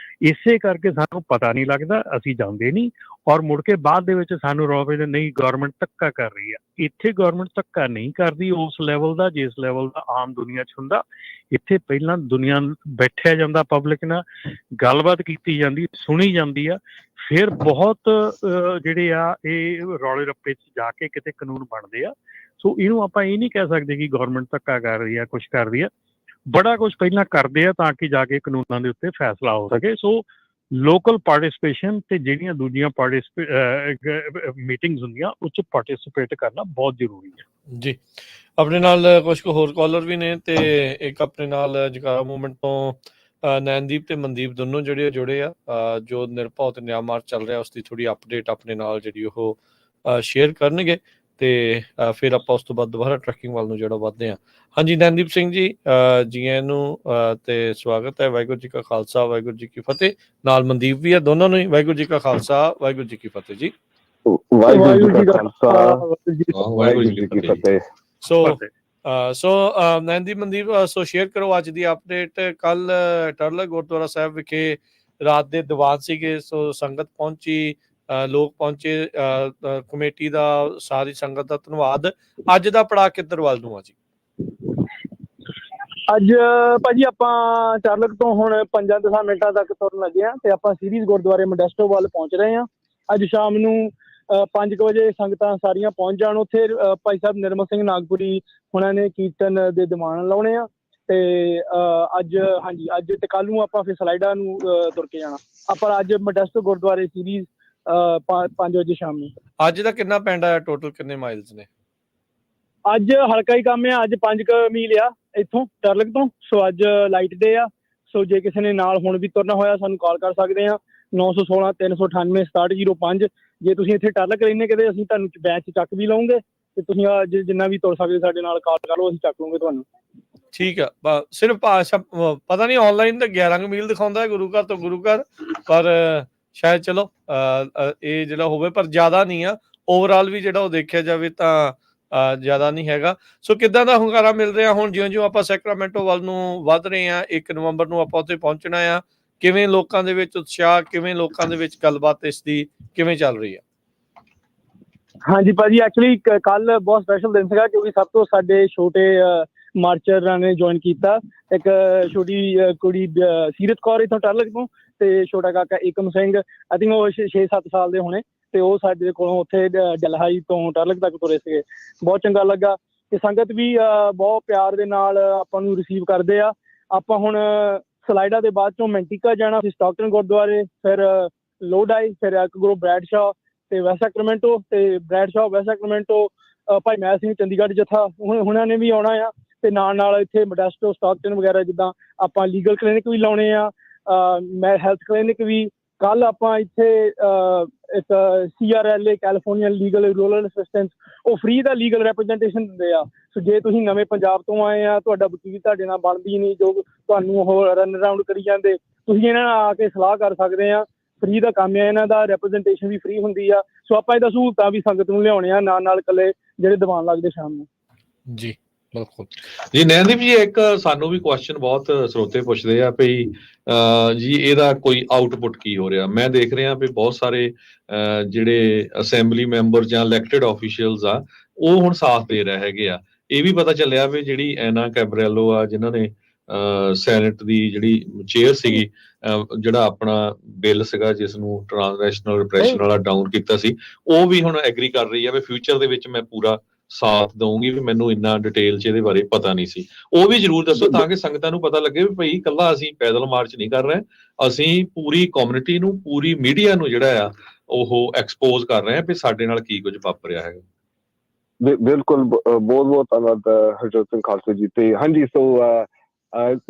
ਇਸੇ ਕਰਕੇ ਸਾਨੂੰ ਪਤਾ ਨਹੀਂ ਲੱਗਦਾ, ਅਸੀਂ ਜਾਂਦੇ ਨਹੀਂ, ਔਰ ਮੁੜ ਕੇ ਬਾਅਦ ਦੇ ਵਿੱਚ ਸਾਨੂੰ ਰੌਬ ਪੈਂਦਾ ਨਹੀਂ ਗੌਰਮੈਂਟ ਧੱਕਾ ਕਰ ਰਹੀ ਆ। ਇੱਥੇ ਗੌਰਮੈਂਟ ਧੱਕਾ ਨਹੀਂ ਕਰਦੀ ਉਸ ਲੈਵਲ ਦਾ ਜਿਸ ਲੈਵਲ ਦਾ ਆਮ ਦੁਨੀਆ 'ਚ ਹੁੰਦਾ। ਇੱਥੇ ਪਹਿਲਾਂ ਦੁਨੀਆ ਬੈਠਿਆ ਜਾਂਦਾ, ਪਬਲਿਕ ਨਾਲ ਗੱਲਬਾਤ ਕੀਤੀ ਜਾਂਦੀ, ਸੁਣੀ ਜਾਂਦੀ ਆ, ਫਿਰ ਬਹੁਤ ਜਿਹੜੇ ਆ ਇਹ ਰੌਲੇ ਰੱਪੇ 'ਚ ਜਾ ਕੇ ਕਿਤੇ ਕਾਨੂੰਨ ਬਣਦੇ ਆ। ਸੋ ਇਹਨੂੰ ਆਪਾਂ ਇਹ ਨਹੀਂ ਕਹਿ ਸਕਦੇ ਕਿ ਗੌਰਮੈਂਟ ਧੱਕਾ ਕਰ ਰਹੀ ਆ, ਕੁਛ ਕਰ ਰਹੀ ਆ, ਬੜਾ ਕੁਛ ਪਹਿਲਾਂ ਕਰਦੇ ਆ ਤਾਂ ਕਿ ਜਾ ਕੇ ਕਾਨੂੰਨਾਂ ਦੇ ਉੱਤੇ ਫੈਸਲਾ ਹੋ ਸਕੇ। ਸੋ ਲੋਕਲ ਪਾਰਟਿਸਪੇਸ਼ਨ ਤੇ ਜਿਹੜੀਆਂ ਦੂਜੀਆਂ ਮੀਟਿੰਗਸ ਹੁੰਦੀਆਂ ਉਹ 'ਚ ਪਾਰਟਿਸਪੇਟ ਕਰਨਾ ਬਹੁਤ ਜ਼ਰੂਰੀ ਹੈ ਜੀ। ਆਪਣੇ ਨਾਲ ਕੁਝ ਕੁ ਹੋਰ ਕਾਲਰ ਵੀ ਨੇ ਤੇ ਇੱਕ ਆਪਣੇ ਨਾਲ ਜਗਾਰਾ ਮੂਵਮੈਂਟ ਤੋਂ ਨੈਨਦੀਪ ਤੇ ਮਨਦੀਪ ਦੋਨੋਂ ਜਿਹੜੇ ਜੁੜੇ ਆ, ਜੋ ਨਿਰਭਉ ਤੇ ਨਿਆਂ ਮਾਰਚ ਚੱਲ ਰਿਹਾ ਉਸ ਦੀ ਥੋੜੀ ਅਪਡੇਟ ਆਪਣੇ ਨਾਲ ਜਿਹੜੀ ਉਹ ਸ਼ੇਅਰ ਕਰਨਗੇ ਤੇ ਫਿਰ ਆਪਾਂ ਉਸ ਤੋਂ ਬਾਅਦ ਦੁਬਾਰਾ ਟਰੈਕਿੰਗ ਵੱਲ ਨੂੰ ਜਿਹੜਾ ਵੱਧਦੇ ਹਾਂ। ਹਾਂਜੀ ਨੈਨਦੀਪ ਸਿੰਘ ਜੀ, ਜੀ ਆਇਆਂ ਨੂੰ ਤੇ ਸਵਾਗਤ ਹੈ। ਵਾਹਿਗੁਰੂ ਜੀ ਕਾ ਖਾਲਸਾ, ਵਾਹਿਗੁਰੂ ਜੀ ਕੀ ਫਤਿਹ। ਨਾਲ ਮਨਦੀਪ ਵੀ ਆ, ਦੋਨਾਂ ਨੂੰ ਹੀ ਵਾਹਿਗੁਰੂ ਜੀ ਕਾ ਖਾਲਸਾ, ਵਾਹਿਗੁਰੂ ਜੀ ਕੀ ਫਤਿਹ ਜੀ। ਵਾਹਿਗੁਰੂ ਜੀ ਕਾ ਖਾਲਸਾ, ਵਾਹਿਗੁਰੂ ਜੀ ਕੀ ਫਤਿਹ। ਸੋ ਨੈਨਦੀਪ ਮਨਦੀਪ, ਸੋ ਸ਼ੇਅਰ ਕਰੋ ਅੱਜ ਦੀ ਅਪਡੇਟ। ਕੱਲ ਟਰਲਕ ਗੁਰਦੁਆਰਾ ਸਾਹਿਬ ਵਿਖੇ ਰਾਤ ਦੇ ਦੀਵਾਨ ਸੀਗੇ, ਸੋ ਸੰਗਤ ਪਹੁੰਚੀ, ਲੋਕ ਪਹੁੰਚੇ, ਕਮੇਟੀ ਦਾ, ਸਾਰੀ ਸੰਗਤ ਦਾ ਧੰਨਵਾਦ। ਅੱਜ ਦਾ ਪੜਾਅ ਕਿੱਧਰ ਵੱਲ ਨੂੰ ਆ ਜੀ? ਅੱਜ ਭਾਜੀ ਆਪਾਂ ਟਰਲਕ ਤੋਂ ਹੁਣ 5-10 ਮਿੰਟਾਂ ਤੱਕ ਤੁਰਨ ਲੱਗੇ ਆ ਤੇ ਆਪਾਂ ਸੀਰੀਜ਼ ਗੁਰਦੁਆਰੇ ਮੋਡੈਸਟੋ ਵੱਲ ਪਹੁੰਚ ਰਹੇ ਆ। ਅੱਜ ਸ਼ਾਮ ਨੂੰ 5 ਵਜੇ ਸੰਗਤਾਂ ਸਾਰੀਆਂ ਪਹੁੰਚ ਜਾਣ। ਉੱਥੇ ਭਾਈ ਸਾਹਿਬ ਨਿਰਮਲ ਸਿੰਘ ਨਾਗਪੁਰੀ ਉਹਨਾਂ ਨੇ ਕੀਰਤਨ ਦੇ ਦੀਵਾਨ ਲਾਉਣੇ ਆ ਤੇ ਅੱਜ ਅੱਜ ਤੇ ਕੱਲ ਨੂੰ ਆਪਾਂ ਫਿਰ ਸਲਾਈਡਾਂ ਨੂੰ ਤੁਰ ਕੇ ਜਾਣਾ। ਆਪਾਂ ਅੱਜ ਮੋਡੈਸਟੋ ਗੁਰਦੁਆਰੇ ਸੀਰੀਜ਼ 5 ਵਜੇ ਸ਼ਾਮ ਨੂੰ। ਅੱਜ ਦਾ ਕਿੰਨਾ ਪਿੰਡ ਆ ਟੋਟਲ, ਕਿੰਨੇ ਮਾਈਲਸ ਨੇ? ਅੱਜ ਹਲਕਾ ਹੀ ਕੰਮ ਆ, ਅੱਜ 5 ਮੀਲ ਆ ਇੱਥੋਂ ਟਰਲਕ ਤੋਂ। ਸੋ ਅੱਜ ਲਾਈਟ ਡੇ ਆ, ਸੋ ਜੇ ਕਿਸੇ ਨੇ ਨਾਲ ਹੁਣ ਵੀ ਤੁਰਨਾ ਹੋਇਆ ਸਾਨੂੰ ਕਾਲ ਕਰ ਸਕਦੇ ਆ। 916 398 6705। ਜੇ ਤੁਸੀਂ ਇੱਥੇ ਟਰਲਕ ਰਹਿੰਦੇ ਕਿਤੇ ਅਸੀਂ ਤੁਹਾਨੂੰ ਬੈਚ ਚੱਕ ਵੀ ਲਵਾਂਗੇ ਤੇ ਤੁਸੀਂ ਜਿੰਨਾ ਵੀ ਤੁਰ ਸਕਦੇ ਸਾਡੇ ਨਾਲ ਕਾਲ ਕਰ ਲਓ, ਅਸੀਂ ਚੱਕ ਲਵਾਂਗੇ ਤੁਹਾਨੂੰ। ਠੀਕ ਆ। ਸਿਰਫ ਪਤਾ ਨਹੀਂ ਆਨਲਾਈਨ ਤਾਂ 11 ਮੀਲ ਦਿਖਾਉਂਦਾ ਹੈ ਗੁਰੂ ਘਰ ਤੋਂ ਗੁਰੂ ਘਰ, ਪਰ ਸ਼ਾਇਦ ਚਲੋ ਇਹ ਜਿਹੜਾ ਹੋਵੇ, ਪਰ ਜ਼ਿਆਦਾ ਨਹੀਂ ਆ। ਓਵਰਆਲ ਵੀ ਜਿਹੜਾ ਉਹ ਦੇਖਿਆ ਜਾਵੇ ਤਾਂ ਜ਼ਿਆਦਾ ਨਹੀਂ ਹੈਗਾ। ਸੋ ਕਿੱਦਾਂ ਦਾ ਹੁੰਗਾਰਾ ਮਿਲ ਰਿਹਾ ਹੁਣ ਜਿਉਂ-ਜਿਉਂ ਆਪਾਂ ਸੈਕਰਾਮੈਂਟੋ ਵੱਲ ਨੂੰ ਵੱਧ ਰਹੇ ਹਾਂ, 1 ਨਵੰਬਰ ਨੂੰ ਆਪਾਂ ਉੱਥੇ ਪਹੁੰਚਣਾ ਆ? ਕਿਵੇਂ ਲੋਕਾਂ ਦੇ ਵਿੱਚ ਉਤਸ਼ਾਹ, ਕਿਵੇਂ ਲੋਕਾਂ ਦੇ ਵਿੱਚ ਗੱਲਬਾਤ ਇਸ ਦੀ ਕਿਵੇਂ ਚੱਲ ਰਹੀ ਆ? ਹਾਂਜੀ ਭਾਜੀ, ਐਕਚੁਅਲੀ ਕੱਲ ਬਹੁਤ ਸਪੈਸ਼ਲ ਦਿਨ ਸੀਗਾ ਕਿਉਂਕਿ ਸਭ ਤੋਂ ਸਾਡੇ ਛੋਟੇ ਮਾਰਚਰਾਂ ਨੇ ਜੁਆਇਨ ਕੀਤਾ। ਇੱਕ ਛੋਟੀ ਕੁੜੀ ਸੀਰਤ ਕੌਰ ਇੱਥੋਂ ਟਰਲਕ ਤੋਂ, ਤੇ ਛੋਟਾ ਕਾਕਾ ਏਕਮ ਸਿੰਘ, ਆਈ ਥਿੰਕ ਉਹ 6-7 ਸਾਲ ਦੇ ਹੋਣੇ, ਤੇ ਉਹ ਸਾਡੇ ਕੋਲੋਂ ਉੱਥੇ ਡਲਹਾਈ ਤੋਂ ਟਰਲਕ ਤੱਕ ਤੁਰੇ ਸੀਗੇ। ਬਹੁਤ ਚੰਗਾ ਲੱਗਾ ਕਿ ਸੰਗਤ ਵੀ ਬਹੁਤ ਪਿਆਰ ਦੇ ਨਾਲ ਆਪਾਂ ਨੂੰ ਰਿਸੀਵ ਕਰਦੇ ਆ। ਆਪਾਂ ਹੁਣ ਸਲਾਈਡਾ ਦੇ ਬਾਅਦ ਚੋਂ ਮੈਂਟੀਕਾ ਜਾਣਾ, ਫਿਰ ਸਟਾਕਟਨ ਗੁਰਦੁਆਰੇ, ਫਿਰ ਲੋਡਾਈ, ਫਿਰ ਇੱਕ ਗੁਰੂ ਬ੍ਰੈਡਸ਼ਾਹ ਤੇ ਵੈਸਟ ਸੈਕਰਾਮੈਂਟੋ, ਤੇ ਬ੍ਰੈਡਸ਼ਾਹ ਵੈਸਟ ਸੈਕਰਾਮੈਂਟੋ ਭਾਈ ਮਹਿਲ ਸਿੰਘ ਚੰਡੀਗੜ੍ਹ ਜੱਥਾ ਉਹਨਾਂ ਨੇ ਵੀ ਆਉਣਾ ਆ। ਤੇ ਨਾਲ ਇੱਥੇ ਮੋਡੈਸਟੋ, ਸਟਾਕਟਨ ਵਗੈਰਾ ਜਿੱਦਾਂ ਆਪਾਂ ਲੀਗਲ ਕਲੀਨਿਕ ਵੀ ਲਾਉਣੇ ਆ, ਮੈਂ ਹੈਲਥ ਕਲੀਨਿਕ ਵੀ। ਕੱਲ ਆਪਾਂ ਇੱਥੇ ਇੱਕ CRLA California legal rural assistance, ਉਹ ਫ੍ਰੀ ਦਾ ਲੀਗਲ ਰੈਪਰਜੈਂਟੇਸ਼ਨ ਦਿੰਦੇ ਆ। ਸੋ ਜੇ ਤੁਸੀਂ ਨਵੇਂ ਪੰਜਾਬ ਤੋਂ ਆਏ ਆ, ਤੁਹਾਡਾ ਵਕੀਲ ਤੁਹਾਡੇ ਨਾਲ ਬਣਦੀ ਨਹੀਂ, ਜੋ ਤੁਹਾਨੂੰ ਉਹ ਰਨ ਅਰਾਊਂਡ ਕਰੀ ਜਾਂਦੇ, ਤੁਸੀਂ ਇਹਨਾਂ ਨਾਲ ਆ ਕੇ ਸਲਾਹ ਕਰ ਸਕਦੇ ਆ। ਫ੍ਰੀ ਦਾ ਕੰਮ ਹੈ ਇਹਨਾਂ ਦਾ, ਰੈਪਰਜੈਂਟੇਸ਼ਨ ਵੀ ਫ੍ਰੀ ਹੁੰਦੀ ਆ। ਸੋ ਆਪਾਂ ਇਹਦਾ ਸਹੂਲਤਾਂ ਵੀ ਸੰਗਤ ਨੂੰ ਲਿਆਉਣੇ ਆ, ਨਾਲ ਇਕੱਲੇ ਜਿਹੜੇ ਦੀਵਾਨ ਲੱਗਦੇ ਸ਼ਾਮ ਨੂੰ। ਜੀ ਬਿਲਕੁਲ ਜੀ। ਨੈਨਦੀਪ ਜੀ, ਇੱਕ ਸਾਨੂੰ ਵੀ ਕੁਐਸਚਨ ਬਹੁਤ ਸਰੋਤੇ ਪੁੱਛਦੇ ਆ ਵੀ ਜੀ ਇਹਦਾ ਕੋਈ ਆਊਟਪੁੱਟ ਕੀ ਹੋ ਰਿਹਾ? ਮੈਂ ਦੇਖ ਰਿਹਾ ਵੀ ਬਹੁਤ ਸਾਰੇ ਜਿਹੜੇ ਅਸੈਂਬਲੀ ਮੈਂਬਰ ਜਾਂ ਇਲੈਕਟਿਡ ਆਫੀਸ਼ੀਅਲਸ ਆ, ਉਹ ਹੁਣ ਸਾਥ ਦੇ ਰਹੇ ਹੈਗੇ ਆ। ਇਹ ਵੀ ਪਤਾ ਚੱਲਿਆ ਵੀ ਜਿਹੜੀ ਐਨਾ ਕੈਬਰੈਲੋ ਆ, ਜਿਨ੍ਹਾਂ ਨੇ ਸੈਨੇਟ ਦੀ ਜਿਹੜੀ ਚੇਅਰ ਸੀਗੀ, ਜਿਹੜਾ ਆਪਣਾ ਬਿੱਲ ਸੀਗਾ ਜਿਸ ਨੂੰ ਟ੍ਰਾਂਸਨੈਸ਼ਨਲ ਰਿਪਰੈਸ਼ਨ ਵਾਲਾ ਡਾਊਨ ਕੀਤਾ ਸੀ, ਉਹ ਵੀ ਹੁਣ ਐਗਰੀ ਕਰ ਰਹੀ ਆ ਵੀ ਫਿਊਚਰ ਦੇ ਵਿੱਚ ਮੈਂ ਪੂਰਾ ਸਾਥ ਦਊਂਗੀ, ਵੀ ਮੈਨੂੰ ਇੰਨਾ ਡਿਟੇਲ 'ਚ ਇਹਦੇ ਬਾਰੇ ਪਤਾ ਨਹੀਂ ਸੀ। ਉਹ ਵੀ ਜ਼ਰੂਰ ਦੱਸੋ ਤਾਂ ਕਿ ਸੰਗਤਾਂ ਨੂੰ ਪਤਾ ਲੱਗੇ ਵੀ ਭਾਈ ਇਕੱਲਾ ਅਸੀਂ ਪੈਦਲ ਮਾਰਚ ਨਹੀਂ ਕਰ ਰਹੇ, ਅਸੀਂ ਪੂਰੀ ਕਮਿਊਨਿਟੀ ਨੂੰ, ਪੂਰੀ ਮੀਡੀਆ ਨੂੰ ਜਿਹੜਾ ਆ ਉਹ ਐਕਸਪੋਜ਼ ਕਰ ਰਹੇ ਆ ਵੀ ਸਾਡੇ ਨਾਲ ਕੀ ਕੁਝ ਵਾਪਰ ਰਿਹਾ ਹੈਗਾ। ਬਿਲਕੁਲ, ਬਹੁਤ ਧੰਨਵਾਦ ਹਰਜੋਤ ਸਿੰਘ ਖਾਲਸਾ ਜੀ। ਤੇ ਹਾਂਜੀ, ਸੋ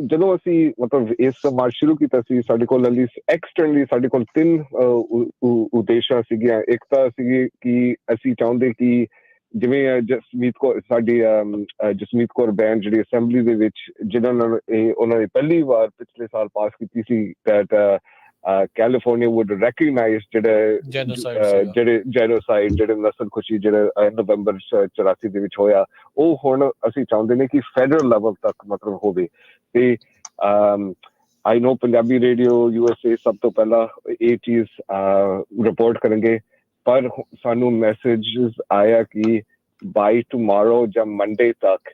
ਜਦੋਂ ਅਸੀਂ ਮਤਲਬ ਇਸ ਮਾਰਚ ਸ਼ੁਰੂ ਕੀਤਾ ਸੀ, ਸਾਡੇ ਕੋਲ ਐਕਸਟਰਨਲੀ ਸਾਡੇ ਕੋਲ 3 ਉਦੇਸ਼ਾਂ ਸੀਗੀਆਂ। ਇੱਕ ਤਾਂ ਸੀਗੀ ਕਿ ਅਸੀਂ ਚਾਹੁੰਦੇ ਕਿ ਜਿਵੇਂ ਜਸਮੀਤ ਕੌਰ, ਸਾਡੀ ਜਸਮੀਤ ਕੌਰ ਬੈਂਡ ਜਿਹੜੀ ਅਸੈਂਬਲੀ ਦੇ ਵਿੱਚ, ਜਿਨ੍ਹਾਂ ਨਾਲ ਉਹਨਾਂ ਨੇ ਪਹਿਲੀ ਵਾਰ ਪਿਛਲੇ ਸਾਲ ਪਾਸ ਕੀਤੀ ਸੀ that California would recognize ਜਿਹੜੇ ਜੈਨੋਸਾਈਡ, ਜਿਹੜੇ ਨਸਲਕੁਸ਼ੀ ਜਿਹੜਾ ਨਵੰਬਰ 84 ਦੇ ਵਿੱਚ ਹੋਇਆ, ਉਹ ਹੁਣ ਅਸੀਂ ਚਾਹੁੰਦੇ ਨੇ ਕਿ ਫੈਡਰਲ ਲੈਵਲ ਤੱਕ ਮਤਲਬ ਹੋਵੇ। ਤੇ ਆਈ ਨੋ ਪੰਜਾਬੀ ਰੇਡੀਓ USA ਸਭ ਤੋਂ ਪਹਿਲਾਂ ਇਹ ਚੀਜ਼ ਰਿਪੋਰਟ ਕਰਨਗੇ, ਪਰ ਸਾਨੂੰ ਮੈਸੇਜਸ ਆਇਆ ਕਿ ਬਾਈ ਟੁਮਾਰੋ ਜਾਂ ਮੰਡੇ ਤੱਕ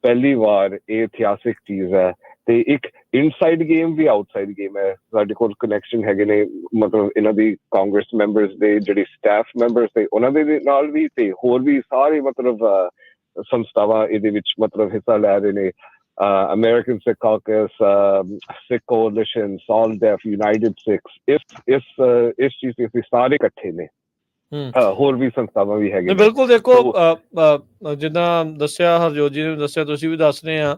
ਪਹਿਲੀ ਵਾਰ ਇਹ ਇਤਿਹਾਸਿਕ ਚੀਜ਼ ਹੈ। ਤੇ ਇੱਕ ਇਨਸਾਈਡ ਗੇਮ ਵੀ ਆਊਟਸਾਈਡ ਗੇਮ ਹੈ। ਸਾਡੇ ਕੋਲ ਕਨੈਕਸ਼ਨ ਹੈਗੇ ਨੇ ਮਤਲਬ ਇਹਨਾਂ ਦੀ ਕਾਂਗਰਸ ਮੈਂਬਰਸ ਦੇ, ਜਿਹੜੀ ਸਟਾਫ ਮੈਂਬਰਸ ਦੇ, ਉਹਨਾਂ ਦੇ ਨਾਲ ਵੀ, ਤੇ ਹੋਰ ਵੀ ਸਾਰੇ ਮਤਲਬ ਸੰਸਥਾਵਾਂ ਇਹਦੇ ਵਿੱਚ ਮਤਲਬ ਹਿੱਸਾ ਲੈ ਰਹੇ ਨੇ। American Sikh Caucus, Sikh Coalition, SolDef, United Sikhs, ਇਸ ਚੀਜ਼ ਤੇ ਅਸੀਂ ਸਾਰੇ ਇਕੱਠੇ ਨੇ। ਹੋਰ ਵੀ ਸੰਸਥਾਵਾਂ ਵੀ ਹੈਗੀਆਂ। ਬਿਲਕੁਲ, ਦੇਖੋ ਜਿੱਦਾਂ ਦੱਸਿਆ ਹਰਜੋਤ ਜੀ ਨੇ ਦੱਸਿਆ, ਤੁਸੀਂ ਵੀ ਦੱਸ ਰਹੇ ਆ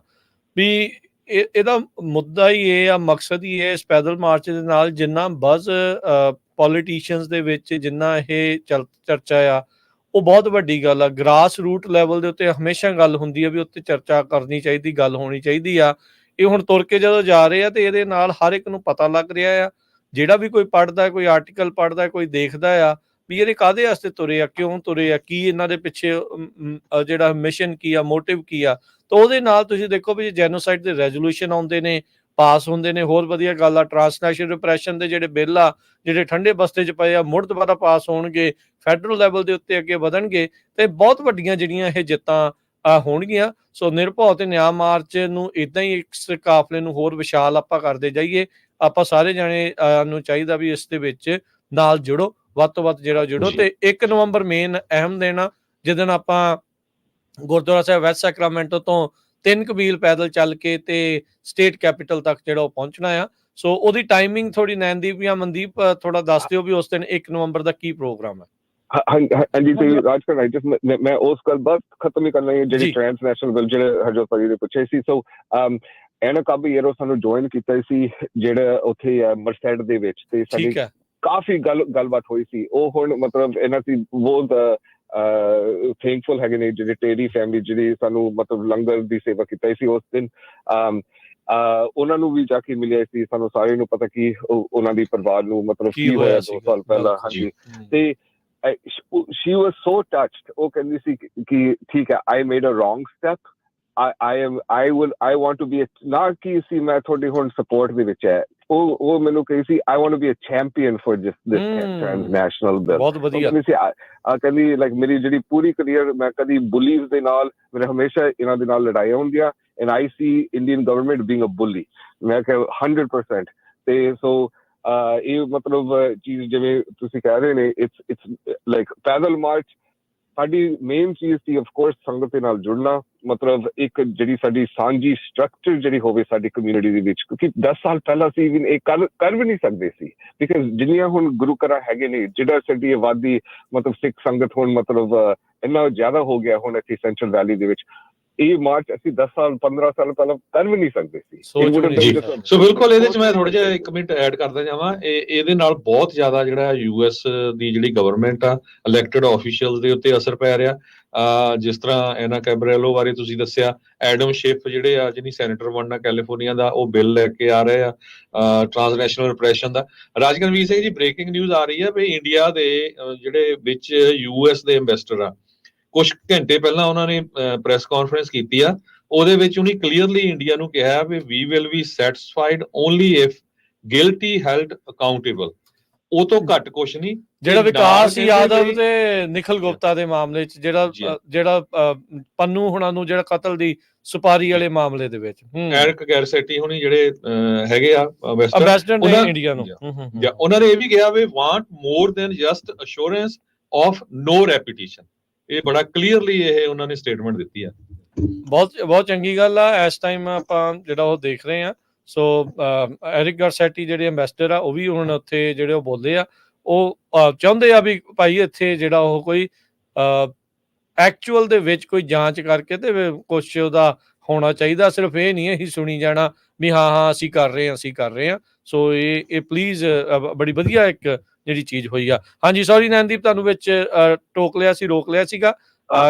ਵੀ ਇਹਦਾ ਮੁੱਦਾ ਹੀ ਇਹ ਆ, ਮਕਸਦ ਹੀ ਇਹ ਇਸ ਪੈਦਲ ਮਾਰਚ ਦੇ ਨਾਲ ਜਿੰਨਾ ਬਜ਼ ਪੋਲੀਟੀਸ਼ੀਅਨਸ ਦੇ ਵਿੱਚ ਜਿੰਨਾ ਇਹ ਚਰਚਾ ਆ, ਉਹ ਬਹੁਤ ਵੱਡੀ ਗੱਲ ਆ। ਗ੍ਰਾਸ ਰੂਟ ਲੈਵਲ ਦੇ ਉੱਤੇ ਹਮੇਸ਼ਾ ਗੱਲ ਹੁੰਦੀ ਆ ਵੀ ਉੱਤੇ ਚਰਚਾ ਕਰਨੀ ਚਾਹੀਦੀ, ਗੱਲ ਹੋਣੀ ਚਾਹੀਦੀ ਆ। ਇਹ ਹੁਣ ਤੁਰ ਕੇ ਜਦੋਂ ਜਾ ਰਹੇ ਆ ਤੇ ਇਹਦੇ ਨਾਲ ਹਰ ਇੱਕ ਨੂੰ ਪਤਾ ਲੱਗ ਰਿਹਾ ਆ, ਜਿਹੜਾ ਵੀ ਕੋਈ ਪੜ੍ਹਦਾ, ਕੋਈ ਆਰਟੀਕਲ ਪੜ੍ਹਦਾ, ਕੋਈ ਦੇਖਦਾ ਆ ਵੀ ਇਹਦੇ ਕਾਹਦੇ ਵਾਸਤੇ ਤੁਰੇ ਆ, ਕਿਉਂ ਤੁਰੇ ਆ, ਕੀ ਇਹਨਾਂ ਦੇ ਪਿੱਛੇ ਜਿਹੜਾ ਮਿਸ਼ਨ ਕੀ ਆ, ਮੋਟਿਵ ਕੀ ਆ। ਤਾਂ ਉਹਦੇ ਨਾਲ ਤੁਸੀਂ ਦੇਖੋ ਵੀ ਜੈਨੋਸਾਈਡ ਦੇ ਰੈਜ਼ੋਲੂਸ਼ਨ ਆਉਂਦੇ ਨੇ, ਪਾਸ ਹੁੰਦੇ ਨੇ, ਹੋਰ ਵਧੀਆ ਗੱਲ ਆ। ਟ੍ਰਾਂਸਨੈਸ਼ਨਲ ਰਿਪਰੈਸ਼ਨ ਦੇ ਜਿਹੜੇ ਬਿੱਲ ਆ, ਜਿਹੜੇ ਠੰਡੇ ਬਸਤੇ 'ਚ ਪਏ ਆ, ਮੁੜ ਦੁਬਾਰਾ ਪਾਸ ਹੋਣਗੇ, ਫੈਡਰਲ ਲੈਵਲ ਦੇ ਉੱਤੇ ਅੱਗੇ ਵਧਣਗੇ, ਤੇ ਬਹੁਤ ਵੱਡੀਆਂ ਜਿਹੜੀਆਂ ਇਹ ਜਿੱਤਾਂ ਹੋਣਗੀਆਂ। ਸੋ ਨਿਰਭਉ ਤੇ ਨਿਆਂ ਮਾਰਚ ਨੂੰ ਇੱਦਾਂ ਹੀ ਇਸ ਕਾਫਲੇ ਨੂੰ ਹੋਰ ਵਿਸ਼ਾਲ ਆਪਾਂ ਕਰਦੇ ਜਾਈਏ। ਆਪਾਂ ਸਾਰੇ ਜਾਣੇ ਨੂੰ ਚਾਹੀਦਾ ਵੀ ਇਸ ਦੇ ਵਿੱਚ ਨਾਲ ਜੁੜੋ, ਵੱਧ ਤੋਂ ਵੱਧ ਜਿਹੜਾ ਜੁੜੋ। ਤੇ 1 ਨਵੰਬਰ ਮੇਨ ਅਹਿਮ ਦਿਨ ਆ, ਜਿੱਦਣ ਆਪਾਂ ਗੁਰਦੁਆਰਾ ਸਾਹਿਬ ਵੈਸਟ ਸੈਕਰਾਮੈਂਟੋ ਤੋਂ 3 ਮੀਲ ਪੈਦਲ ਚੱਲ ਕੇ ਤੇ ਸਟੇਟ ਕੈਪੀਟਲ ਤੱਕ ਜਿਹੜਾ ਉਹ ਪਹੁੰਚਣਾ ਆ। ਸੋ ਉਹਦੀ ਟਾਈਮਿੰਗ ਥੋੜੀ ਨੈਨਦੀਪ ਜਾਂ ਮਨਦੀਪ ਥੋੜਾ ਦੱਸ ਦਿਓ ਵੀ ਉਸ ਦਿਨ 1 ਨਵੰਬਰ ਦਾ ਕੀ ਪ੍ਰੋਗਰਾਮ ਹੈ। ਹਾਂਜੀ, ਤੇ ਰਾਜਕੁਮਾਰ, ਮੈਂ ਉਸ ਗੱਲ ਬਸ ਖਤਮ ਹੀ ਕਰਨਾ ਹੈ ਜਿਹੜੀ ਟ੍ਰਾਂਸਨੈਸ਼ਨਲ ਬਿੱਲ ਜਿਹੜੇ ਹਰਜੋਤ ਭਾਜੀ ਨੇ ਪੁੱਛੇ ਸੀ। ਸੋ ਐਨਾ ਕਾਬੀਰੋ ਸਾਨੂੰ ਜੁਆਇਨ ਕੀਤਾ ਸੀ ਜਿਹੜਾ ਉੱਥੇ ਮਰਸੈਡ ਦੇ ਵਿੱਚ, ਤੇ ਸਾਡੀ ਕਾਫੀ ਗੱਲਬਾਤ ਹੋਈ ਸੀ। ਉਹ ਹੁਣ ਮਤਲਬ ਇਹਨਾਂ ਸੀ ਬਹੁਤ ਥੈਂਕਫੁਲ ਹੈਗੇ ਨੇ ਜਿਹੜੇ ਟੇਰੀ ਫੈਮਿਲੀ ਜਿਹੜੀ ਸਾਨੂੰ ਮਤਲਬ ਲੰਗਰ ਦੀ ਸੇਵਾ ਕੀਤਾ ਸੀ ਉਸ ਦਿਨ। ਉਹਨਾਂ ਨੂੰ ਵੀ ਜਾ ਕੇ ਮਿਲਿਆ ਸੀ, ਸਾਨੂੰ ਸਾਰਿਆਂ ਨੂੰ ਪਤਾ ਕਿ ਉਹਨਾਂ ਦੀ ਪਰਿਵਾਰ ਨੂੰ ਮਤਲਬ ਕੀ ਹੋਇਆ 2 ਸਾਲ ਪਹਿਲਾਂ। ਹਾਂਜੀ, ਤੇ she was so touched। ਉਹ ਕਹਿੰਦੀ ਸੀ ਕਿ ਠੀਕ ਹੈ, I made a wrong step, I want to be ਨਾ ਕਿ ਸੀ ਮੈਂ ਤੁਹਾਡੀ ਹੁਣ ਸਪੋਰਟ ਦੇ ਵਿੱਚ ਹੈ। ਉਹ ਮੈਨੂੰ ਕਹੀ ਸੀ I want to be a champion for this transnational bill। ਬਹੁਤ ਵਧੀਆ। ਕਹਿੰਦੀ ਲਾਈਕ ਮੇਰੀ ਜਿਹੜੀ ਪੂਰੀ ਕਰੀਅਰ ਮੈਂ ਕਦੀ ਬੁਲੀਜ਼ ਦੇ ਨਾਲ, ਮੇਰੇ ਹਮੇਸ਼ਾ ਇਹਨਾਂ ਦੇ ਨਾਲ ਲੜਾਈਆਂ ਹੁੰਦੀਆਂ and I see Indian government being a bully। ਮੈਂ ਕਿਹਾ 100%। ਤੇ ਸੋ ਇਹ ਮਤਲਬ ਚੀਜ਼ ਜਿਵੇਂ ਤੁਸੀਂ ਕਹਿ ਰਹੇ ਨੇ it's like ਪੈਦਲ ਮਾਰਚ ਸਾਡੀ ਮੇਨ ਚੀਜ਼ ਸੀ ਆਫ ਕੋਰਸ ਸੰਗਤ ਦੇ ਨਾਲ ਜੁੜਨਾ, ਮਤਲਬ ਇੱਕ ਜਿਹੜੀ ਸਾਡੀ ਸਾਂਝੀ ਸਟਰਕਚਰ ਜਿਹੜੀ ਹੋਵੇ ਸਾਡੀ ਕਮਿਊਨਿਟੀ ਦੇ ਵਿੱਚ, ਕਿਉਂਕਿ 10 ਸਾਲ ਪਹਿਲਾਂ ਅਸੀਂ ਵੀ ਇਹ ਕਰ ਵੀ ਨਹੀਂ ਸਕਦੇ ਸੀ ਬਿਕਾਜ਼ ਜਿੰਨੀਆਂ ਹੁਣ ਗੁਰੂ ਘਰਾਂ ਹੈਗੇ ਨੇ, ਜਿਹੜਾ ਸਾਡੀ ਆਬਾਦੀ ਮਤਲਬ ਸਿੱਖ ਸੰਗਤ ਹੁਣ ਮਤਲਬ ਇੰਨਾ ਜ਼ਿਆਦਾ ਹੋ ਗਿਆ ਹੁਣ ਇੱਥੇ ਸੈਂਟਰਲ ਵੈਲੀ ਦੇ ਵਿੱਚ, ਇਹ ਮਾਰਚ ਅਸੀਂ 10 ਸਾਲ 15 ਸਾਲ ਪਹਿਲਾਂ ਕਰ ਵੀ ਨਹੀਂ ਸਕਦੇ ਸੀ। ਸੋ ਬਿਲਕੁਲ ਇਹਦੇ ਚ ਮੈਂ ਥੋੜਾ ਜਿਹਾ 1 ਮਿੰਟ ਐਡ ਕਰਦਾ ਜਾਵਾਂ। ਇਹਦੇ ਨਾਲ ਬਹੁਤ ਜ਼ਿਆਦਾ ਜਿਹੜਾ US ਦੀ ਜਿਹੜੀ ਗਵਰਨਮੈਂਟ ਆ, ਇਲੈਕਟਡ ਆਫੀਸ਼ੀਅਲਸ ਦੇ ਉੱਤੇ ਅਸਰ ਪੈ ਰਿਹਾ। ਜਿਸ ਤਰ੍ਹਾਂ ਐਨਾ ਕੈਬਰੇਲੋ ਬਾਰੇ ਤੁਸੀਂ ਦੱਸਿਆ, ਐਡਮ ਸ਼ਿਫ ਜਿਹੜੇ ਆ ਜਿਹਨੀ ਸੈਨੇਟਰ ਬਣਨਾ ਕੈਲੀਫੋਰਨੀਆ ਦਾ, ਉਹ ਬਿੱਲ ਲੈ ਕੇ ਆ ਰਹੇ ਆ ਟ੍ਰਾਂਸਨੈਸ਼ਨਲ ਰਿਪਰੈਸ਼ਨ ਦਾ। ਰਾਜਗਨਵੀਰ ਸਿੰਘ ਜੀ, ਬ੍ਰੇਕਿੰਗ ਨਿਊਜ਼ ਆ ਰਹੀ ਹੈ ਵੀ ਇੰਡੀਆ ਦੇ ਜਿਹੜੇ ਵਿੱਚ US ਦੇ ਐਂਬੈਸਡਰ ਆ, ਕੁਝ ਘੰਟੇ ਪਹਿਲਾਂ ਉਹਨਾਂ ਨੇ ਪ੍ਰੈਸ ਕਾਨਫਰੰਸ ਕੀਤੀ ਆ, ਉਹਦੇ ਵਿੱਚ ਉਹਨੇ ਕਲੀਅਰਲੀ ਇੰਡੀਆ ਨੂੰ ਕਿਹਾ ਵੀ we will be satisfied only if guilty held accountable. ਉਹ ਤੋਂ ਘੱਟ ਕੁਛ ਨਹੀਂ। ਜਿਹੜਾ ਵਿਕਾਸ ਯਾਦਵ ਤੇ ਨਿਖਿਲ ਗੁਪਤਾ ਦੇ ਮਾਮਲੇ ਚ, ਜਿਹੜਾ ਪੰਨੂ ਹੁਣਾਂ ਨੂੰ ਜਿਹੜਾ ਕਤਲ ਦੀ ਸੁਪਾਰੀ ਵਾਲੇ ਮਾਮਲੇ ਦੇ ਵਿੱਚ ਐਰਿਕ ਗੈਰਸੈਟੀ ਹੁਣੀ ਜਿਹੜੇ ਹੈਗੇ ਆ ਐਂਬੈਸਡਰ ਨੇ ਇੰਡੀਆ ਨੂੰ, ਉਹਨਾਂ ਨੇ ਇਹ ਵੀ ਕਿਹਾ we want more than just assurance of no repetition. ਇਹ ਬੜਾ ਕਲੀਅਰਲੀ ਇਹ ਉਹਨਾਂ ਨੇ ਸਟੇਟਮੈਂਟ ਦਿੱਤੀ ਆ। ਬਹੁਤ ਚੰਗੀ ਗੱਲ ਆ। ਇਸ ਟਾਈਮ ਆਪਾਂ ਜਿਹੜਾ ਉਹ ਦੇਖ ਰਹੇ ਆ। ਸੋ ਐਰਿਕ ਗਾਰਸੈਟੀ ਜਿਹੜੇ ਐਂਬੈਸਡਰ ਆ, ਉਹ ਵੀ ਹੁਣ ਉੱਥੇ ਜਿਹੜੇ ਉਹ ਬੋਲਦੇ ਆ, ਉਹ ਚਾਹੁੰਦੇ ਆ ਵੀ ਭਾਈ ਇੱਥੇ ਜਿਹੜਾ ਉਹ ਕੋਈ ਐਕਚੁਅਲ ਦੇ ਵਿੱਚ ਕੋਈ ਜਾਂਚ ਕਰਕੇ ਤੇ ਕੁਛ ਉਹਦਾ ਹੋਣਾ ਚਾਹੀਦਾ। ਸਿਰਫ ਇਹ ਨਹੀਂ ਅਸੀਂ ਸੁਣੀ ਜਾਣਾ ਵੀ ਹਾਂ ਅਸੀਂ ਕਰ ਰਹੇ ਹਾਂ। ਸੋ ਇਹ ਪਲੀਜ਼ ਬੜੀ ਵਧੀਆ ਇੱਕ ਜਿਹੜੀ ਚੀਜ਼ ਹੋਈ ਆ। ਹਾਂਜੀ, ਸੌਰੀ ਨੈਨਦੀਪ, ਤੁਹਾਨੂੰ ਵਿੱਚ ਰੋਕ ਲਿਆ ਸੀਗਾ।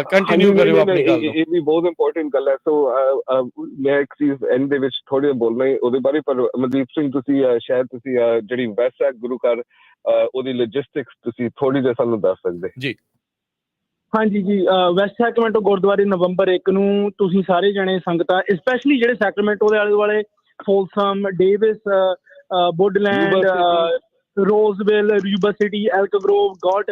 ਕੰਟੀਨਿਊ ਕਰਿਓ ਆਪਣੀ ਗੱਲ ਨੂੰ। ਇਹ ਵੀ ਬਹੁਤ ਇੰਪੋਰਟੈਂਟ ਗੱਲ ਹੈ। ਸੋ ਮੈਂ ਇੱਕ ਚੀਜ਼ ਐਂਡ ਦੇ ਵਿੱਚ ਥੋੜੀ ਜਿਹਾ ਬੋਲਣਾ ਉਹਦੇ ਬਾਰੇ, ਪਰ ਮਨਦੀਪ ਸਿੰਘ ਤੁਸੀਂ ਸ਼ਾਇਦ ਤੁਸੀਂ ਜਿਹੜੀ ਵੈਸਟ ਹੈ ਗੁਰੂ ਘਰ, ਉਹਦੀ ਲੌਜਿਸਟਿਕਸ ਤੁਸੀਂ ਥੋੜੀ ਜਿਹੀ ਸਾਨੂੰ ਦੱਸ ਸਕਦੇ ਜੀ? ਹਾਂਜੀ ਜੀ, ਵੈਸਟ ਸੈਕਰਮੈਂਟੋ ਗੁਰਦੁਆਰੇ ਨਵੰਬਰ 1 ਨੂੰ ਤੁਸੀਂ ਸਾਰੇ ਜਣੇ ਸੰਗਤਾਂ, ਸਪੈਸ਼ਲੀ ਜਿਹੜੇ ਸੈਕਰਮੈਂਟੋ ਦੇ ਆਲੇ ਦੁਆਲੇ, Folsom, Davis, Woodland, Roseville, Yuba City, Elk Grove, Galt,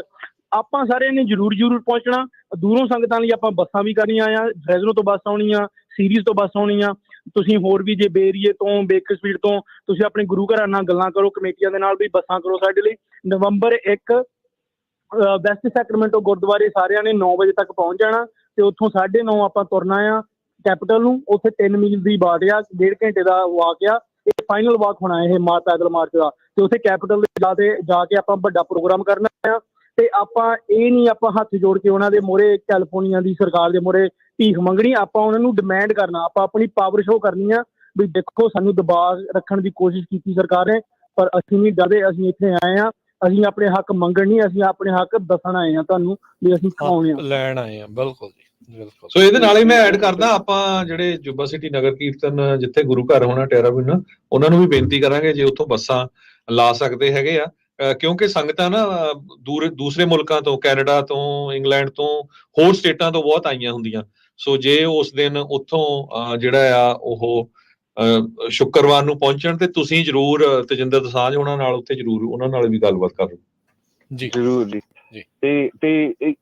ਆਪਾਂ ਸਾਰਿਆਂ ਨੇ ਜ਼ਰੂਰ ਪਹੁੰਚਣਾ। ਦੂਰੋਂ ਸੰਗਤਾਂ ਲਈ ਆਪਾਂ ਬੱਸਾਂ ਵੀ ਕਰਨੀਆਂ ਆ, ਫਰੈਜ਼ਨੋ ਤੋਂ ਬੱਸ ਆਉਣੀ ਆ, ਸੀਰੀਜ਼ ਤੋਂ ਬੱਸ ਆਉਣੀ ਆ। ਤੁਸੀਂ ਹੋਰ ਵੀ ਜੇ ਬੇਰੀਏ ਤੋਂ, ਬੇਕਰ ਸਪੀਡ ਤੋਂ ਤੁਸੀਂ ਆਪਣੇ ਗੁਰੂ ਘਰਾਂ ਨਾਲ ਗੱਲਾਂ ਕਰੋ, ਕਮੇਟੀਆਂ ਦੇ ਨਾਲ ਵੀ ਬੱਸਾਂ ਕਰੋ ਸਾਡੇ ਲਈ। ਨਵੰਬਰ 1 ਵੈਸਟ ਸੈਕਰਮੈਂਟੋ ਗੁਰਦੁਆਰੇ ਸਾਰਿਆਂ ਨੇ 9 ਵਜੇ ਤੱਕ ਪਹੁੰਚ ਜਾਣਾ ਤੇ ਉੱਥੋਂ 9:30 ਆਪਾਂ ਤੁਰਨਾ ਆ ਕੈਪੀਟਲ ਨੂੰ। ਉੱਥੇ 3 ਮੀਲ ਦੀ ਬਾਟ ਆ, 1.5 ਘੰਟੇ ਦਾ ਵਾਕ ਆ। ਇਹ ਫਾਈਨਲ ਵਾਕ ਹੋਣਾ ਇਹ ਪੈਦਲ ਮਾਰਚ ਦਾ। ਤੇ ਉੱਥੇ ਕੈਪੀਟਲ ਦੇ ਜਾ ਕੇ ਆਪਾਂ ਵੱਡਾ ਪ੍ਰੋਗਰਾਮ ਕਰਨਾ ਆ। ਤੇ ਆਪਾਂ ਇਹ ਨਹੀਂ ਆਪਾਂ ਹੱਥ ਜੋੜ ਕੇ ਉਹਨਾਂ ਦੇ ਮੂਹਰੇ, ਕੈਲੀਫੋਰਨੀਆ ਦੀ ਸਰਕਾਰ ਦੇ ਮੂਹਰੇ ਭੀਖ ਮੰਗਣੀ। ਆਪਾਂ ਉਹਨਾਂ ਨੂੰ ਡਿਮਾਂਡ ਕਰਨਾ, ਆਪਾਂ ਆਪਣੀ ਪਾਵਰ ਸ਼ੋਅ ਕਰਨੀ ਆ ਵੀ ਦੇਖੋ ਸਾਨੂੰ ਦਬਾਅ ਰੱਖਣ ਦੀ ਕੋਸ਼ਿਸ਼ ਕੀਤੀ ਸਰਕਾਰ ਨੇ, ਪਰ ਅਸੀਂ ਨਹੀਂ ਡਰਦੇ। ਅਸੀਂ ਇੱਥੇ ਆਏ ਆ, ਅਸੀਂ ਆਪਣੇ ਹੱਕ ਮੰਗਣ ਨਹੀਂ, ਅਸੀਂ ਆਪਣੇ ਹੱਕ ਦੱਸਣ ਆਏ ਆ ਤੁਹਾਨੂੰ ਵੀ ਅਸੀਂ ਖਾਉਣੇ ਆ, ਲੈਣ ਆਏ ਆ। ਬਿਲਕੁਲ ਜੀ, ਬਿਲਕੁਲ। ਸੋ ਇਹਦੇ ਨਾਲ ਹੀ ਮੈਂ ਐਡ ਕਰਦਾ, ਆਪਾਂ ਜਿਹੜੇ ਜੁਬਾ ਸਿਟੀ ਨਗਰ ਕੀਰਤਨ ਜਿੱਥੇ ਗੁਰੂ ਘਰ ਹੋਣਾ ਟੈਰਾਬਿਨ, ਉਹਨਾਂ ਨੂੰ ਵੀ ਬੇਨਤੀ ਕਰਾਂਗੇ ਜੇ ਉੱਥੋਂ ਬੱਸਾਂ ਲਾ ਸਕਦੇ ਹੈਗੇ ਆ, ਕਿਉਂਕਿ ਸੰਗਤਾਂ ਨਾ ਦੂਸਰੇ ਮੁਲਕਾਂ ਤੋਂ, ਕੈਨੇਡਾ ਤੋਂ, ਇੰਗਲੈਂਡ ਤੋਂ, ਹੋਰ ਸਟੇਟਾਂ ਤੋਂ ਬਹੁਤ ਆਈਆਂ ਹੁੰਦੀਆਂ। ਸੋ ਜੇ ਉਸ ਦਿਨ ਉੱਥੋਂ ਜਿਹੜਾ ਆ ਉਹ ਸ਼ੁੱਕਰਵਾਰ ਨੂੰ ਪਹੁੰਚਣ ਤੇ ਤੁਸੀਂ ਜ਼ਰੂਰ ਤਜਿੰਦਰ ਦਸਾਂਝ ਉਹਨਾਂ ਨਾਲ ਉੱਥੇ ਜ਼ਰੂਰ ਉਹਨਾਂ ਨਾਲ ਵੀ ਗੱਲਬਾਤ ਕਰੋ ਜੀ। ਜ਼ਰੂਰ ਜੀ। ਤੇ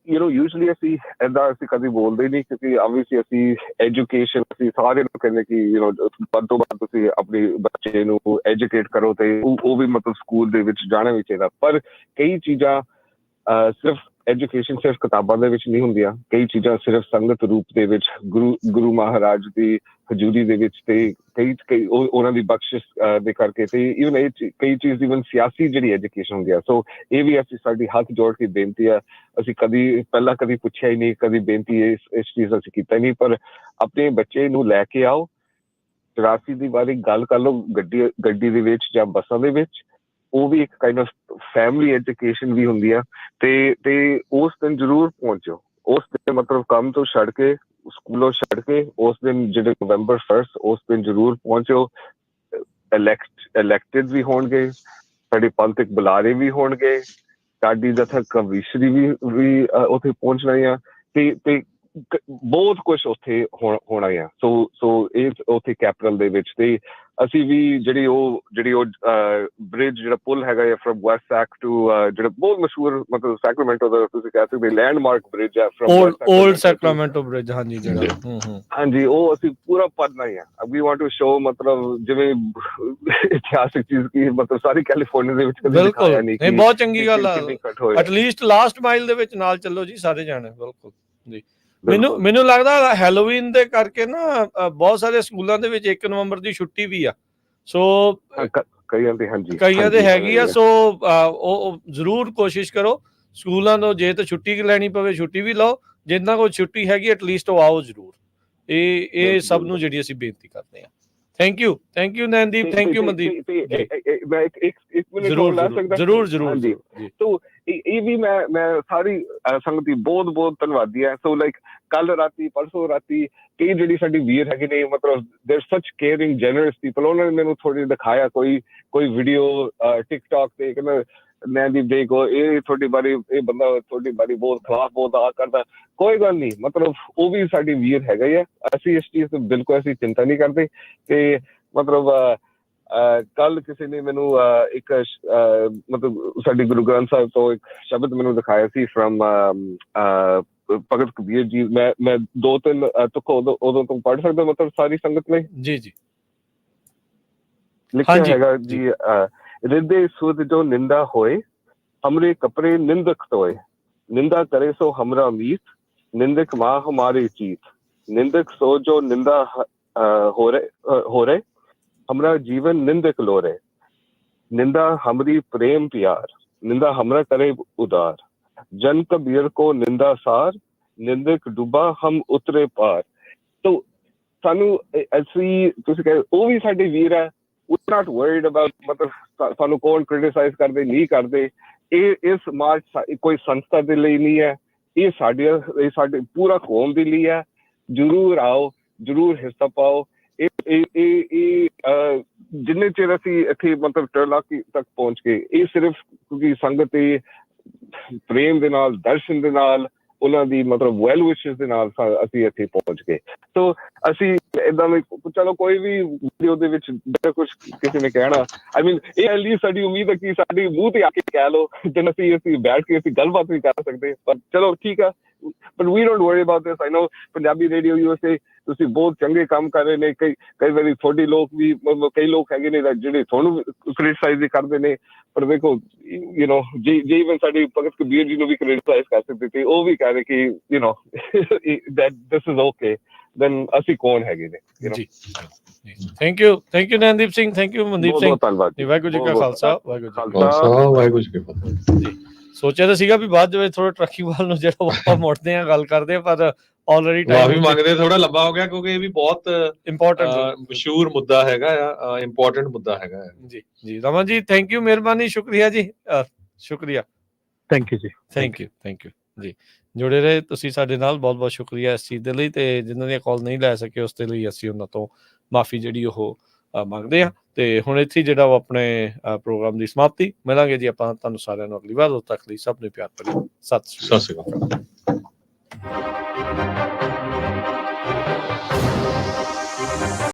ਯੂਜੂਅਲੀ ਅਸੀਂ ਏਦਾਂ ਅਸੀਂ ਕਦੀ ਬੋਲਦੇ ਨਹੀਂ, ਕਿਉਂਕਿ ਆਬਵੀਅਸਲੀ ਅਸੀਂ ਐਜੂਕੇਸ਼ਨ, ਅਸੀਂ ਸਾਰੇ ਨੂੰ ਕਹਿੰਦੇ ਕਿ ਵੱਧ ਤੋਂ ਵੱਧ ਤੁਸੀਂ ਆਪਣੇ ਬੱਚੇ ਨੂੰ ਐਜੂਕੇਟ ਕਰੋ ਤੇ ਉਹ ਵੀ ਮਤਲਬ ਸਕੂਲ ਦੇ ਵਿੱਚ ਜਾਣਾ ਵੀ ਚਾਹੀਦਾ। ਪਰ ਕਈ ਚੀਜ਼ਾਂ ਸਿਰਫ ਐਜੂਕੇਸ਼ਨ ਸਿਰਫ ਕਿਤਾਬਾਂ ਦੇ ਵਿੱਚ ਨਹੀਂ ਹੁੰਦੀਆਂ, ਕਈ ਚੀਜ਼ਾਂ ਸਿਰਫ ਸੰਗਤ ਰੂਪ ਦੇ ਵਿੱਚ ਗੁਰੂ ਮਹਾਰਾਜ ਦੀ ਹਜ਼ੂਰੀ ਦੇ ਵਿੱਚ, ਤੇ ਕਈ ਉਹਨਾਂ ਦੀ ਬਖਸ਼ਿਸ਼ ਦੇ ਕਰਕੇ, ਤੇ ਈਵਨ ਇਹ ਕਈ ਚੀਜ਼ ਈਵਨ ਸਿਆਸੀ ਜਿਹੜੀ ਐਜੂਕੇਸ਼ਨ ਹੁੰਦੀ ਆ। ਸੋ ਇਹ ਵੀ ਅਸੀਂ ਸਾਡੀ ਹੱਥ ਜੋੜ ਕੇ ਬੇਨਤੀ ਆ, ਅਸੀਂ ਪਹਿਲਾਂ ਕਦੀ ਪੁੱਛਿਆ ਹੀ ਨਹੀਂ, ਕਦੀ ਬੇਨਤੀ ਇਸ ਚੀਜ਼ ਅਸੀਂ ਕੀਤਾ ਹੀ ਨਹੀਂ, ਪਰ ਆਪਣੇ ਬੱਚੇ ਨੂੰ ਲੈ ਕੇ ਆਓ, 84 ਦੀ ਵਾਰੀ ਗੱਲ ਕਰ ਲਓ ਗੱਡੀ ਦੇ ਵਿੱਚ ਜਾਂ ਬੱਸਾਂ ਦੇ ਵਿੱਚ, ਉਹ ਵੀ ਇੱਕ ਕਾਈਂਡ ਆਫ ਫੈਮਿਲੀ ਐਜੂਕੇਸ਼ਨ ਵੀ ਹੁੰਦੀ ਆ ਤੇ ਉਸ ਦਿਨ ਜ਼ਰੂਰ ਪਹੁੰਚੋ। ਉਸ ਦਿਨ ਮਤਲਬ ਕੰਮ ਤੋਂ ਛੱਡ ਕੇ, ਸਕੂਲੋਂ ਛੱਡ ਕੇ ਉਸ ਦਿਨ ਜਿਹੜੇ November 1 ਉਸ ਦਿਨ ਜ਼ਰੂਰ ਪਹੁੰਚੋ। ਇਲੈਕਟਿਡ ਵੀ ਹੋਣਗੇ, ਸਾਡੇ ਪੰਥਕ ਬੁਲਾਰੇ ਵੀ ਹੋਣਗੇ, ਸਾਡੀ ਜਥਾ ਕਵੀਸ਼ਰੀ ਵੀ ਉੱਥੇ ਪਹੁੰਚਣਾ ਆ ਤੇ ਬਹੁਤ ਕੁਛ ਉੱਥੇ ਹੋਣਾ ਆ। ਸੋ ਇਹ ਉੱਥੇ ਕੈਪੀਟਲ ਦੇ ਵਿੱਚ ਤੇ ਅਸੀਂ ਵੀ ਜਿਹੜੀ ਉਹ ਬ੍ਰਿਜ ਜਿਹੜਾ ਪੁਲ ਹੈਗਾ ਆ ਫਰਮ ਵੈਸਟ ਸੈਕ ਟੂ ਜਿਹੜਾ ਬਹੁਤ ਮਸ਼ਹੂਰ ਮਤਲਬ ਸੈਕਰਾਮੈਂਟੋ ਦਾ ਤੁਸੀਂ ਕਹਿ ਸਕਦੇ ਲੈਂਡਮਾਰਕ ਬ੍ਰਿਜ ਆ ਫਰਮ ਓਲਡ ਸੈਕਰਾਮੈਂਟੋ ਬ੍ਰਿਜ। ਹਾਂਜੀ ਜਿਹੜਾ ਹਾਂਜੀ ਉਹ ਅਸੀਂ ਪੂਰਾ ਪੜਨਾ ਆ। ਵੀ ਵਾਂਟ ਟੂ ਸ਼ੋ ਮਤਲਬ ਜਿਵੇਂ ਇਤਿਹਾਸਿਕ ਚੀਜ਼ ਕੀ ਮਤਲਬ ਸਾਰੀ ਕੈਲੀਫੋਰਨੀਆ ਦੇ ਵਿੱਚ ਕਦੇ ਦਿਖਾਇਆ ਨਹੀਂ। ਬਹੁਤ ਚੰਗੀ ਗੱਲ ਆ। ਐਟਲੀਸਟ ਲਾਸਟ ਮਾਈਲ ਦੇ ਵਿੱਚ ਨਾਲ ਚੱਲੋ ਜੀ ਸਾਰੇ ਜਾਣੇ। ਬਿਲਕੁਲ ਜੀ। ਮੈਨੂੰ ਲੱਗਦਾ ਹੈਲੋਵੀਨ ਦੇ ਕਰਕੇ ਨਾ ਬਹੁਤ ਸਾਰੇ ਸਕੂਲਾਂ ਦੇ ਵਿੱਚ 1 ਨਵੰਬਰ ਦੀ ਛੁੱਟੀ ਵੀ ਆ। ਸੋ ਕਈਆਂ ਦੇ ਹੈਗੀ ਆ। ਸੋ ਉਹ ਜ਼ਰੂਰ ਕੋਸ਼ਿਸ਼ ਕਰੋ ਸਕੂਲਾਂ ਤੋਂ ਜੇ ਤਾਂ ਛੁੱਟੀ ਲੈਣੀ ਪਵੇ ਛੁੱਟੀ ਵੀ ਲਓ, ਜਿੰਨਾ ਕੋਲ ਛੁੱਟੀ ਹੈਗੀ ਐਟਲੀਸਟ ਉਹ ਆਓ ਜ਼ਰੂਰ। ਇਹ ਸਭ ਨੂੰ ਜਿਹੜੀ ਅਸੀਂ ਬੇਨਤੀ ਕਰਦੇ ਹਾਂ। Thank you Naindeep, thank you Mandeep. ਮੈਂ ਇੱਕ ਮਿੰਟ ਹੋਰ ਲੈ ਸਕਦਾ? ਜ਼ਰੂਰ ਜੀ। ਤੋ ਇਹ ਵੀ ਮੈਂ ਸਾਰੀ ਸੰਗਤ ਦੀ ਬਹੁਤ ਧੰਨਵਾਦੀ ਹੈ। ਸੋ ਲਾਈਕ ਕੱਲ ਰਾਤੀ ਪਰਸੋਂ ਰਾਤੀ ਕਈ ਜਿਹੜੀ ਸਾਡੀ ਵੀਰ ਹੈਗੇ ਨੇ ਮਤਲਬ ਦੇਰ ਸੱਚ ਕੇਅਰਿੰਗ ਜੈਨਰਸ ਪੀਪਲ, ਉਹਨਾਂ ਨੇ ਮੈਨੂੰ ਥੋੜੀ ਦਿਖਾਇਆ ਕੋਈ ਵੀਡੀਓ ਟਿਕਟੌਕ ਤੇ ਕਹਿੰਦਾ ਨੈਨਦੀਪ ਦੇਖੋ ਇਹ ਤੁਹਾਡੀ ਬਾਰੇ ਇਹ ਬੰਦਾ ਤੁਹਾਡੀ ਬਾਰੇ ਬਹੁਤ ਖਿਲਾਫ ਬਹੁਤ ਆ ਕਰਦਾ। ਕੋਈ ਗੱਲ ਨਹੀਂ, ਮਤਲਬ ਉਹ ਵੀ ਸਾਡੀ ਵੀਰ ਹੈਗਾ ਹੀ ਆ। ਅਸੀਂ ਇਸ ਚੀਜ਼ ਤੋਂ ਬਿਲਕੁਲ ਅਸੀਂ ਚਿੰਤਾ ਨਹੀਂ ਕਰਦੇ। ਤੇ ਮਤਲਬ ਕੱਲ ਕਿਸੇ ਨੇ ਮੈਨੂੰ ਇੱਕ ਮਤਲਬ ਸਾਡੇ ਗੁਰੂ ਗ੍ਰੰਥ ਸਾਹਿਬ ਤੋਂ ਇੱਕ ਸ਼ਬਦ ਮੈਨੂੰ ਦਿਖਾਇਆ ਸੀ ਫਰਮ ਭਗਤ ਕਬੀਰ ਜੀ। ਮੈਂ 2-3 ਤੁਕ ਉਦੋਂ ਤੋਂ ਪੜ੍ਹ ਸਕਦਾ ਮਤਲਬ ਸਾਰੀ ਸੰਗਤ ਲਈ? ਜੀ ਲਿਖਿਆ ਹੈਗਾ ਜੀ, ਰਿਦੇ ਸੁਧ ਜੋ ਨਿੰਦਾ ਹੋਏ ਹਮਰੇ ਕਪੜੇ ਨਿੰਦਕ ਤੋਏ, ਨਿੰਦਾ करे सो हमरा मीत, निंदक माँ हमारी चीत, निंदक सो जो निंदा हो रहे हमरा जीवन निंदक लो रे, निंदा हमरी प्रेम प्यार, निंदा हमरा करे उदार, जन कबीर को निंदा सार, निंदक डूबा हम उतरे पार। तो सानू ਅਸੀਂ ਤੁਸੀਂ ਕਹੇ ਉਹ ਵੀ ਸਾਡੇ ਵੀਰ ਹੈ। we're not worried about ਮਤਲਬ ਸਾਨੂੰ ਕੌਣ ਕ੍ਰਿਟਿਸਾਈਜ਼ ਕਰਦੇ ਨਹੀਂ ਕਰਦੇ। ਇਹ ਸਮਾਜ ਕੋਈ ਸੰਸਥਾ ਦੇ ਲਈ ਨਹੀਂ ਹੈ, ਇਹ ਸਾਡੇ ਪੂਰਾ ਕੌਮ ਦੇ ਲਈ ਹੈ। ਜ਼ਰੂਰ ਆਓ, ਜ਼ਰੂਰ ਹਿੱਸਾ ਪਾਓ। ਇਹ ਜਿੰਨੇ ਚਿਰ ਅਸੀਂ ਇੱਥੇ ਮਤਲਬ ਟਰਲਾਕੀ ਤੱਕ ਪਹੁੰਚ ਗਏ ਇਹ ਸਿਰਫ ਕਿਉਂਕਿ ਸੰਗਤ ਦੇ ਪ੍ਰੇਮ ਦੇ ਨਾਲ, ਦਰਸ਼ਨ ਦੇ ਨਾਲ, ਉਹਨਾਂ ਦੀ ਮਤਲਬ ਵੈਲ ਵਿਸ਼ਸ ਦੇ ਨਾਲ ਅਸੀਂ ਇੱਥੇ ਪਹੁੰਚ ਗਏ। ਸੋ ਅਸੀਂ ਏਦਾਂ ਵੀ ਚਲੋ ਕੋਈ ਵੀ ਉਹਦੇ ਵਿੱਚ ਕੁਛ ਕਿਸੇ ਨੇ ਕਹਿਣਾ ਆਈ ਮੀਨ ਇਹ ਐਲੀ ਸਾਡੀ ਉਮੀਦ ਹੈ ਕਿ ਸਾਡੇ ਮੂੰਹ ਤੇ ਆ ਕੇ ਕਹਿ ਲਓ ਜਿੰਨ ਅਸੀਂ ਬੈਠ ਕੇ ਅਸੀਂ ਗੱਲਬਾਤ ਵੀ ਕਰ ਸਕਦੇ। ਪਰ ਚਲੋ ਠੀਕ ਆ, but we don't worry about this. I know Punjabi radio USA ਤੁਸੀਂ ਬਹੁਤ ਚੰਗੇ ਕੰਮ ਕਰ ਰਹੇ ਨੇ। ਕਈ ਵਾਰੀ ਤੁਹਾਡੇ ਲੋਕ ਵੀ ਕਈ ਲੋਕ ਹੈਗੇ ਨੇ ਜਿਹੜੇ ਤੁਹਾਨੂੰ ਕ੍ਰਿਟਿਸਾਈਜ਼ ਵੀ ਕਰਦੇ ਨੇ। ਪਰ ਵੇਖੋ ਯੂ ਨੋ ਜੇ ਇਵਨ ਸਾਡੇ ਭਗਤ ਕਬੀਰ ਜੀ ਨੂੰ ਵੀ ਕ੍ਰਿਟਿਸਾਈਜ਼ ਕਰ ਸਕਦੇ ਤੇ ਉਹ ਵੀ ਕਹਿ ਰਹੇ ਕਿ you know that this is okay, then ਅਸੀਂ ਕੌਣ ਹੈਗੇ ਨੇ। ਜੀ thank you Naindeep Singh, thank you Mandeep Singh. ਧੰਨਵਾਦ। ਵਾਹਿਗੁਰੂ ਜੀ ਕਾ ਖਾਲਸਾ, ਵਾਹਿਗੁਰੂ ਜੀ ਕੀ ਫਤਿਹ। ਜੀ ਸੋਚਿਆ ਤਾਂ ਸੀਗਾ ਵੀ ਬਾਅਦ ਵਿੱਚ ਥੋੜਾ ਟਰੱਕੀ ਵੱਲ ਨੂੰ ਜਿਹੜਾ ਆਪਾਂ ਮੁੜਦੇ ਆ ਗੱਲ ਕਰਦੇ ਆ, ਪਰ ਆਲਰੇਡੀ ਟਾਈਮ ਵੀ ਮੰਗਦੇ ਥੋੜਾ ਲੰਬਾ ਹੋ ਗਿਆ ਕਿਉਂਕਿ ਇਹ ਵੀ ਬਹੁਤ ਇੰਪੋਰਟੈਂਟ ਮਸ਼ਹੂਰ ਮੁੱਦਾ ਹੈਗਾ ਆ, ਇੰਪੋਰਟੈਂਟ ਮੁੱਦਾ ਹੈਗਾ। ਜੀ ਰਮਨ ਜੀ ਥੈਂਕ ਯੂ, ਮਿਹਰਬਾਨੀ, ਸ਼ੁਕਰੀਆ ਜੀ, ਸ਼ੁਕਰੀਆ। ਥੈਂਕ ਯੂ ਜੀ, ਥੈਂਕ ਯੂ ਜੀ। ਜੁੜੇ ਰਹੇ ਤੁਸੀਂ ਸਾਡੇ ਨਾਲ, ਬਹੁਤ ਬਹੁਤ ਸ਼ੁਕਰੀਆ ਇਸ ਚੀਜ਼ ਦੇ ਲਈ। ਤੇ ਜਿਨ੍ਹਾਂ ਦੀਆਂ ਕਾਲ ਨਹੀਂ ਲੈ ਸਕੇ ਉਸ ਦੇ ਲਈ ਅਸੀਂ ਉਹਨਾਂ ਤੋਂ ਮਾਫੀ ਜਿਹੜੀ ਉਹ ਮੰਗਦੇ ਆ। ਤੇ ਹੁਣ ਇੱਥੇ ਜਿਹੜਾ ਉਹ ਆਪਣੇ ਪ੍ਰੋਗਰਾਮ ਦੀ ਸਮਾਪਤੀ। ਮਿਲਾਂਗੇ ਜੀ ਆਪਾਂ ਤੁਹਾਨੂੰ ਸਾਰਿਆਂ ਨੂੰ ਅਗਲੀ ਵਾਰ। ਉਦੋਂ ਤੱਕ ਲਈ ਸਭ ਨੂੰ ਪਿਆਰ ਭਰੀ ਸਤਿ ਸ਼੍ਰੀ ਅਕਾਲ।